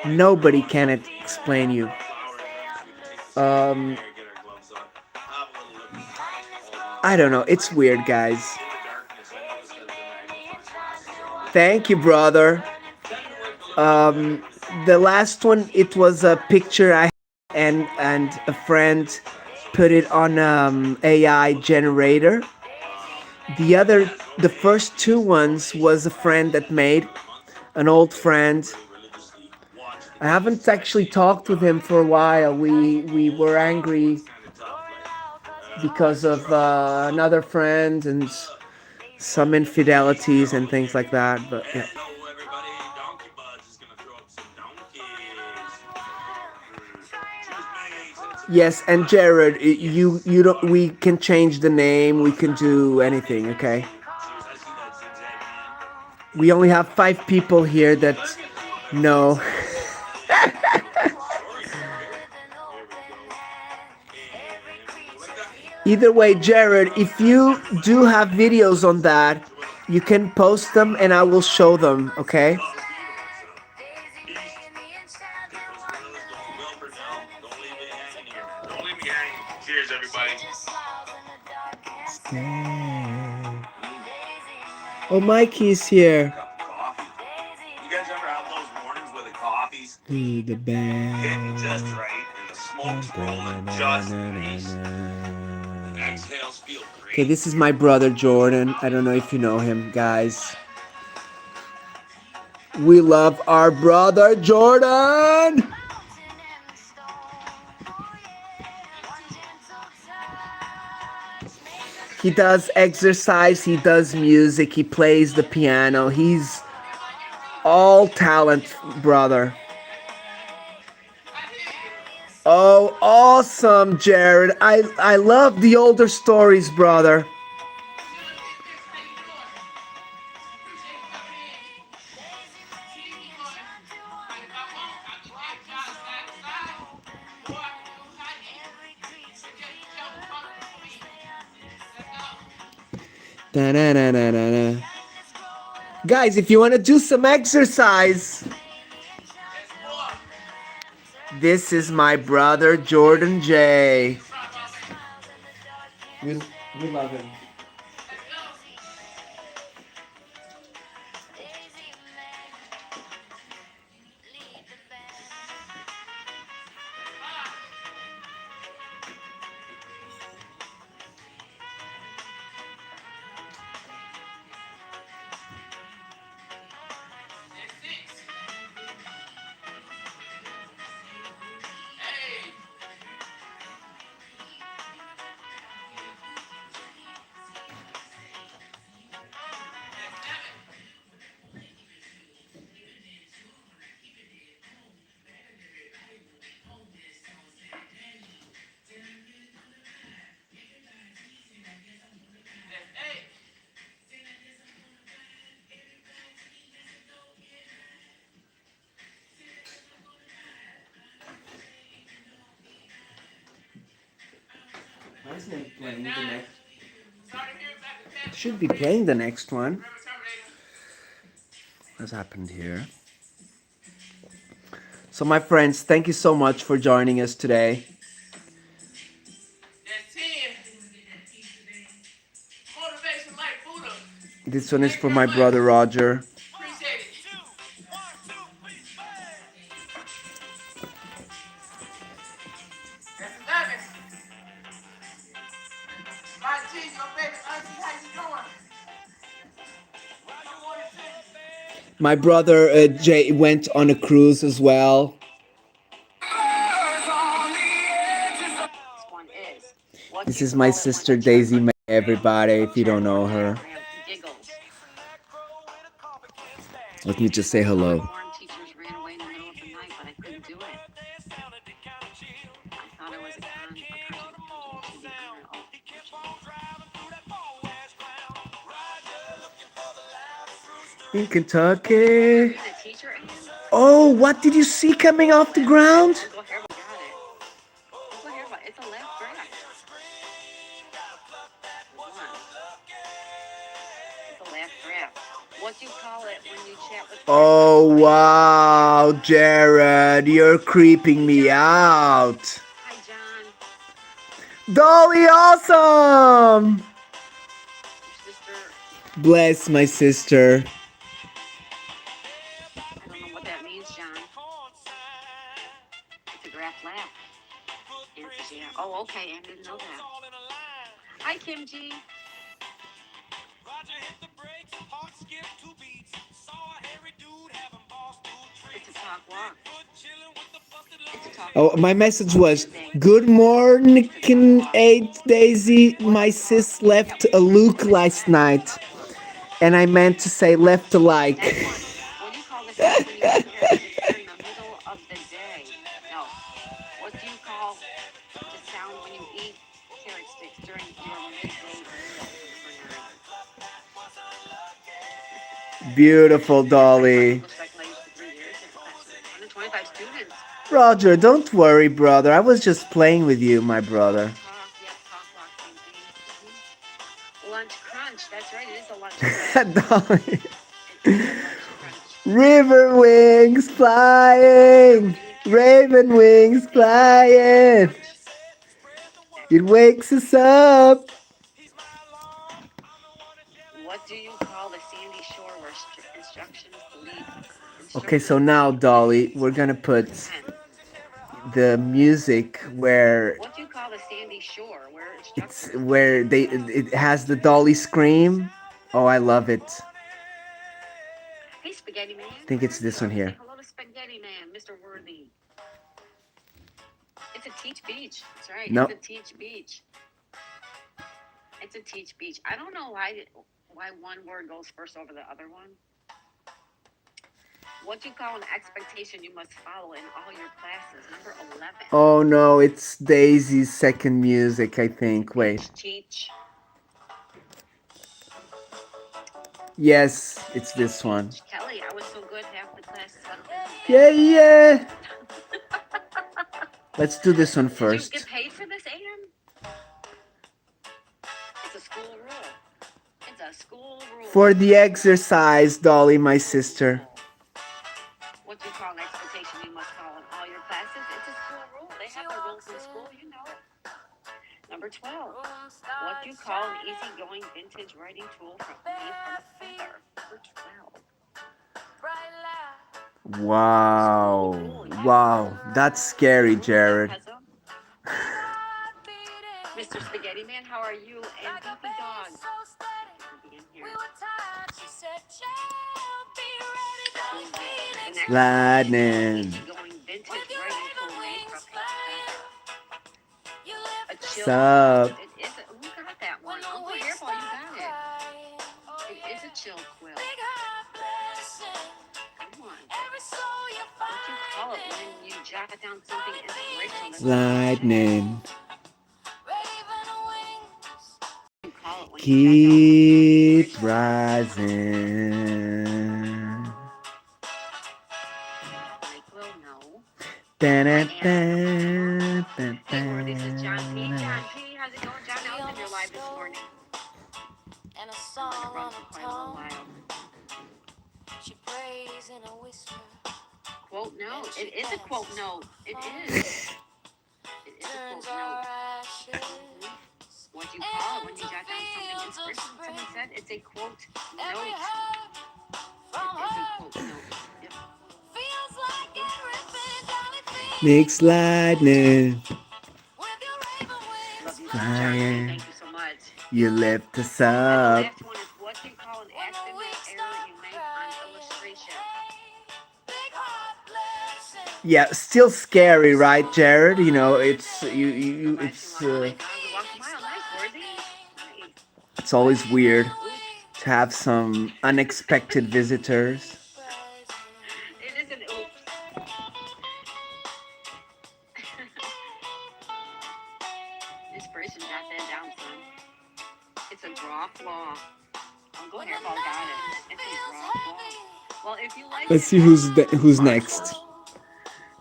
Nobody can explain you. I don't know. It's weird, guys. Thank you, brother. The last one, it was a picture I had and a friend put it on AI generator. The first two ones was a friend that made, an old friend. I haven't actually talked with him for a while. We were angry because of another friend and some infidelities and things like that. But yeah. Yes, and Jared, you don't. We can change the name. We can do anything. Okay. We only have 5 people here that know. Either way, Jared, if you do have videos on that, you can post them and I will show them. Okay. Cheers, everybody. Oh, Mikey's here. Coffee. You guys ever have those mornings where the coffee's Do the hitting band. just right and the smoke's rolling just nice? The exhales feel great. Okay, this is my brother Jordan. I don't know if you know him, guys. We love our brother Jordan. He does exercise, he does music, he plays the piano. He's all talent, brother. Oh, awesome, Jared. I love the older stories, brother. Da-na-na-na-na-na. Guys, if you want to do some exercise, This is my brother Jordan J. We love him. Should be playing the next one. What's happened here? So my friends, thank you so much for joining us today. This one is for my brother Roger. My brother Jay went on a cruise as well. This is my sister Daisy May, everybody, if you don't know her. Let me just say hello. In Kentucky. Oh, what did you see coming off the ground? What do you call it when you chat with Oh, wow, Jared, you're creeping me out. Hi, John. Dolly, awesome! Sister, Bless my sister. I don't know what that means, John. It's a graph laugh. Yeah. Oh, okay, I didn't know that. Hi, Kim G. It's a talk walk. It's a talk Oh, my message was, good morning, 8 Daisy. My sis left a look last night. And I meant to say left a like. What do you call the sound when you eat carrots sticks during the middle of the day? No. What do you call the sound when you eat carrot sticks during your midday meal? Beautiful, Dolly. 125 students. Roger, don't worry, brother. I was just playing with you, my brother. Lunch crunch. That's right. It is a lunch Dolly. River wings flying. Raven wings flying. It wakes us up. What do you call the sandy shore where instructions lead? Okay, so now, Dolly, we're gonna put the music where What do you call the sandy shore where it's where it has the Dolly scream. Oh, I love it. Hey, Spaghetti Man. I think it's this one here. Say hello to Spaghetti Man, Mr. Worthy. It's a Teach Beach. That's right. Nope. It's a Teach Beach. It's a Teach Beach. I don't know why one word goes first over the other one. What do you call an expectation you must follow in all your classes? Number 11. Oh no, it's Daisy's second music, I think. Wait. Teach. Yes, it's this one. Kelly, I was so good half the class. Yeah. Let's do this one first. Did you get paid for this, Ann? It's a school rule. It's a school rule. For the exercise, Dolly, my sister. what you call an expectation you must call in all your classes. It's a school rule. They have their rules in school, you know it. Number 12, what you call an easygoing vintage writing tool from made from a feather. Number 12. Wow. Wow. That's scary, Jared. Mr. Spaghetti Man, how are you? And Beefy Dog. Lightning. What's up? It is a, who got that one? Uncle Hairball, you got it. It is a chill quill. Come on. What you call it when you jot down something inspirational? Lightning. You call it when you Keep rising. Well, no. Da-da-da, Hey, where this is John P. John P, how's it going? John, I was in your live this morning. And a song on For a quite a little tongue. while. She prays in a whisper. Quote note. It is a quote note. It is. It is a Turns quote our note. ashes. What do you call it when you jot down something inspirational? Someone said it's a quote Every note. hurt from It is a her quote note. Yep. feels like everything Johnny feels. Mix lightning. With your raven wings Love you, too, John P. Flying. Thank you so much. You lift us And the up. last one is what do you call an accidental error you make on illustration? big heart blessing. Yeah, still scary, right, Jared? You know, it's it's We walked a mile. Nice, Worthy. Nice. it's always weird to have some unexpected visitors. It is an oops. Inspiration, jot that down, son. It's a draw flaw. Uncle Hairball got it. It's a draw flaw. Well, if you like Let's it, see who's next.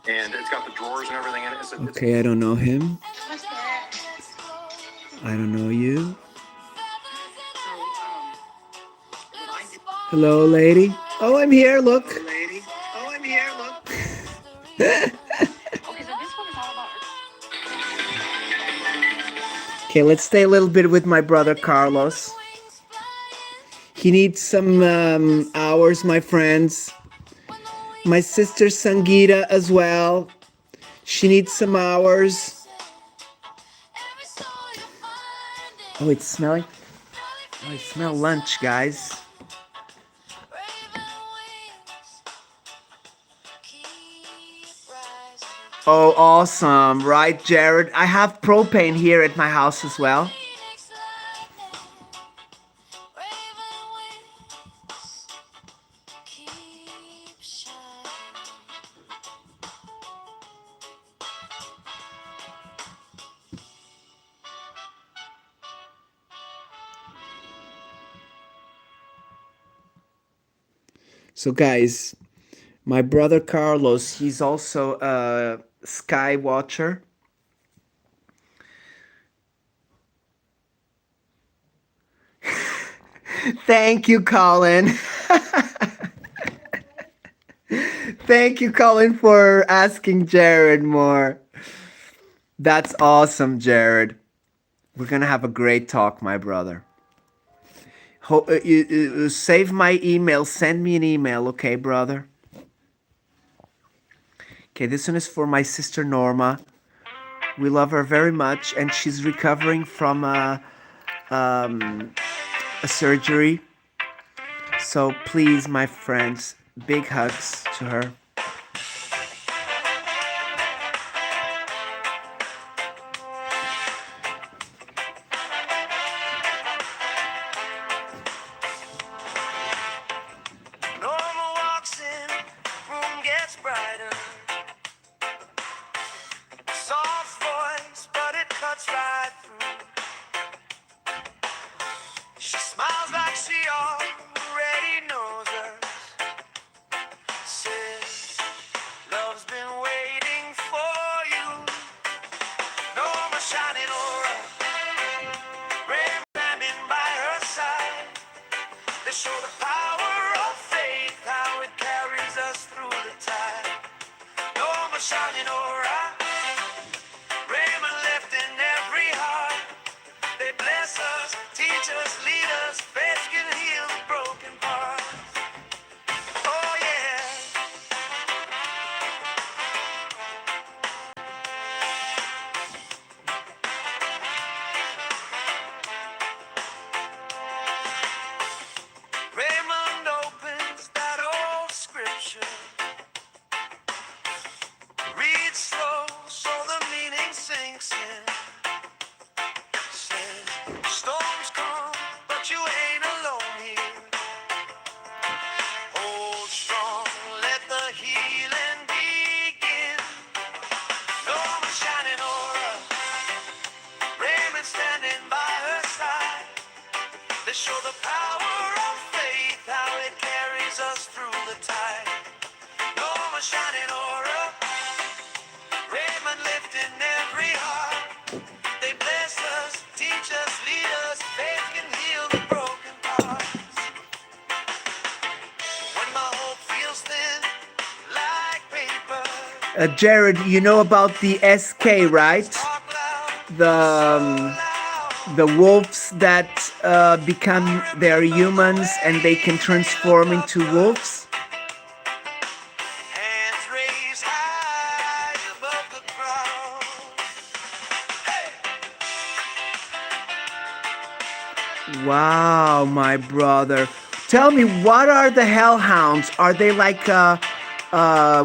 And it's got the drawers and everything in it. It's Okay, I don't know him. what's that? I don't know you. So, what I did. Hello, lady. Oh, I'm here. Look. Lady. Oh, I'm here. Look. Okay, so this one is all about. Okay, let's stay a little bit with my brother Carlos. He needs some hours, my friends. My sister Sangeeta as well. She needs some hours. Oh, it's smelling. Oh, I smell lunch, guys. Oh, awesome. Right, Jared? I have propane here at my house as well. So, guys, my brother Carlos, he's also a sky watcher. Thank you, Colin. Thank you, Colin, for asking Jared more. That's awesome, Jared. We're going to have a great talk, my brother. Save my email. Send me an email, okay, brother? Okay, this one is for my sister Norma. We love her very much, and she's recovering from a surgery. So please, my friends, big hugs to her. Norma walks in, room gets brighter. Soft voice, but it cuts right through. She smiles like she already knows us. Says, love's been waiting for you. Norma shining aura, rain standing by her side. They show the power of faith, how it carries us through the tide. Norma shining aura. Raymond left in every heart. They bless us, teach us, lead us. Faith can heal the broken parts. Oh yeah. Raymond opens that old scripture. Read slow so the meaning sinks in. Says, storms come, but you ain't alone here. Hold strong, let the healing begin. Norma shining aura, Raymond standing by her side. They show the power of faith, how it carries us through the tide. Norma shining aura, Raymond lifting every heart. They bless us, teach us, lead us. Faith can heal the broken parts. When my hope feels thin, like paper, Jared, you know about the SK, right? talk loud, The the wolves that become they're humans and they can transform into wolves. hands raised high above the crowd. Wow, my brother. Tell me, what are the hellhounds? Are they like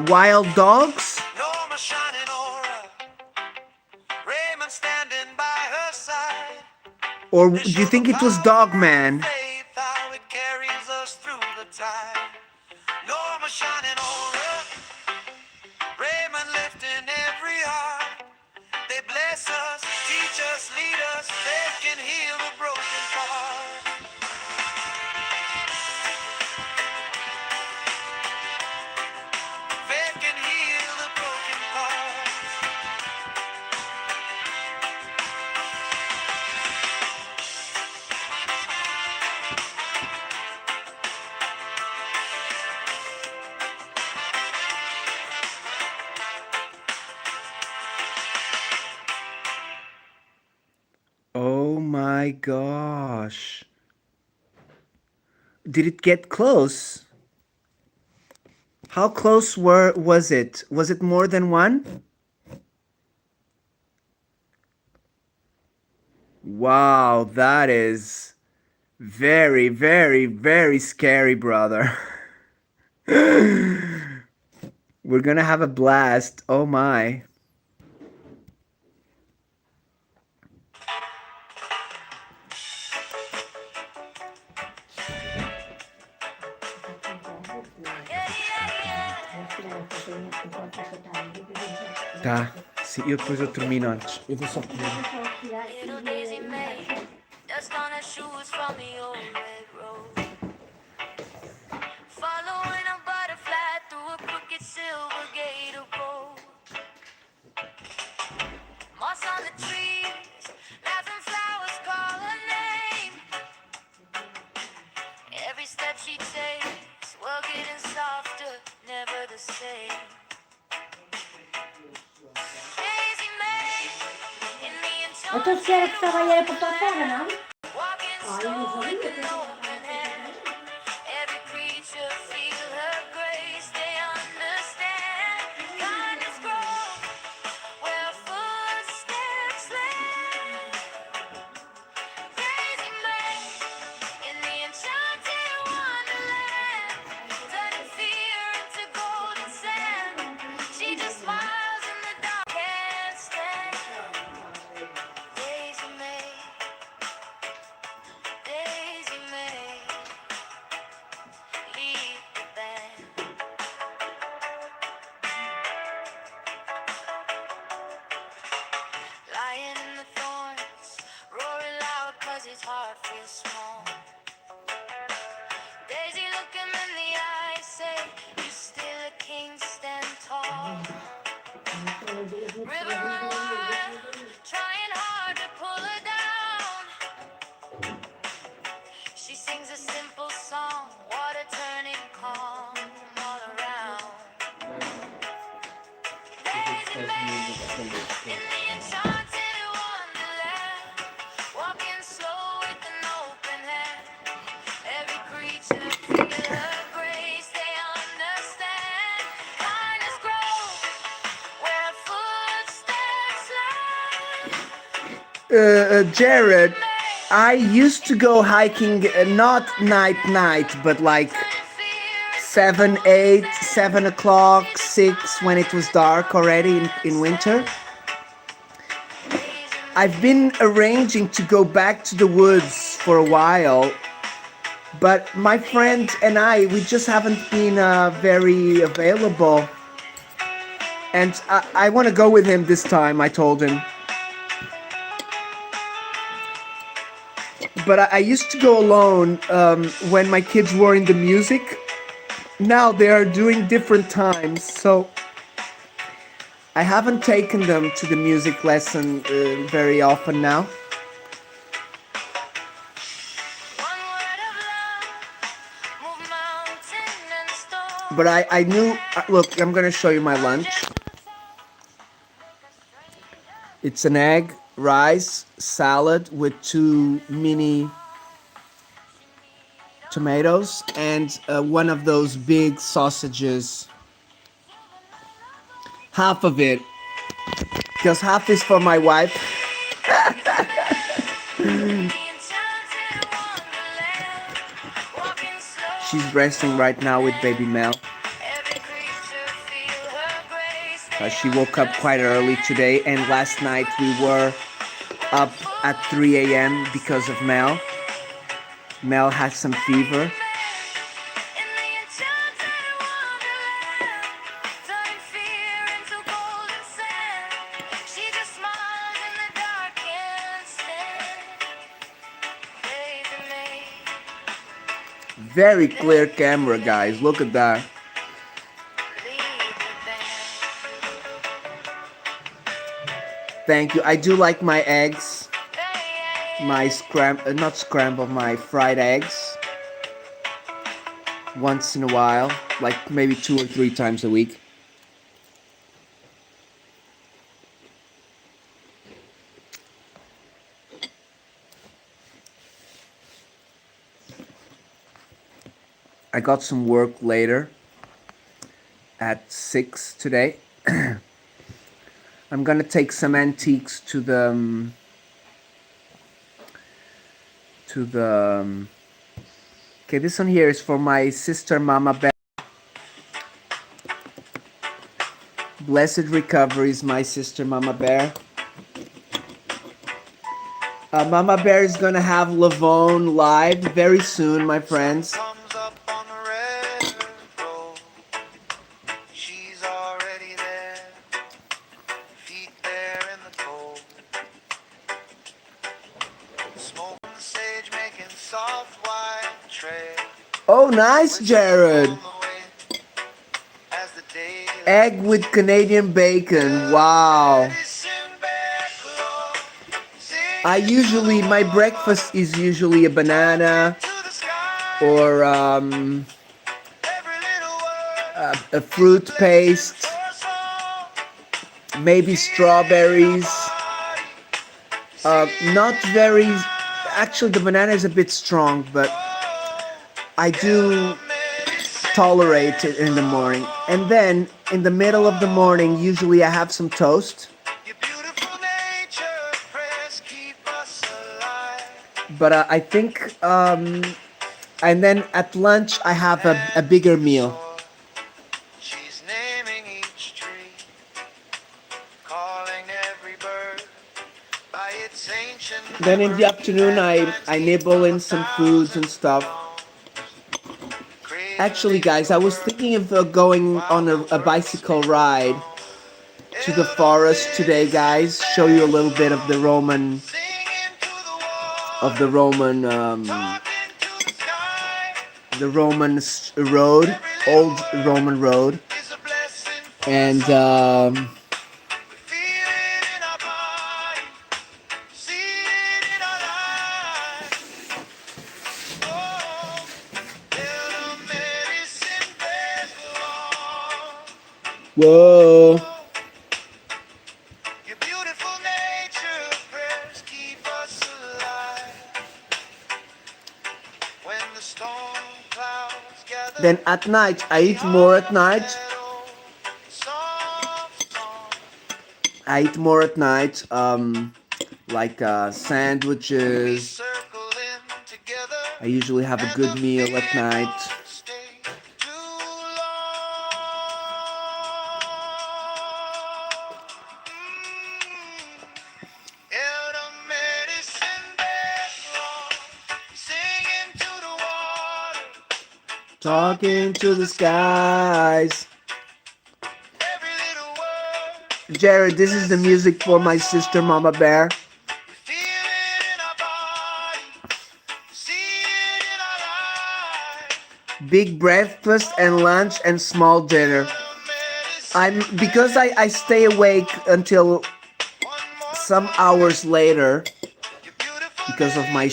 wild dogs? Norma shining aura, Raymond standing by her side. Or do you think it was Dogman? Faith, how it carries us through the tide. Norma shining aura, Raymond lifting every heart. They bless us, teach us, lead us. They can heal the broken heart. They can heal the broken heart. Oh my gosh. Did it get close? How close was it? Was it more than one? Wow, that is very, very, very scary, brother. We're gonna have a blast. Oh my. Tá, sim, eu depois eu termino antes. Eu vou só comer. Little Daisy May, dust on her shoes from the old red road. Following a butterfly through a crooked silver gate of gold. Moss on the trees, laughing flowers call her name. Every step she takes, well, getting softer, never the same. Daisy May, in the Entonces quiero que esta vaya por toda fuera, ¿no? walking Ay, slow no with sabía an que open hand. Every creature feel her grace, they understand. Kindness grows where footsteps land. Daisy May, in the enchanted wonderland, turning fear into golden sand. She just smiles in the dark, can't stand. Daisy May, Daisy May, lead the band. Lying in the thorns, roaring loud 'cause his heart feels small. Daisy look him in the eye, say, you still a king, stand tall. River run wild, trying hard to pull her down. She sings a simple song, water turning calm all around. enchanted wonderland, walking slow with an open hand. Every creature feel her grace, they understand. Kindness grows where footsteps land. Jared, I used to go hiking, not night, but like 7, 8, 7 o'clock, 6 when it was dark already in winter. I've been arranging to go back to the woods for a while, but my friend and we just haven't been very available. And I want to go with him this time, I told him. But I used to go alone when my kids were in the music. Now they are doing different times, so I haven't taken them to the music lesson very often now. But I knew, look, I'm gonna show you my lunch. It's an egg, rice, salad with 2 mini tomatoes and one of those big sausages. Half of it, because half is for my wife. She's resting right now with baby Mel. She woke up quite early today, and last night we were up at 3 a.m. because of Mel. Mel has some fever. Very clear camera, guys. Look at that. Thank you. I do like my eggs. My my fried eggs. Once in a while, like maybe 2 or 3 times a week. I got some work later at 6 today. I'm gonna take some antiques to the okay, this one here is for my sister Mama Bear. Blessed recoveries, my sister Mama Bear. Mama Bear is gonna have Lavone live very soon, my friends. Oh, nice, Jared. Egg with Canadian bacon. Wow. My breakfast is usually a banana or a fruit paste, maybe strawberries. Actually the banana is a bit strong, but I do tolerate it in the morning. And then in the middle of the morning, usually I have some toast. But I think, and then at lunch I have a bigger meal. Then in the afternoon I nibble in some foods and stuff. Actually, guys, I was thinking of going on a bicycle ride to the forest today, guys. Show you a little bit of the Roman road, old Roman road, and whoa. Then at night, I eat more at night. I eat more at night, like sandwiches. I usually have a good meal at night. Talking to the skies. Jared, this is the music for my sister, Mama Bear. Big breakfast and lunch and small dinner. Because I stay awake until some hours later because of my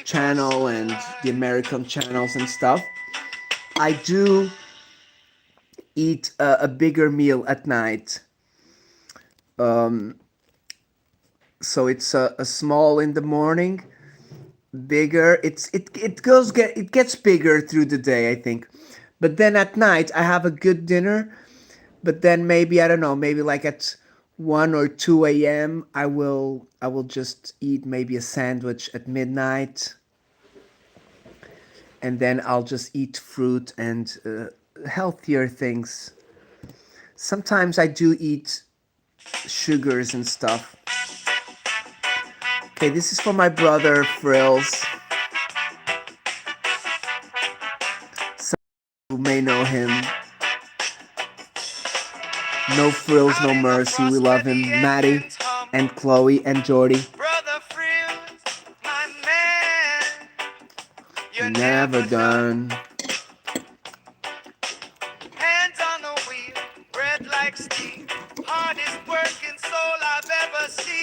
channel and the American channels and stuff. I do eat a bigger meal at night. So it's a small in the morning, bigger. It gets bigger through the day, I think. But then at night I have a good dinner. But then maybe I don't know, maybe like at 1 or 2 a.m. I will just eat maybe a sandwich at midnight. And then I'll just eat fruit and healthier things. Sometimes I do eat sugars and stuff. Okay, this is for my brother Frills. Some who may know him. No Frills, No Mercy. We love him. Maddie and Chloe and Jordy. You're never done. Hands on the wheel, breath like steam, hardest working soul I've ever seen.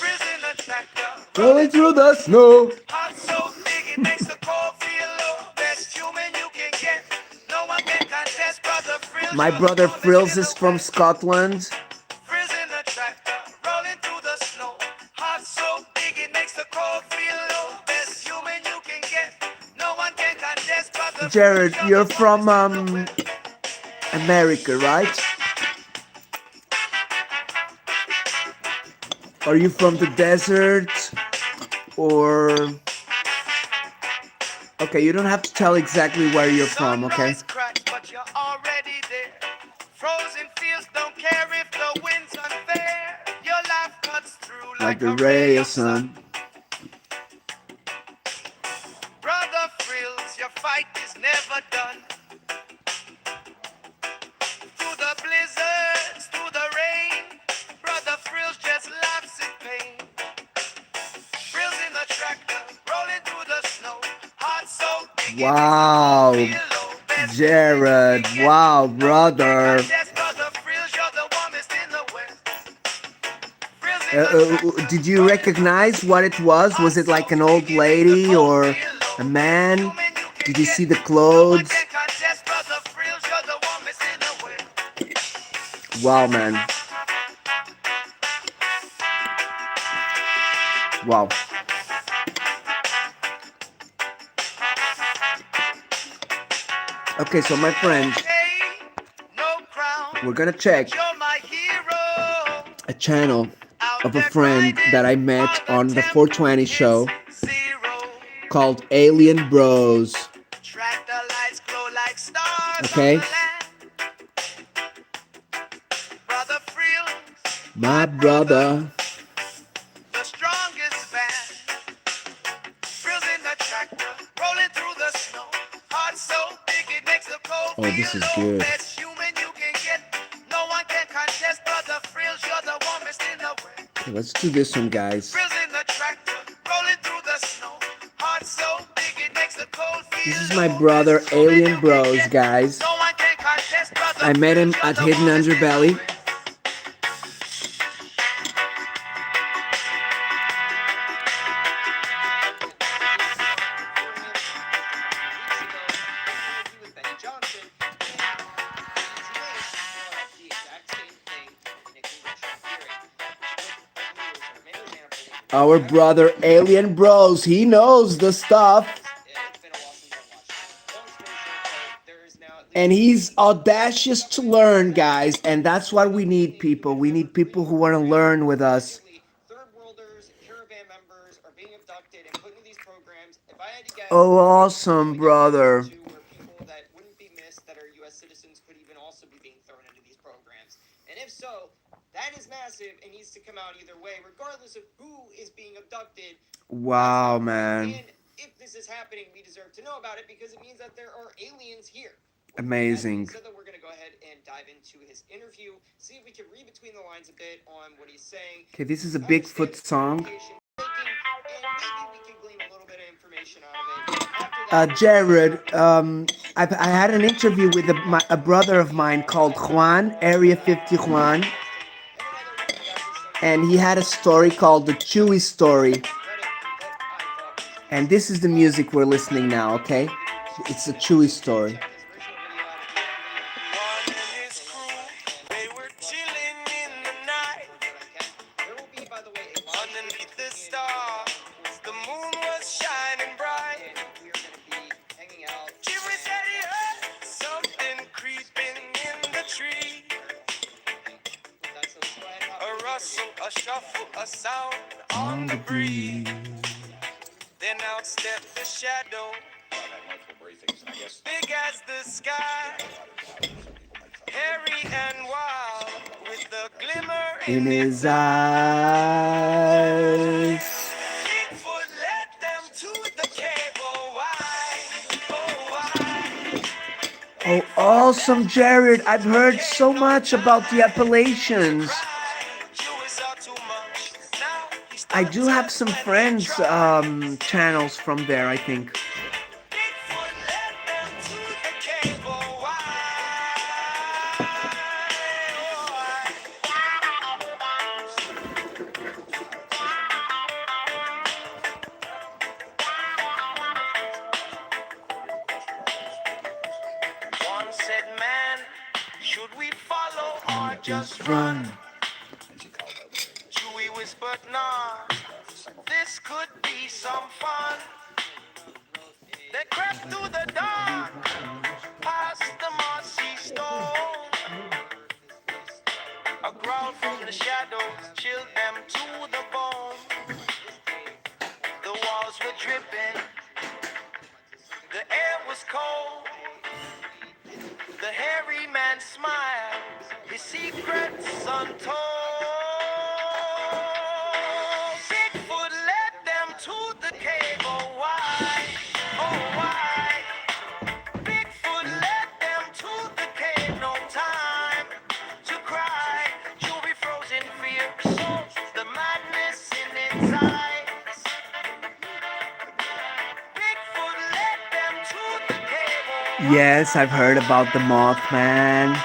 Prison a tractor, Rolling through the snow. heart so big it makes the cold feel low. Best human you can get, no one can contest brother Frills. My brother Frills is from Scotland. Prison a tractor, rolling through the snow. Heart so big it makes the cold feel low. Best human you can get, no one can contest brother. Jared, you're from America, right? Are you from the desert? Or... Okay, you don't have to tell exactly where you're from, okay? Sunrise crack, but you're already there. Frozen fields don't care if the wind's unfair. Your life cuts through Like the ray of sun. Brother Frills, your fight is never done. Through the blizzards, through the rain, Brother Frills just laughs in pain. Frills in the tractor, rolling through the snow. Heart so big it Wow, makes the cold feel low. Best Jared, wow, brother. yes, Brother Frills, you're the warmest in the West. Frills in the Did you recognize what it was? Was it like an old lady or a man? Did you see the clothes? Wow, man. Wow. Okay, so my friends, we're gonna check a channel of a friend that I met on the 420 show called Alien Bros. Okay? My brother. The strongest band. Frills in the tractor, rolling through the snow. Heart so big it makes the cold Oh, this is feel low. good. Best human you can get. No one can contest, Brother Frills, you're the warmest in the West. Okay, let's do this one, guys. Frills in the tractor, rolling through the snow. Heart so big it makes the cold feel This is my low. brother, Best human Alien you can Bros, get. guys. No one can contest, Brother I met him Frills, at you're the Hidden warmest in the Underbelly. West. Our brother Alien Bros, he knows the stuff. It's been a while since I watched it. Long story short, though, there is now at least And he's audacious to learn, guys. And that's what we need, people. We need people who want to learn with us. third worlders, caravan members are being abducted and put into these programs. If I had to guess, Oh, awesome, brother. to where people that wouldn't be missed that are U.S. citizens could even also be being thrown into these programs. And if so, that is massive and needs to come out either way, regardless of who is being abducted. Wow, man. And if this is happening, we deserve to know about it because it means that there are aliens here. Amazing. So that we're going to go ahead and dive into his interview, see if we can read between the lines a bit on what he's saying. Okay, this is a Bigfoot song. And maybe we can glean a little bit of information out of it. After that, Jared, I had an interview with a brother of mine called Juan, Area 50 Juan. And he had a story called The Chewy Story. And this is the music we're listening now, okay? It's a Chewy story. underneath the stars, the moon was shining bright. Jimmy said he heard something creeping in the tree. A rustle, a shuffle, a sound on the breeze. Then out stepped the shadow, big as the sky, hairy and wild, with the glimmer In his eyes. Bigfoot led them to the cave. Oh, why? Oh, why? Oh, awesome, Jared. I've heard so much about the Appalachians. I do have some friends' channels from there, I think. One said, man, should we follow or just Run. Chewie whispered, nah, this could be some fun. They crept through the dark, past the mossy stone. A growl from the shadows chilled them to the bone. The walls were dripping, the air was cold. The hairy man smiled, his secrets untold. Bigfoot led them to the cave. Oh, why? Oh, why? Bigfoot led them to the cave. No time to cry. Jewelry frozen in fear. The madness in its eyes. Bigfoot led them to the cave. Oh, Yes, I've heard about the Mothman.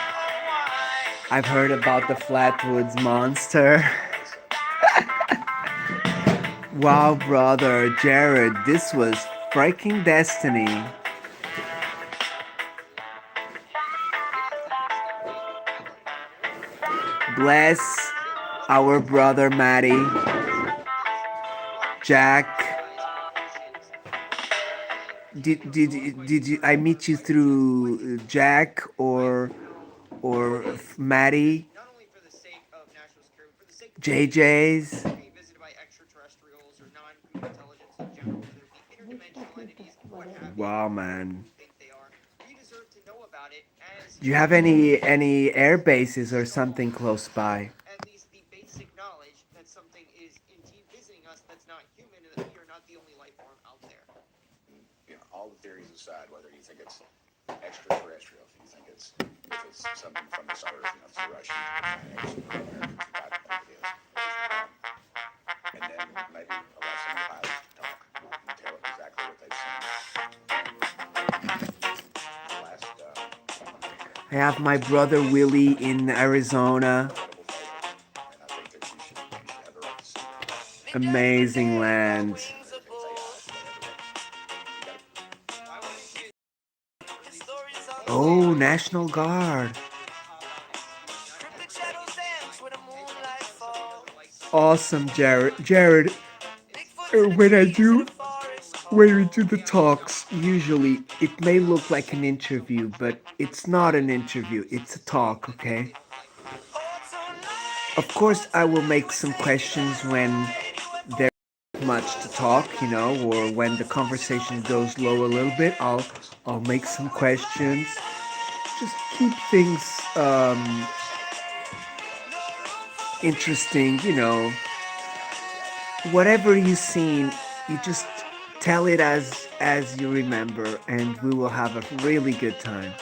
I've heard about the Flatwoods Monster. Wow, brother, Jared, this was freaking destiny. Bless our brother Matty, Jack. Did you I meet you through Jack or Matty? not only for the sake of national security, but for the sake of JJ's? being visited by extraterrestrials or non-human intelligence in general, whether it be interdimensional entities, what have you, Wow, man. think they are. We deserve to know about it as Do you have any air bases or something close by? at least the basic knowledge that something is indeed visiting us that's not human and that we are not the only life form out there. All the theories aside, whether you think it's extraterrestrial, if you think it's something from this earth, it's the Russians, the Chinese, the Americans, I don't know. And then maybe allow some pilots to talk and tell exactly what they've seen. Last, I have my brother Willie in Arizona. and I think that you should have the right to see. Amazing land. Oh, National Guard. Awesome, Jared. Jared, when I do when we do the talks, usually it may look like an interview, but it's not an interview, it's a talk, okay? Of course, I will make some questions when there's much to talk, or when the conversation goes low a little bit. I'll make some questions. Just keep things interesting, Whatever you've seen, you just tell it as you remember, and we will have a really good time.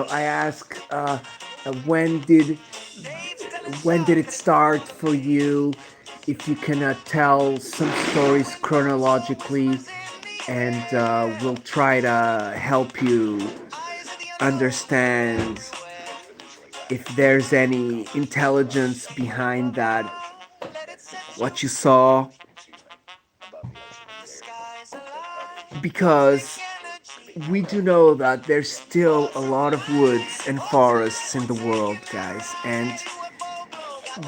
I ask, when did it start for you? If you cannot tell some stories chronologically, and we'll try to help you understand if there's any intelligence behind that, what you saw, because we do know that there's still a lot of woods and forests in the world, guys, and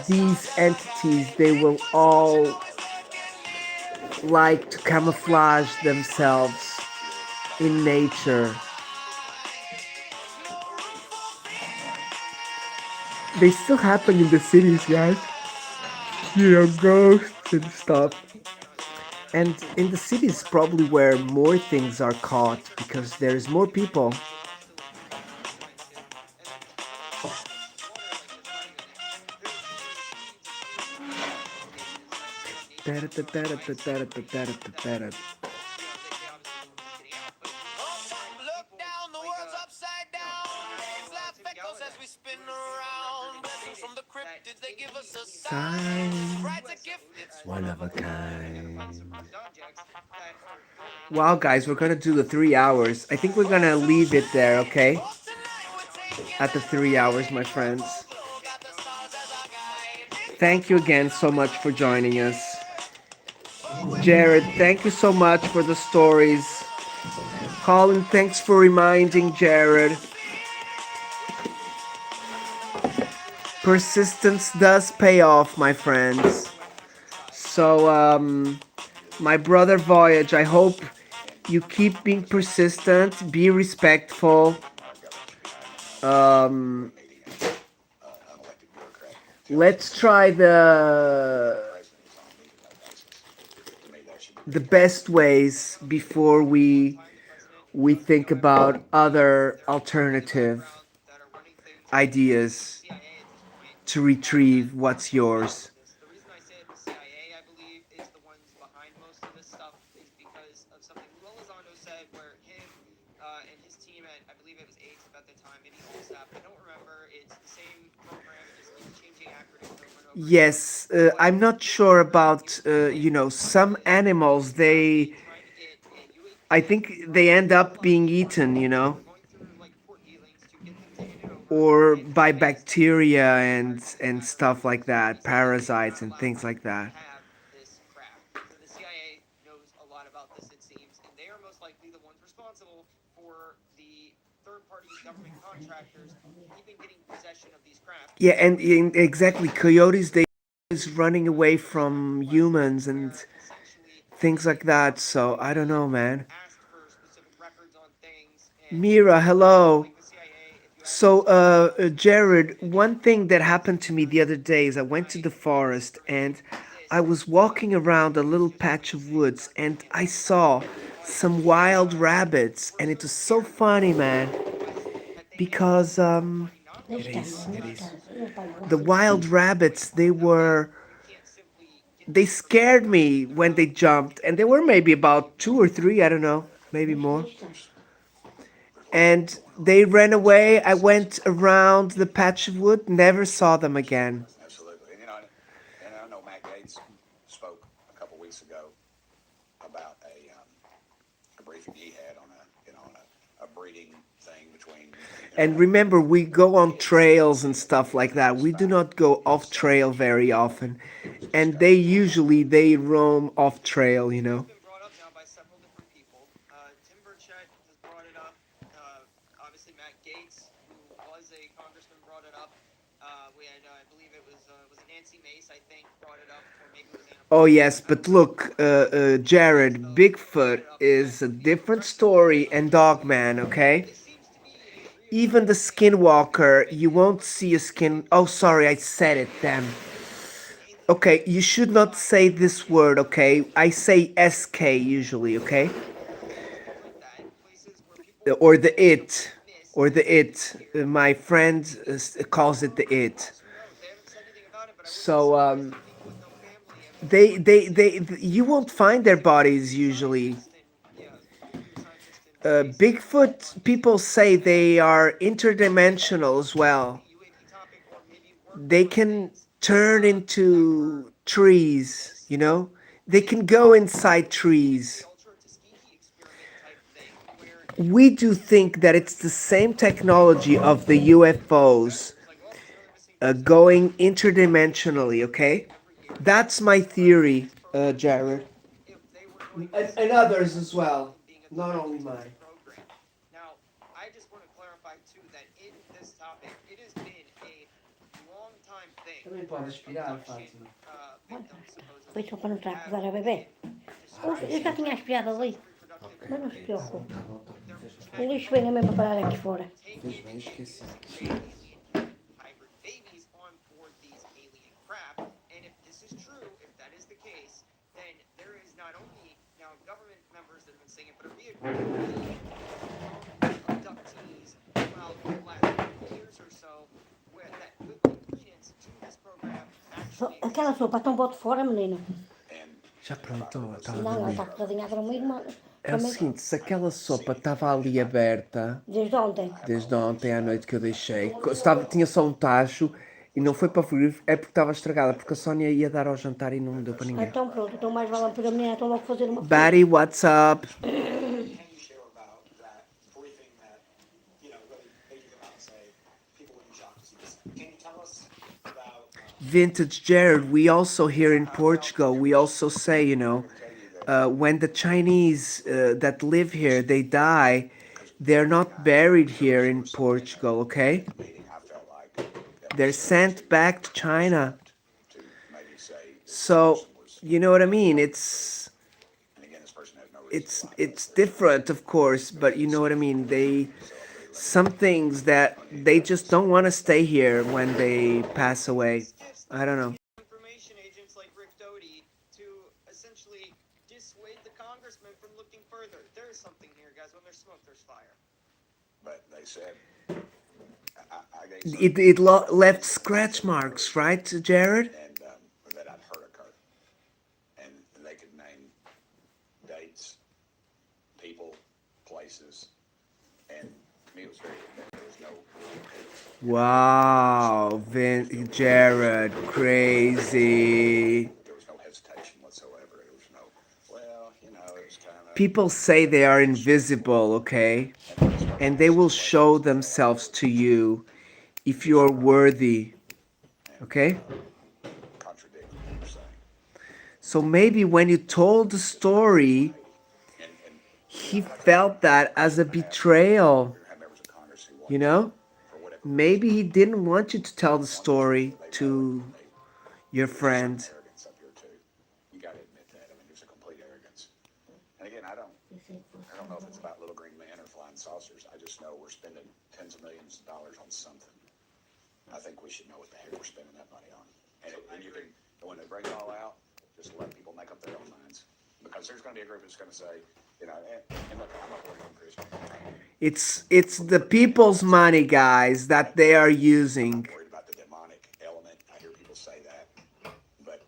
these entities, they will all like to camouflage themselves in nature. They still happen in the cities, guys. Ghosts and stuff. And in the cities, probably where more things are caught because there's more people. One of a kind. Wow, guys, we're gonna do the 3 hours. I think we're gonna leave it there, okay? At the 3 hours, my friends. Thank you again so much for joining us. Jared, thank you so much for the stories. Colin, thanks for reminding Jared. Persistence does pay off, my friends. So, my brother Voyage, I hope you keep being persistent, be respectful. Let's try the best ways before we think about other alternative ideas to retrieve what's yours. The reason I say the CIA, I believe, is the ones behind most of this stuff is because of something Will Elizondo said, where him and his team at, I believe it was AIDS at the time, maybe OSAP, I don't remember, it's the same program, it just keeps changing acronyms over and over. Yes, I'm not sure about, some animals, I think they end up being eaten, or by bacteria and stuff like that, parasites and things like that. This crap. So the CIA knows a lot about this, it seems, and they are most likely the ones responsible for the third-party government contractors even getting possession of these craft. Yeah, and exactly, coyotes, they is running away from humans and things like that. So I don't know, man. Mira, hello. So, Jared, one thing that happened to me the other day is I went to the forest and I was walking around a little patch of woods and I saw some wild rabbits, and it was so funny, man, because it is. The wild rabbits, they scared me when they jumped, and they were maybe about 2 or 3, I don't know, maybe more. And they ran away. I went around the patch of wood, never saw them again. Absolutely. And I know Matt Gates spoke a couple weeks ago about a briefing he had on a breeding thing between. And remember, we go on trails and stuff like that. We do not go off trail very often, and they roam off trail. Brought up now by several different people. Tim Burchett has brought it up. Obviously, Matt Gates, who was believe it was it Nancy Mace, I think, brought it up, or maybe it was Anna. Oh yes, but look, Jared, Bigfoot is a different story and Dogman, okay? Even the Skinwalker, you won't see a skin. Oh, sorry, I said it then. Okay, you should not say this word, okay? I say SK usually, okay? Or the it. Or the it. My friend calls it the it. So, you won't find their bodies usually. Bigfoot, people say they are interdimensional as well. They can turn into trees, you know? They can go inside trees. We do think that it's the same technology of the UFOs going interdimensionally, okay? That's my theory, Jared. And others as well, not only mine. Now, I just want to clarify too that in this topic, it has been a long time thing. Também pode aspirar, Fátima. Foi só para não estar a acusar a bebê. Eu já tinha aspirado ali. Mas não se preocupe. O lixo vem mesmo para parar aqui fora. Fez bem, esqueci. Hybrid babies on board these alien craft, and if this is true, if that is the case, then there is not only now government members that have been saying it, but a vehicle abductees throughout the last years or so, where that could be credence to this program actually. Aquela sopa tão bote fora, menino. Já pronto, está a Não, ela dormir. está coitadinha a dormir, mas... É o seguinte, se aquela sopa estava ali aberta... Desde ontem. Desde ontem à noite que eu deixei. Tinha só um tacho e não foi para o frigorífico, é porque estava estragada, porque a Sónia ia dar ao jantar e não deu para ninguém. Então pronto, então mais vale para a menina, então logo fazer uma... Batty, what's up? Vintage Jared, we also here in Portugal, we also say, you know, when the Chinese that live here, they die, they're not buried here in Portugal, okay? They're sent back to China. So, you know what I mean? It's different, of course, but you know what I mean? Some things that they just don't want to stay here when they pass away. I don't know. Information agents like Rick Doty to essentially dissuade the congressman from looking further. There is something here, guys. When there's smoke, there's fire. But they said, It left scratch marks, right, Jared? and that I'd hurt a car, and they could name dates, people, places, and to me it was very. There was no. Wow, Jared, crazy. There was no hesitation whatsoever. There was no. Well, you know, it was kind of. People say they are invisible, okay? And they will show themselves to you if you're worthy, okay? Contradict what you were saying. So maybe when you told the story, he felt that as a betrayal, you know? Maybe he didn't want you to tell the story to your friend. Arrogance up here too. You got to admit that. I mean, there's a complete arrogance. And again, I don't know if it's about little green men or flying saucers. I just know we're spending tens of millions of dollars on something. I think we should know what the heck we're spending that money on. And you can, when they bring it all out, just let people make up their own minds. Because there's going to be a group that's going to say, you know, and look, I'm not working on Christian. It's the people's money, guys, that they are using. Worried about the demonic element. I hear people say that, but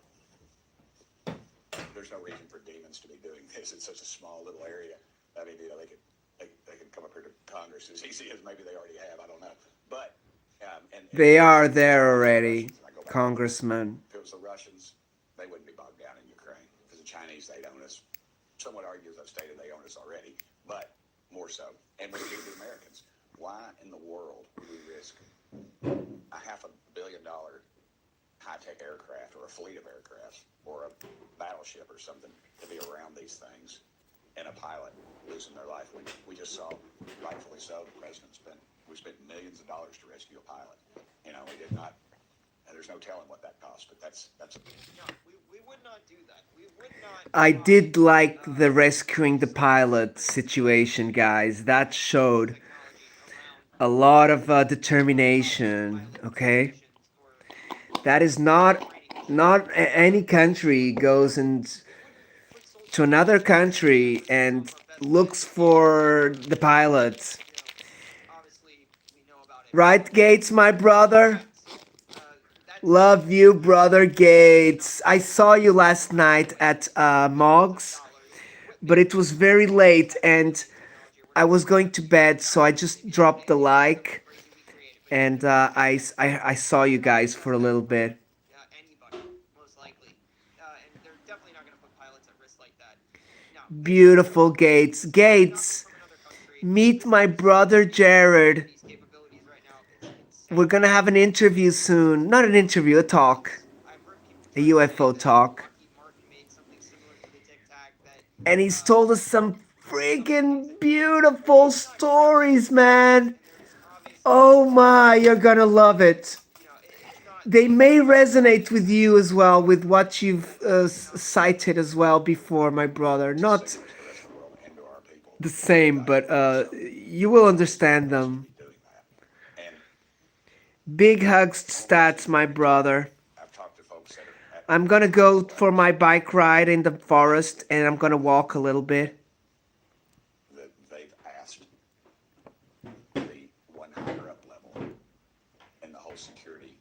there's no reason for demons to be doing this in such a small little area. I mean, you know, they could come up here to Congress as easy as maybe they already have. I don't know, but and They are there already, Congressman. if it was the Russians, they wouldn't be bogged down in Ukraine. If it's the Chinese, they'd own us. Some would argue, as I've stated, they own us already, but more so. And we do the Americans. Why in the world would we risk a $500 million high-tech aircraft or a fleet of aircrafts or a battleship or something to be around these things and a pilot losing their life? We just saw, rightfully so, the president we spent millions of dollars to rescue a pilot. You know, we did not, there's no telling what that costs, but that's No, we would not do that. We would not. I did like the rescuing the pilot situation, guys. That showed a lot of determination. Okay, that is not any country goes and to another country and looks for the pilots. Obviously, we know about it. Right, Gates, my brother? Love you, brother Gates. I saw you last night at Moggs, but it was very late and I was going to bed, so I just dropped the like and I saw you guys for a little bit. Anybody, most likely. And they're definitely not going to put pilots at risk like that. Now, Beautiful, Gates. Gates, meet my brother Jared. these capabilities right now, it's We're gonna have an interview soon. Not an interview, a talk. I've heard people A UFO talk. Lockheed Martin made something similar to the Tic Tac that And he's told us some freaking beautiful stories, man. Oh my, you're gonna love it. They may resonate with you as well, with what you've cited as well before, my brother. Not the same, but you will understand them. Big hugs to Stats, my brother. I've talked to folks that are at I'm gonna go for my bike ride in the forest and I'm gonna walk a little bit. that they've asked the one higher up level in the whole security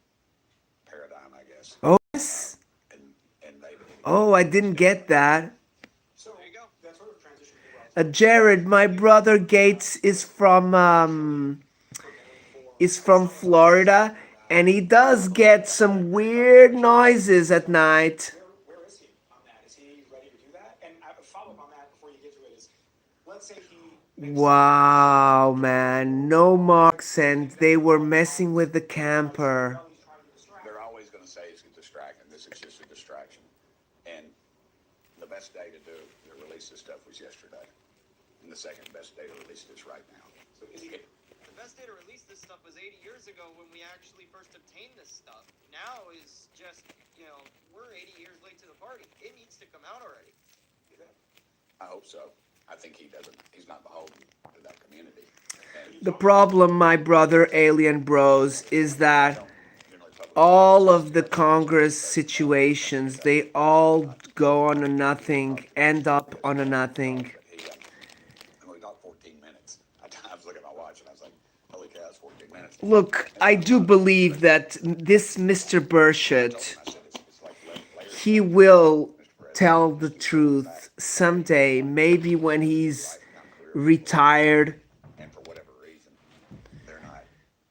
paradigm, I guess. Oh, yes. And they've Oh, I didn't get that. So there you go. That sort of transition to Jared, my brother Gates is from Florida, and he does get some weird noises at night. where is he on that? Is he ready to do that? And a follow up on that before you get to it is, let's say he Wow, man, no marks, and they were messing with the camper. they're always going to say it's a distraction. This is just a distraction. And the best day to release this stuff was yesterday. And the second best day to release it is right now. So is he the best day to release this stuff was 80 years ago when we actually first obtained this stuff. Now is just, we're 80 years late to the party. It needs to come out already. I hope so. I think he's not beholden to that community. And The problem, my brother Alien Bros, is that all of the Congress situations, they all go on a nothing, end up on a nothing. and we got 14 minutes. I was looking at my watch and I was like, holy cow, it's 14 minutes. Look, I do believe that this Mr. Burchett, I said, it's like later he will tell the truth someday, maybe when he's retired. and for whatever reason, they're not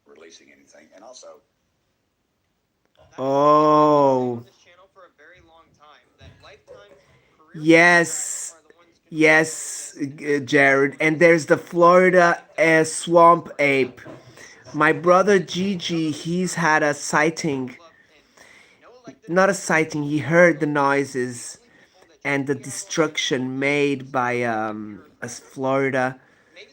releasing anything. And also, Oh, This channel for a very long time. That lifetime career yes, are the ones yes, Jared. And there's the Florida swamp ape. My brother Gigi, he's had a sighting. Not a sighting, he heard the noises and the destruction made by a Florida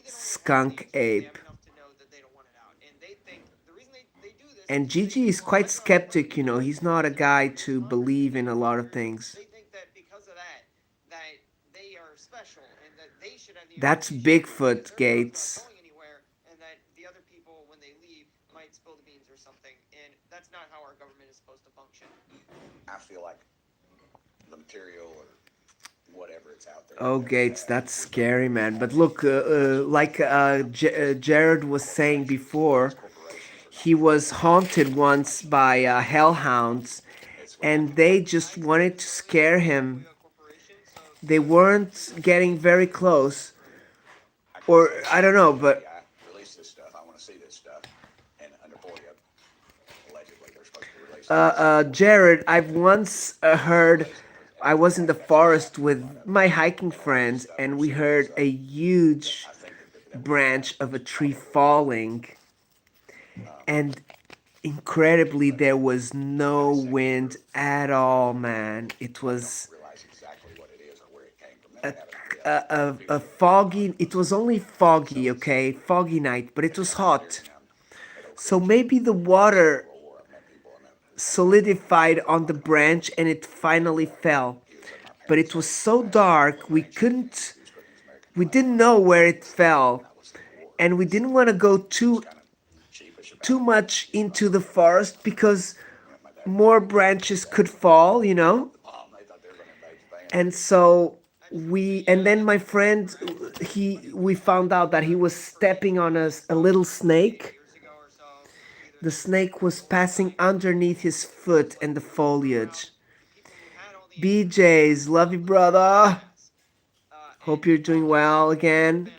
skunk ape. enough to know that they don't want it out. And they think the reason they do this And Gigi is quite skeptic, he's not a guy to believe in a lot of things. they think that because of that they are special and that they should have the That's information Bigfoot, because they're Gates. not going anywhere and that the other people when they leave might spill the beans or something and that's not how our government is supposed to function. I feel like the material or whatever it's out there. Oh, Gates, that's scary, man. But look, like Jared was saying before, he was haunted once by hellhounds, and they just wanted to scare him. They weren't getting very close, or I don't know, but I release this stuff. I want to see this stuff. And under FOIA, allegedly, they're supposed to release Jared, I've once heard. I was in the forest with my hiking friends, and we heard a huge branch of a tree falling, and incredibly, there was no wind at all, man. It was realize exactly what it is or where it came from. They have it a foggy. It was only foggy, okay, foggy night, but it was hot. So maybe the water solidified on the branch and it finally fell. But it was so dark we didn't know where it fell, and we didn't want to go too much into the forest because more branches could fall, you know. And so and then my friend, we found out that he was stepping on a little snake. The snake was passing underneath his foot and the foliage. BJ's, love you, brother. Hope you're doing well again.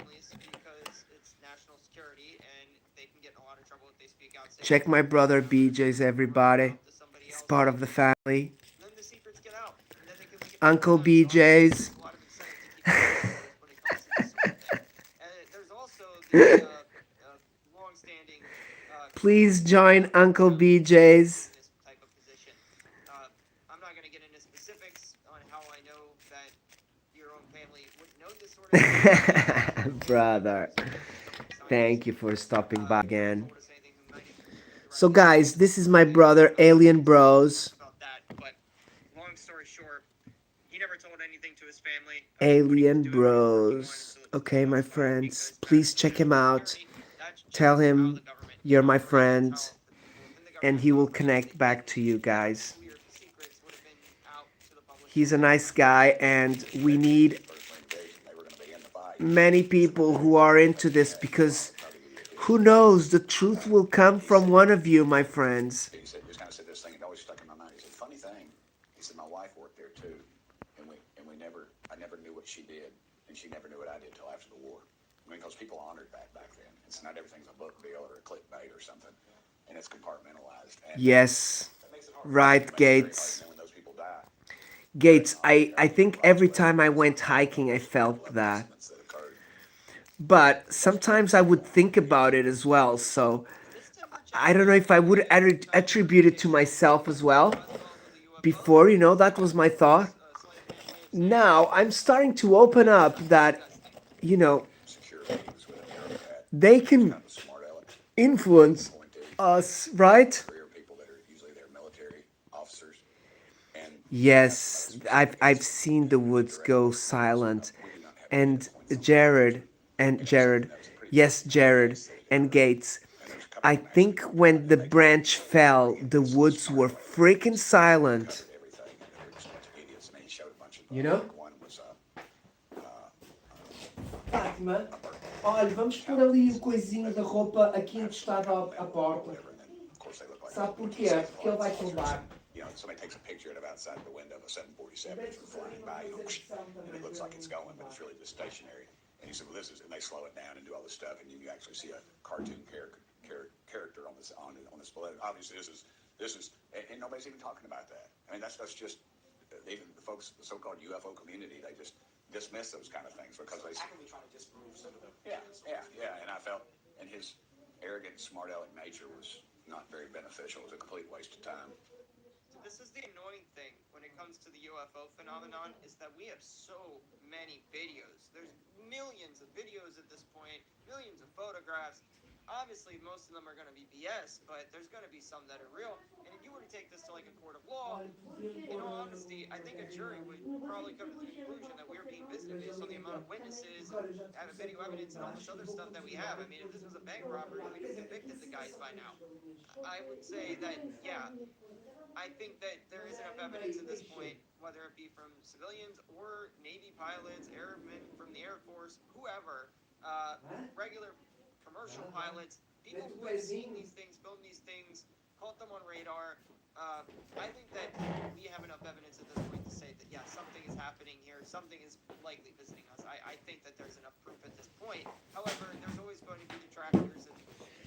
Check my brother BJ's, everybody. He's part of the family. Uncle BJ's. Please join Uncle BJ's. I'm not going to get into specifics on how I know that your own family would know this sort of Brother, thank you for stopping by again. So guys, this is my brother, Alien Bros. about that, but long story short, he never told anything to his family. Alien Bros. Okay, my friends, please check him out. Tell him you're my friend, and he will connect back to you guys. He's a nice guy, and we need many people who are into this, because who knows, the truth will come from one of you, my friends. He said, just kind of said this thing, it always stuck in my mind. He said, funny thing, he said, my wife worked there too, and I never knew what she did, and she never knew what I did till after the war. I mean, because people honored back then. It's not everything's a book deal or a clickbait or something, and it's compartmentalized. And Yes, right, Gates. when those people die, Gates, I think every time I went hiking, I felt that. that occurred. But sometimes I would think about it as well, so I don't know if I would attribute it to myself as well. Before, you know, that was my thought. Now, I'm starting to open up that, you know, Security was with an arrow they can at smart aleck. influence us, right? Career people that are usually their military officers. And Yes, I've seen the woods go silent, and Jared, yes, Jared and Gates. I think when the branch fell, the woods were freaking silent. everything, and they were just a bunch of idiots, and he showed a bunch of You know? one was Fátima, olha, vamos pôr ali o coisinho da roupa aqui encostado à porta. and then of course they look like Sabe porquê? Porque ele vai tombar. you know, somebody takes a picture of it outside the window of a 747 as it's flying by, you know, and it looks like it's going, but it's really just stationary. And he said, well, and they slow it down and do all this stuff, and you actually see a cartoon character on this display. Obviously, this is, and nobody's even talking about that. I mean, that's just even the folks, the so-called UFO community, they just dismiss those kind of things because they actively try to disprove some of them. Yeah, and I felt, and his arrogant, smart aleck nature was not very beneficial. It was a complete waste of time. This is the annoying thing when it comes to the UFO phenomenon, is that we have so many videos. There's millions of videos at this point, millions of photographs. Obviously, most of them are going to be BS, but there's going to be some that are real. And if you were to take this to like a court of law, in all honesty, I think a jury would probably come to the conclusion that we're being visited based on the amount of witnesses, and video evidence, and all this other stuff that we have. I mean, if this was a bank robbery, we'd have convicted the guys by now. I would say that, yeah, I think that there is enough evidence at this point, whether it be from civilians or Navy pilots, airmen from the Air Force, whoever, regular commercial pilots, people who have seen these things, filmed these things, caught them on radar. I think that we have enough evidence at this point to say that, yeah, something is happening here, something is likely visiting us. I think that there's enough proof at this point. However, there's always going to be detractors of,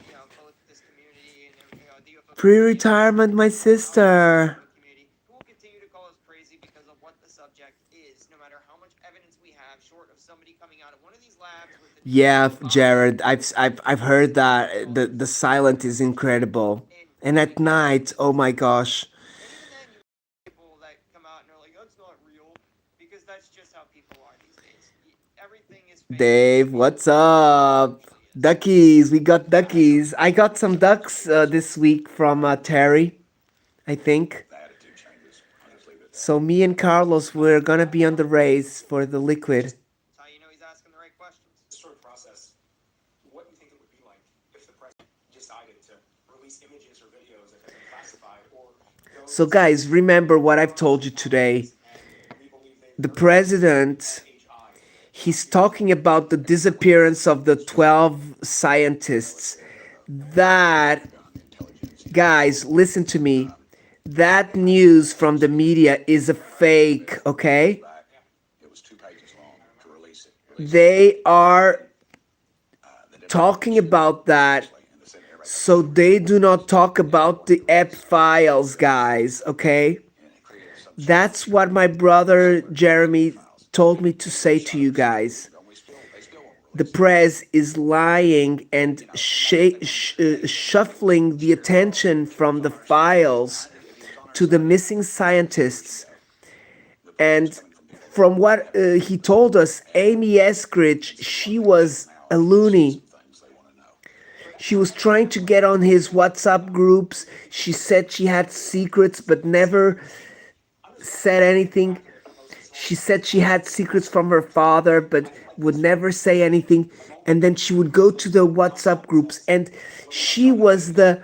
you know, both this community and the UFO Pre-retirement, my sister. community who will continue to call us crazy because of what the subject is, no matter how much evidence we have, short of somebody coming out of one of these labs with the Yeah, Jared, I've heard that the silent is incredible, and at night, oh my gosh. people that come out and are like, that's not real, because that's just how people are these days. Everything is fake. Dave, what's up? Duckies, we got duckies. I got some ducks this week from Terry. I think. the attitude changes. I'll just leave it at that. So me and Carlos, we're gonna be on the race for the liquid. That's how you know he's asking the right questions. This sort of process, what do you think it would be like if the president decided to release images or videos that have been classified, or So guys, remember what I've told you today. The president, he's talking about the disappearance of the 12 scientists. That, guys, listen to me. That news from the media is a fake, okay? It was 2 pages long to release it. They are talking about that, so they do not talk about the app files, guys, okay? That's what my brother Jeremy told me to say to you guys. The press is lying and shuffling the attention from the files to the missing scientists. And from what he told us, Amy Eskridge, she was a loony. She was trying to get on his WhatsApp groups. She said she had secrets but never said anything. She said she had secrets from her father but would never say anything. And then she would go to the WhatsApp groups, and she was the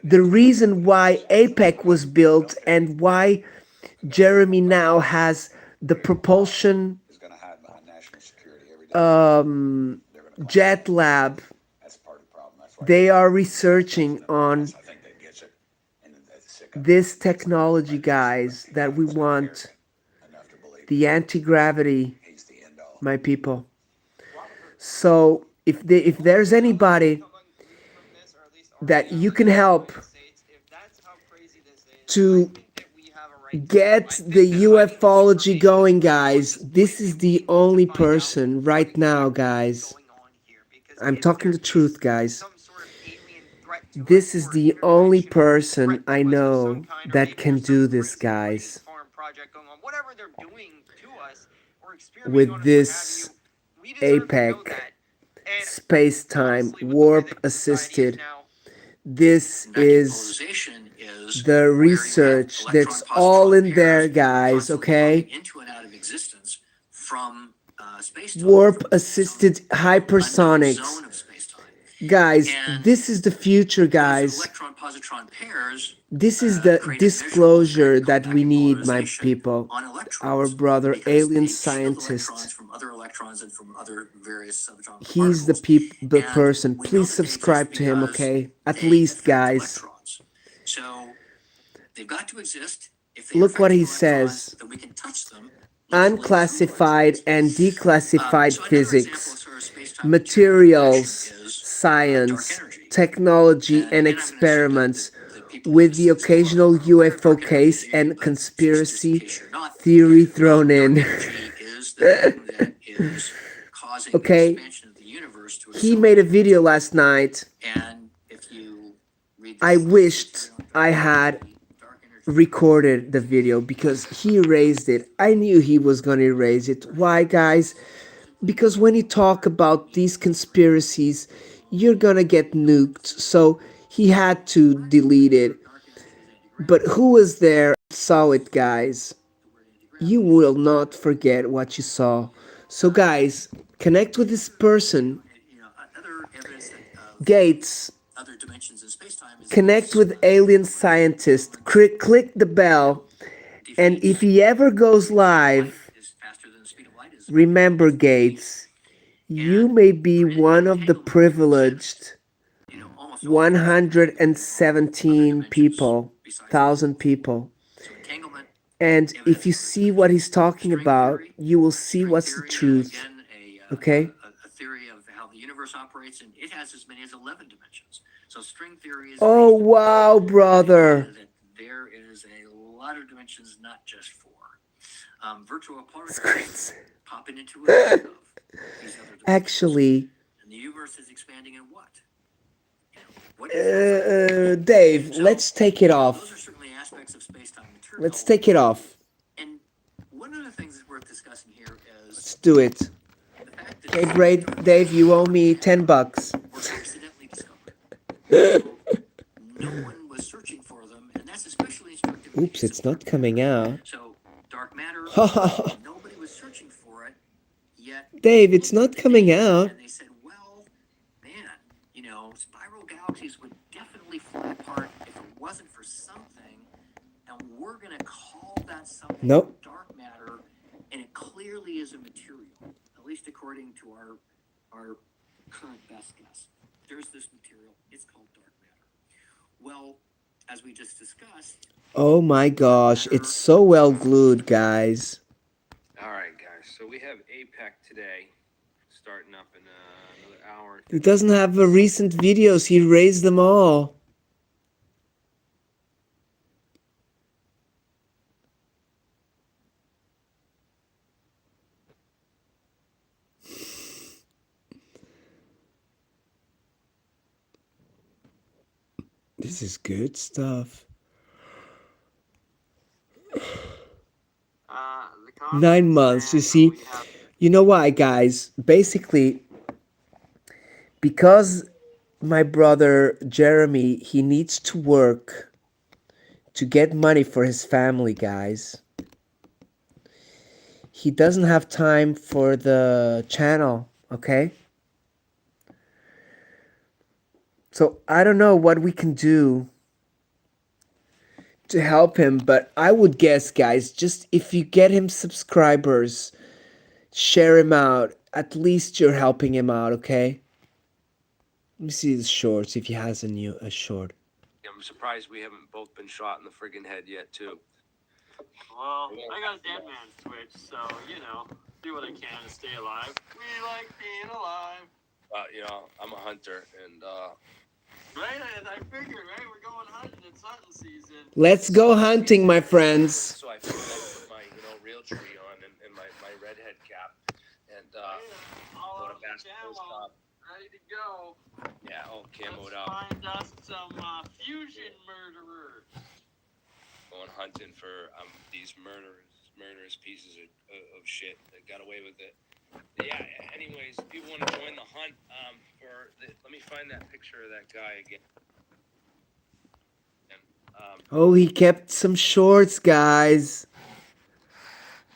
reason why APEC was built and why Jeremy now has the propulsion jet lab. They are researching on this technology, guys, that we want, the anti-gravity, my people. So if there's anybody that you can help to get the ufology going, guys, this is the only person right now, guys. I'm talking the truth, guys. This is the only person I know that can do this, guys. With this APEC, space-time, warp-assisted, this is the research that's all in there, guys, okay? Warp-assisted hypersonics. Guys, this is the future, guys. This is the disclosure that we need, my people. Our brother, alien scientist. He's the person. Please subscribe to him, okay? At least, guys. Look what he says. Unclassified and declassified physics, materials, science, technology, and experiments, with the occasional UFO case and conspiracy theory thrown in. Okay, he made a video last night. I wished I had recorded the video because he erased it. I knew he was going to erase it. Why, guys? Because when you talk about these conspiracies, you're gonna get nuked. So he had to delete it. But who was there saw it, guys? You will not forget what you saw. So guys, connect with this person. Gates, connect with alien scientist. Click the bell. And if he ever goes live, remember, Gates, you may be one of the privileged 117 people, 1,000 people. And if you see what he's talking about, you will see what's the truth. Okay? A theory of how the universe operates, and it has as many as 11 dimensions. So string theory is... Oh, wow, brother. There is a lot of dimensions, not just 4. Virtual particles popping into it. Actually, and the universe is expanding in what? Dave, let's take it off. Those are certainly aspects of space-time material. Let's take it off. And one of the things that's worth discussing here is... Let's do it. Okay, great. Dave, you owe me $10. Were accidentally discovered. No one was searching for them, and that's especially Oops, it's not coming out. So dark matter, nobody was searching for it, yet Dave, it's not coming out. and they said, well, man, you know, spiral galaxies would definitely fly apart if it wasn't for something, and we're gonna call that something Nope. dark matter, and it clearly is a material, at least according to our current best guess. There's this material, it's called dark matter. Well, as we just discussed, Oh my gosh, it's so well glued, guys. All right, guys. So we have APEC today, starting up in another hour. It doesn't have recent videos. He raised them all. This is good stuff. 9 months, you see. You know why, guys? Basically, because my brother Jeremy, he needs to work to get money for his family, guys. He doesn't have time for the channel, okay? So I don't know what we can do to help him, but I would guess, guys, just if you get him subscribers, share him out. At least you're helping him out, okay? Let me see his shorts, if he has a short. I'm surprised we haven't both been shot in the friggin' head yet, too. Well, I got a dead man switch, so, you know, do what I can to stay alive. We like being alive. You know, I'm a hunter, and Right? I figured, right? We're going hunting. It's hunting season. Let's go hunting, my friends. so I figured I'd put my, real tree on and my redhead cap, and All go to out Bass the Pro camo, Shop. ready to go. Yeah, all camoed Let's up. find us some fusion murderers. Going hunting for these murderous pieces of shit that got away with it. Yeah. Anyways, people want to join the hunt. Let me find that picture of that guy again. Oh, he kept some shorts, guys.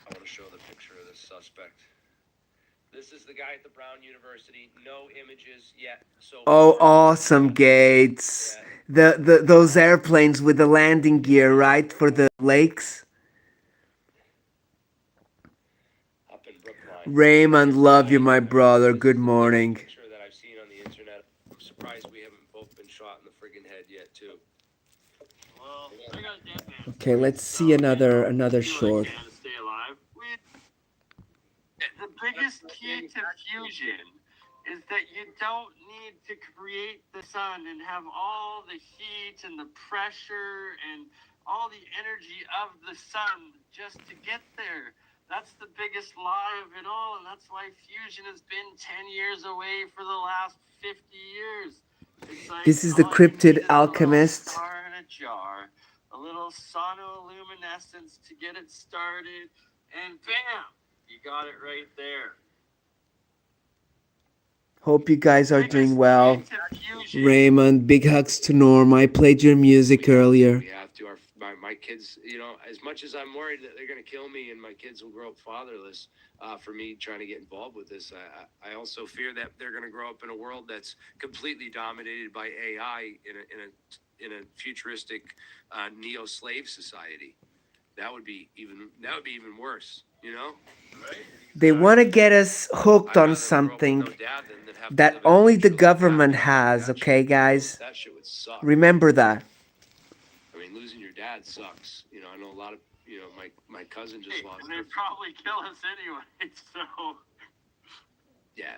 I want to show the picture of this suspect. This is the guy at the Brown University. No images yet. So Oh, awesome, Gates. Those airplanes with the landing gear, right, for the lakes. Raymond, love you, my brother. Good morning. Picture that I've seen on the internet. I'm surprised we haven't both been shot in the friggin' head yet, too. Well, I got a dead man. Okay, let's see another short. To stay alive. The biggest key to fusion is that you don't need to create the sun and have all the heat and the pressure and all the energy of the sun just to get there. That's the biggest lie of it all, and that's why fusion has been 10 years away for the last 50 years. It's like This is the Cryptid Alchemist. A star in a jar, a little sonoluminescence to get it started, and bam, you got it right there. Hope you guys are doing well. Raymond, big hugs to Norm. I played your music earlier. We have to. My kids, as much as I'm worried that they're going to kill me and my kids will grow up fatherless for me trying to get involved with this, I also fear that they're going to grow up in a world that's completely dominated by AI in a futuristic neo-slave society. That would be even worse, Right? They want to get us hooked on something that only the government has, okay, guys? That shit would suck. Remember that. I mean, losing your dad sucks. I know a lot of, my cousin just lost. And they'd probably kill us anyway, so. Yeah,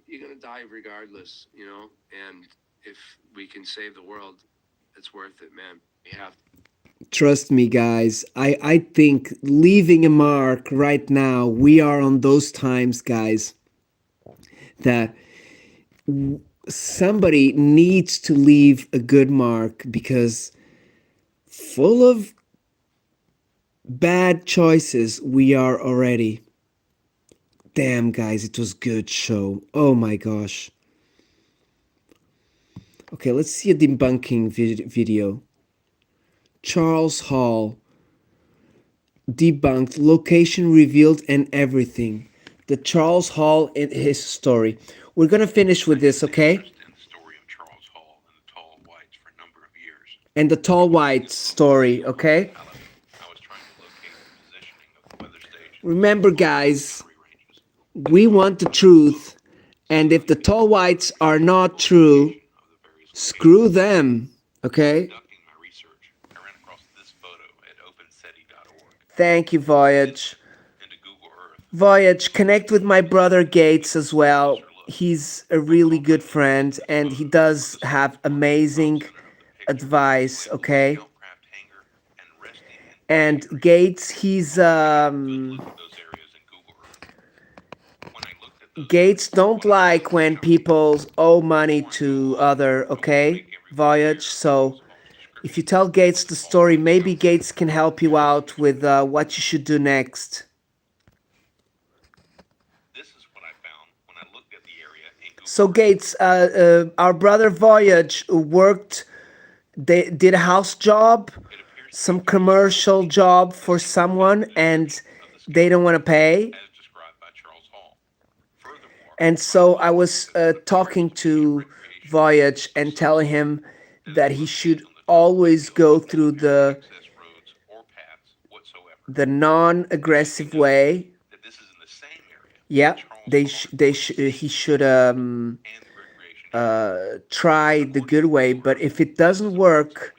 you're going to die regardless, and if we can save the world, it's worth it, man. We have to. Trust me, guys. I think leaving a mark right now, we are on those times, guys, that somebody needs to leave a good mark, because full of bad choices we are already. Damn, guys, it was good show. Oh my gosh. Okay, let's see a debunking video. Charles Hall. Debunked, location revealed, and everything. The Charles Hall and his story. We're gonna finish with this, okay? And the tall white story, okay? Remember, guys, we want the truth, and if the tall whites are not true, screw them, okay? Thank you, Voyage. Voyage, connect with my brother Gates as well. He's a really good friend, and he does have amazing advice, okay? And Gates, Gates don't like when people owe money to other, okay? Voyage, so if you tell Gates the story, maybe Gates can help you out with what you should do next. So Gates, our brother Voyage worked, they did a house job, some commercial job for someone, and they don't want to pay. And so I was talking to Voyage and telling him that he should always go through the non-aggressive way. Yeah, he should try the good way, but if it doesn't work,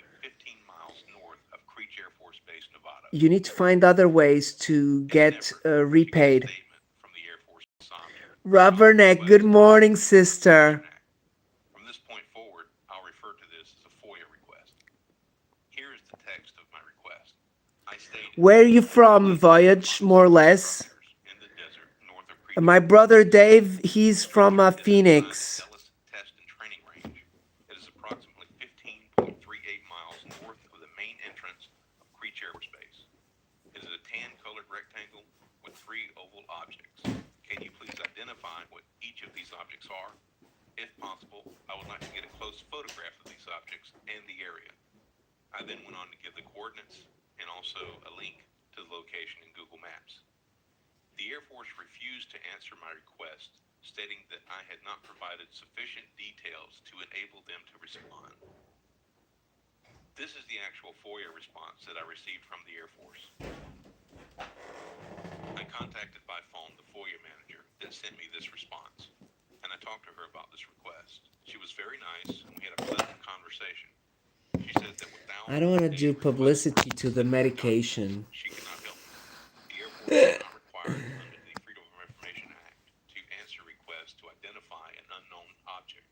you need to find other ways to get repaid. Rubberneck, good morning, sister. Where are you from, Voyage, more or less? My brother Dave, he's from Phoenix. If possible, I would like to get a close photograph of these objects and the area. I then went on to give the coordinates and also a link to the location in Google Maps. The Air Force refused to answer my request, stating that I had not provided sufficient details to enable them to respond. This is the actual FOIA response that I received from the Air Force. I contacted by phone the FOIA manager that sent me this response, and I talked to her about this request. She was very nice, and we had a pleasant conversation. She said that without I don't want to do publicity to the medication. she cannot help me. The Air Force is not required under the Freedom of Information Act to answer requests to identify an unknown object.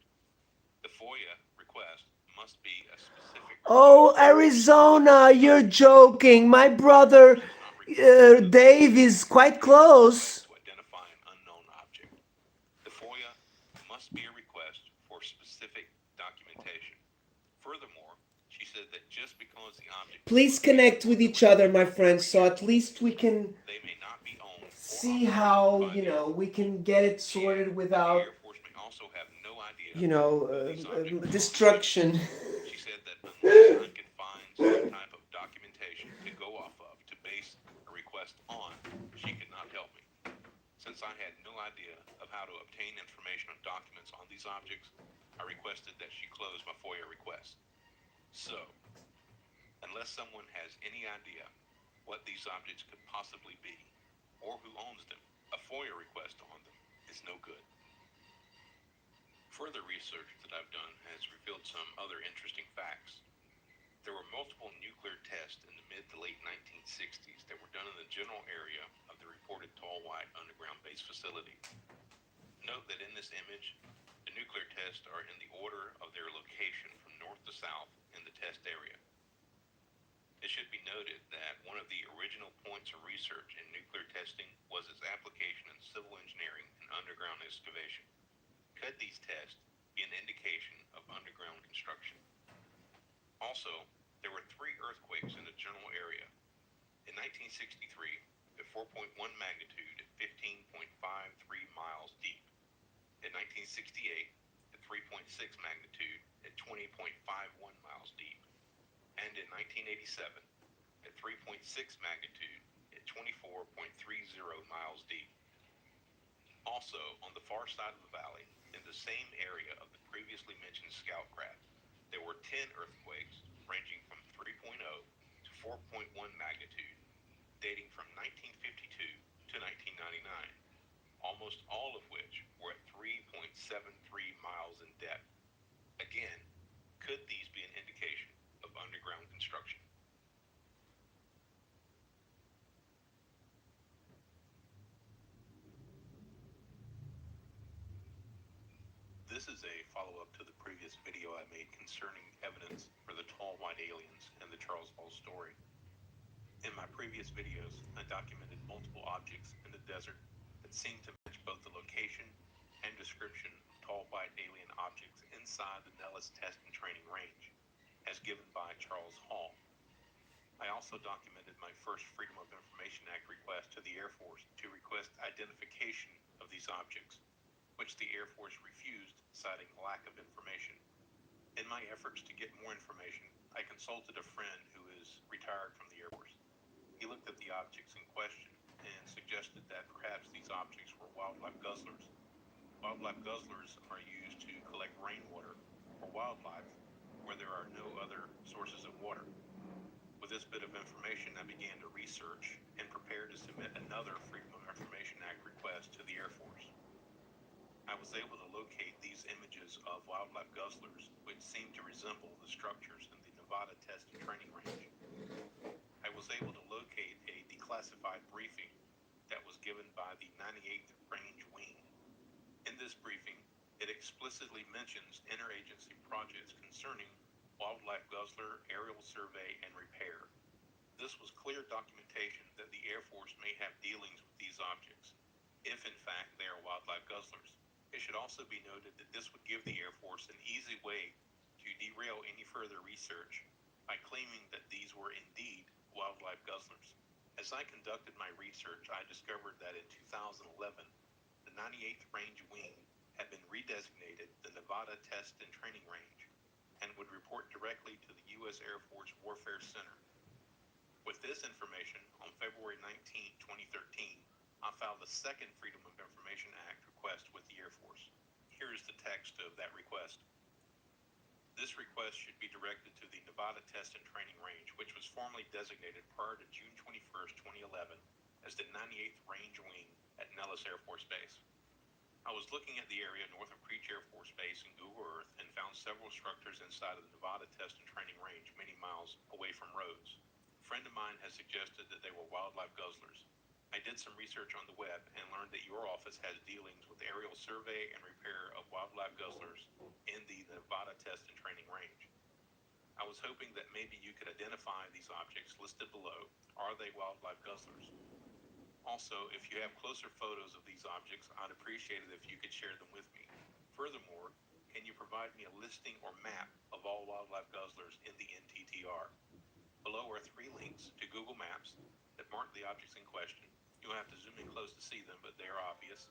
The FOIA request must be a specific... Oh, Arizona, you're joking. My brother Dave is quite close. to identify an unknown object. The FOIA must be a request for specific documentation. Furthermore, she said that just because the object... Please connect with each other, my friends, so at least we can see how, you know, we can get it sorted without, you know, destruction. She said that unless I could find some type of documentation to go off of to base a request on, she could not help me. Since I had no idea of how to obtain information on documents on these objects, I requested that she close my FOIA request. So, unless someone has any idea what these objects could possibly be, or who owns them, a FOIA request on them is no good. Further research that I've done has revealed some other interesting facts. There were multiple nuclear tests in the mid to late 1960s that were done in the general area of the reported Tall White underground base facility. Note that in this image, the nuclear tests are in the order of their location from north to south in the test area. It should be noted that one of the original points of research in nuclear testing was its application in civil engineering and underground excavation. Could these tests be an indication of underground construction? Also, there were 3 earthquakes in the general area. In 1963, at 4.1 magnitude at 15.53 miles deep. In 1968, at 3.6 magnitude at 20.51 miles deep. and in 1987 at 3.6 magnitude at 24.30 miles deep. Also, on the far side of the valley, in the same area of the previously mentioned scout craft, there were 10 earthquakes ranging from 3.0 to 4.1 magnitude, dating from 1952 to 1999, almost all of which were at 3.73 miles in depth. Again, could these be an indication of underground construction? This is a follow-up to the previous video I made concerning evidence for the tall white aliens and the Charles Hall story. In my previous videos, I documented multiple objects in the desert that seemed to match both the location and description of tall white alien objects inside the Nellis Test and Training Range, as given by Charles Hall. I also documented my first Freedom of Information Act request to the Air Force to request identification of these objects, which the Air Force refused, citing lack of information. In my efforts to get more information, I consulted a friend who is retired from the Air Force. He looked at the objects in question and suggested that perhaps these objects were wildlife guzzlers. Wildlife guzzlers are used to collect rainwater for wildlife where there are no other sources of water. With this bit of information, I began to research and prepare to submit another Freedom of Information Act request to the Air Force. I was able to locate these images of wildlife guzzlers, which seem to resemble the structures in the Nevada Test and Training Range. I was able to locate a declassified briefing that was given by the 98th Range Wing. In this briefing, it explicitly mentions interagency projects concerning wildlife guzzler aerial survey and repair. This was clear documentation that the Air Force may have dealings with these objects, if in fact they are wildlife guzzlers. It should also be noted that this would give the Air Force an easy way to derail any further research by claiming that these were indeed wildlife guzzlers. As I conducted my research, I discovered that in 2011, the 98th Range Wing had been redesignated the Nevada Test and Training Range and would report directly to the U.S. Air Force Warfare Center. With this information, on February 19, 2013, I filed the second Freedom of Information Act request with the Air Force. Here is the text of that request. This request should be directed to the Nevada Test and Training Range, which was formally designated prior to June 21st, 2011 as the 98th Range Wing at Nellis Air Force Base. I was looking at the area north of Creech Air Force Base in Google Earth and found several structures inside of the Nevada Test and Training Range many miles away from roads. A friend of mine has suggested that they were wildlife guzzlers. I did some research on the web and learned that your office has dealings with aerial survey and repair of wildlife guzzlers in the Nevada Test and Training Range. I was hoping that maybe you could identify these objects listed below. Are they wildlife guzzlers? Also, if you have closer photos of these objects, I'd appreciate it if you could share them with me. Furthermore, can you provide me a listing or map of all wildlife guzzlers in the NTTR? Below are 3 links to Google Maps that mark the objects in question. You'll have to zoom in close to see them, but they are obvious.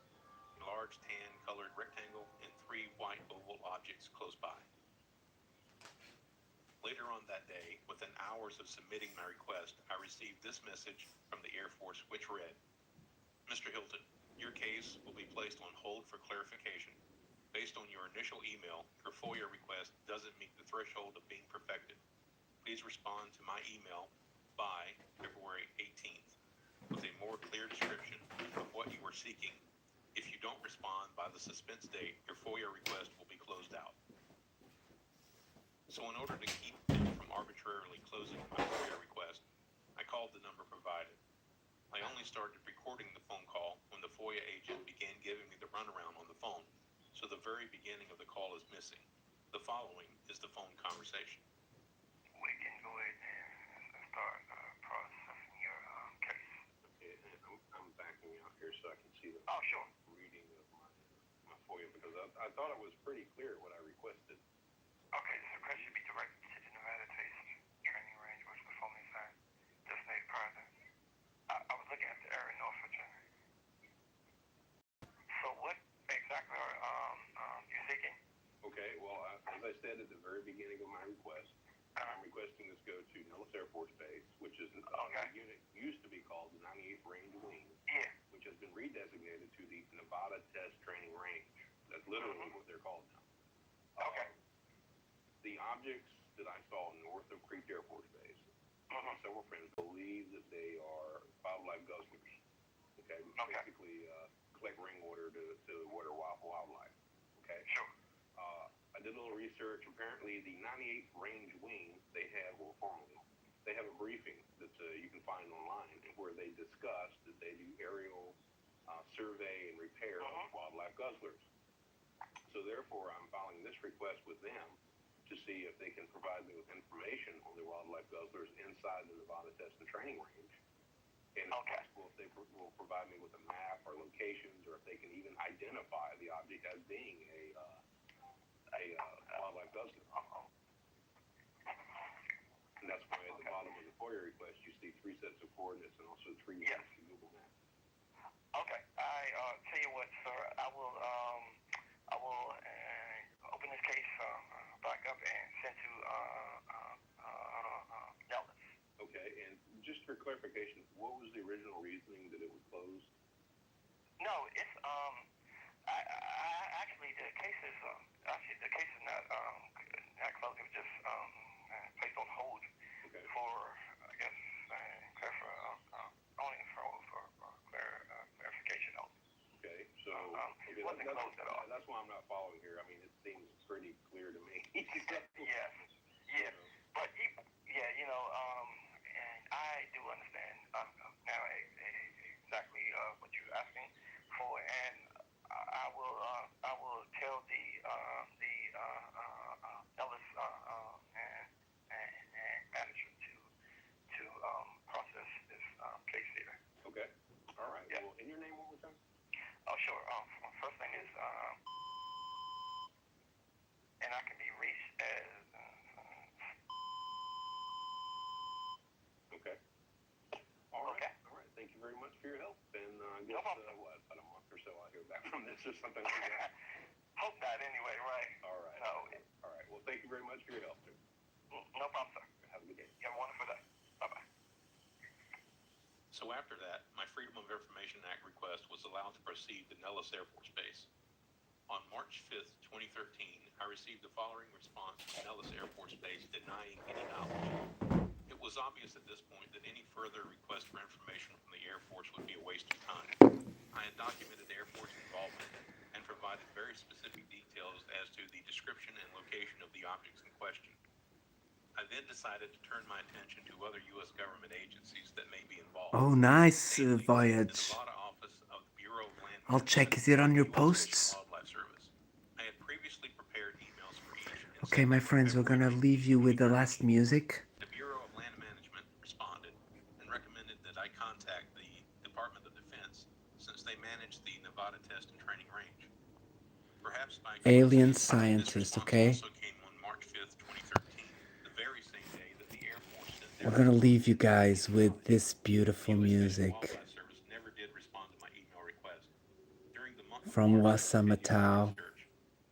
A large tan-colored rectangle and 3 white oval objects close by. Later on that day, within hours of submitting my request, I received this message from the Air Force, which read, Mr. Hilton, your case will be placed on hold for clarification. Based on your initial email, your FOIA request doesn't meet the threshold of being perfected. Please respond to my email by February 18th with a more clear description of what you are seeking. If you don't respond by the suspense date, your FOIA request will be closed out. So in order to keep them from arbitrarily closing my FOIA request, I called the number provided. I only started recording the phone call when the FOIA agent began giving me the runaround on the phone, so the very beginning of the call is missing. The following is the phone conversation. We can go ahead and start processing your case. Okay, I'm backing out here so I can see the sure. reading of my FOIA because I thought it was pretty clear what I requested. Okay, this request should be directed to the Nevada Test Training Range, which was formerly assigned designated prior. I was looking at the area north of Virginia. So what exactly are you seeking? Okay, well, as I said at the very beginning of my request, I'm requesting this go Nevada Test Training Range. That's literally what they're called now. Okay. The objects that I saw north of Creek Air Force Base, several friends believe that they are wildlife guzzlers. Okay. Basically, collect rainwater to water wildlife. Okay. Sure. I did a little research. Apparently, the 98th Range Wing, they have, well, formally, they have a briefing that you can find online where they discuss that they do aerial survey and repair of wildlife guzzlers. So therefore, I'm filing this request with them to see if they can provide me with information on the wildlife guzzlers inside the Nevada Test and Training Range. And if possible, if they will provide me with a map or locations, or if they can even identify the object as being a wildlife guzzler. And that's why at the bottom of the FOIA request, you see 3 sets of coordinates and also 3 links to Google Maps. Okay. I tell you what, sir. I will open this case back up and send to Nellis. Okay. And just for clarification, what was the original reasoning that it was closed? No, it's actually the case is not closed. It was just placed on hold for I guess only for clarification only. Okay, so it wasn't closed at all. That's why I'm not following here. I mean, it seems pretty clear to me. Yes, but and I do understand now exactly what you're asking for, and I will tell the Ellis and manager to process this case here. Okay. All right. Yeah. Well, in your name one more time. Oh, sure. My first name is and I can be reached as okay. All right. All right. Thank you very much for your help. And I guess about a month or so I'll hear back from this or something like that. Hope not anyway, right? All right. All right. Well, thank you very much for your help, sir. No problem, sir. Have a good day. You have a wonderful day. Bye-bye. So after that, my Freedom of Information Act request was allowed to proceed to Nellis Air Force Base. On March 5th, 2013, I received the following response from Nellis Air Force Base denying any knowledge. It was obvious at this point that any further request for information from the Air Force would be a waste of time. I had documented Air Force involvement and provided very specific details as to the description and location of the objects in question. I then decided to turn my attention to other U.S. government agencies that may be involved. Oh, nice, Voyage. I'll check. Is it on your posts? I had previously prepared emails for each. Okay, my friends, we're gonna leave you with the last music. The Bureau of Land Management responded and recommended that I contact the Department of Defense since they manage the Nevada Test and Training Range. Perhaps by Alien scientist, okay? also came on March 5th, 2013, the very same day that the Air Force sent their We're gonna leave you guys with this beautiful music never did respond to my email request. During the month from Wasamatau,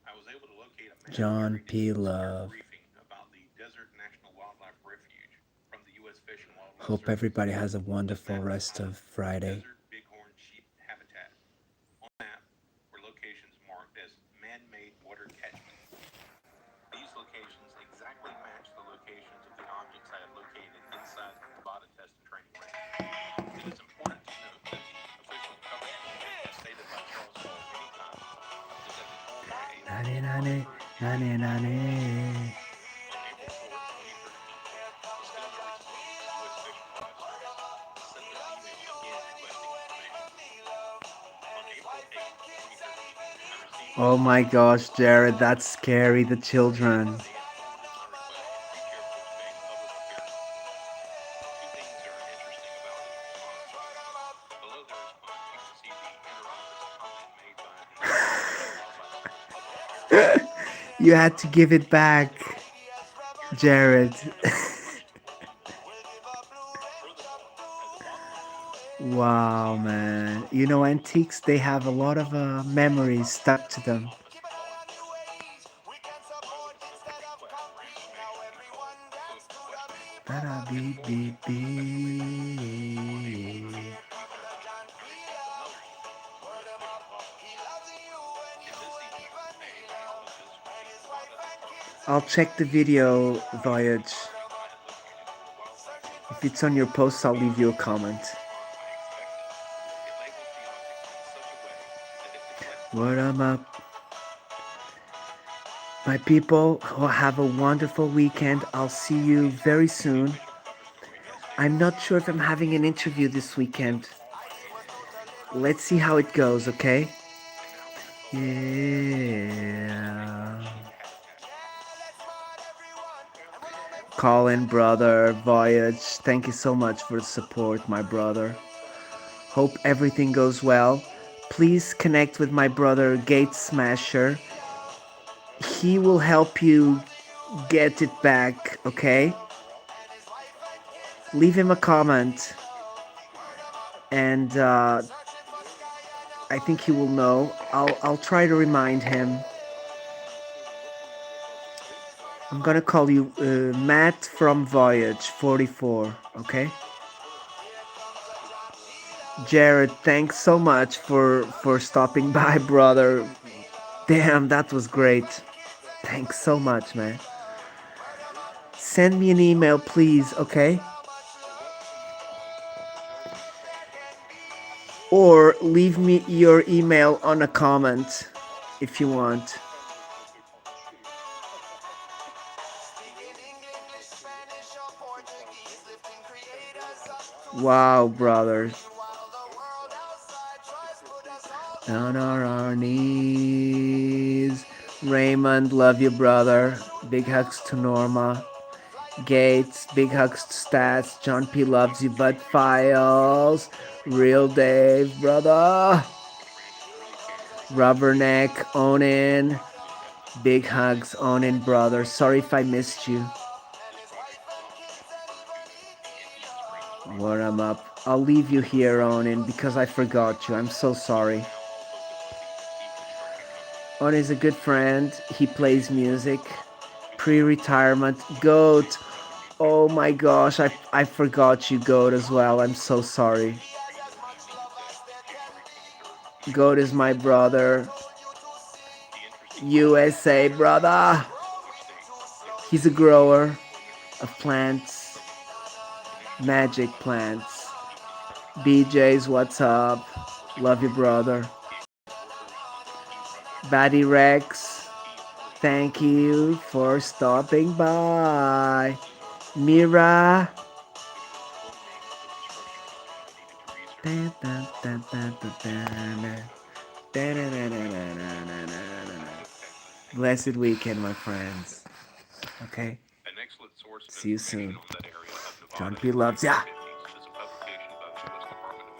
I was able to locate a John P. Love. briefing about the Desert National Wildlife Refuge from the U.S. Fish and Wildlife Hope Service. everybody has a wonderful rest of Friday. Desert bighorn sheep habitat. On the map were locations marked as man-made water catchments. These locations exactly match the locations of the objects I had located inside the Nevada Test and Training Range. It is important to note that the official cover story stated by Charles Hall many times is that the Tallwhite Nane, nane, nane, nane. Oh my gosh, Jared, that's scary, the children. You had to give it back, Jared. Wow, man. You know, antiques, they have a lot of memories stuck to them. Beep, beep, beep. I'll check the video, Voyage. If it's on your post, I'll leave you a comment. What up? My people, have a wonderful weekend. I'll see you very soon. I'm not sure if I'm having an interview this weekend. Let's see how it goes, okay? Yeah. Colin, brother, Voyage, thank you so much for the support, my brother. Hope everything goes well. Please connect with my brother, Gate Smasher. He will help you get it back, okay? Leave him a comment. And I think he will know. I'll try to remind him. I'm gonna call you Matt from Voyage 44, okay? Jared, thanks so much for stopping by, brother. Damn, that was great. Thanks so much, man. Send me an email, please, okay? Or leave me your email on a comment if you want. Wow, brothers. On our knees. Raymond, love you, brother. Big hugs to Norma. Gates, big hugs to Stats. John P loves you, Bud Files. Real Dave, brother. Rubberneck, Onin. Big hugs, Onin, brother. Sorry if I missed you. What I'm up. I'll leave you here, Onin, because I forgot you. I'm so sorry. Onin is a good friend. He plays music. Pre-retirement. Goat. Oh my gosh, I forgot you, Goat, as well. I'm so sorry. Goat is my brother. USA, brother. He's a grower of plants. Magic plants. BJ's, what's up? Love you, brother. Batty Rex, thank you for stopping by. Mira. Blessed weekend, my friends. Okay? See you soon. John P loves ya.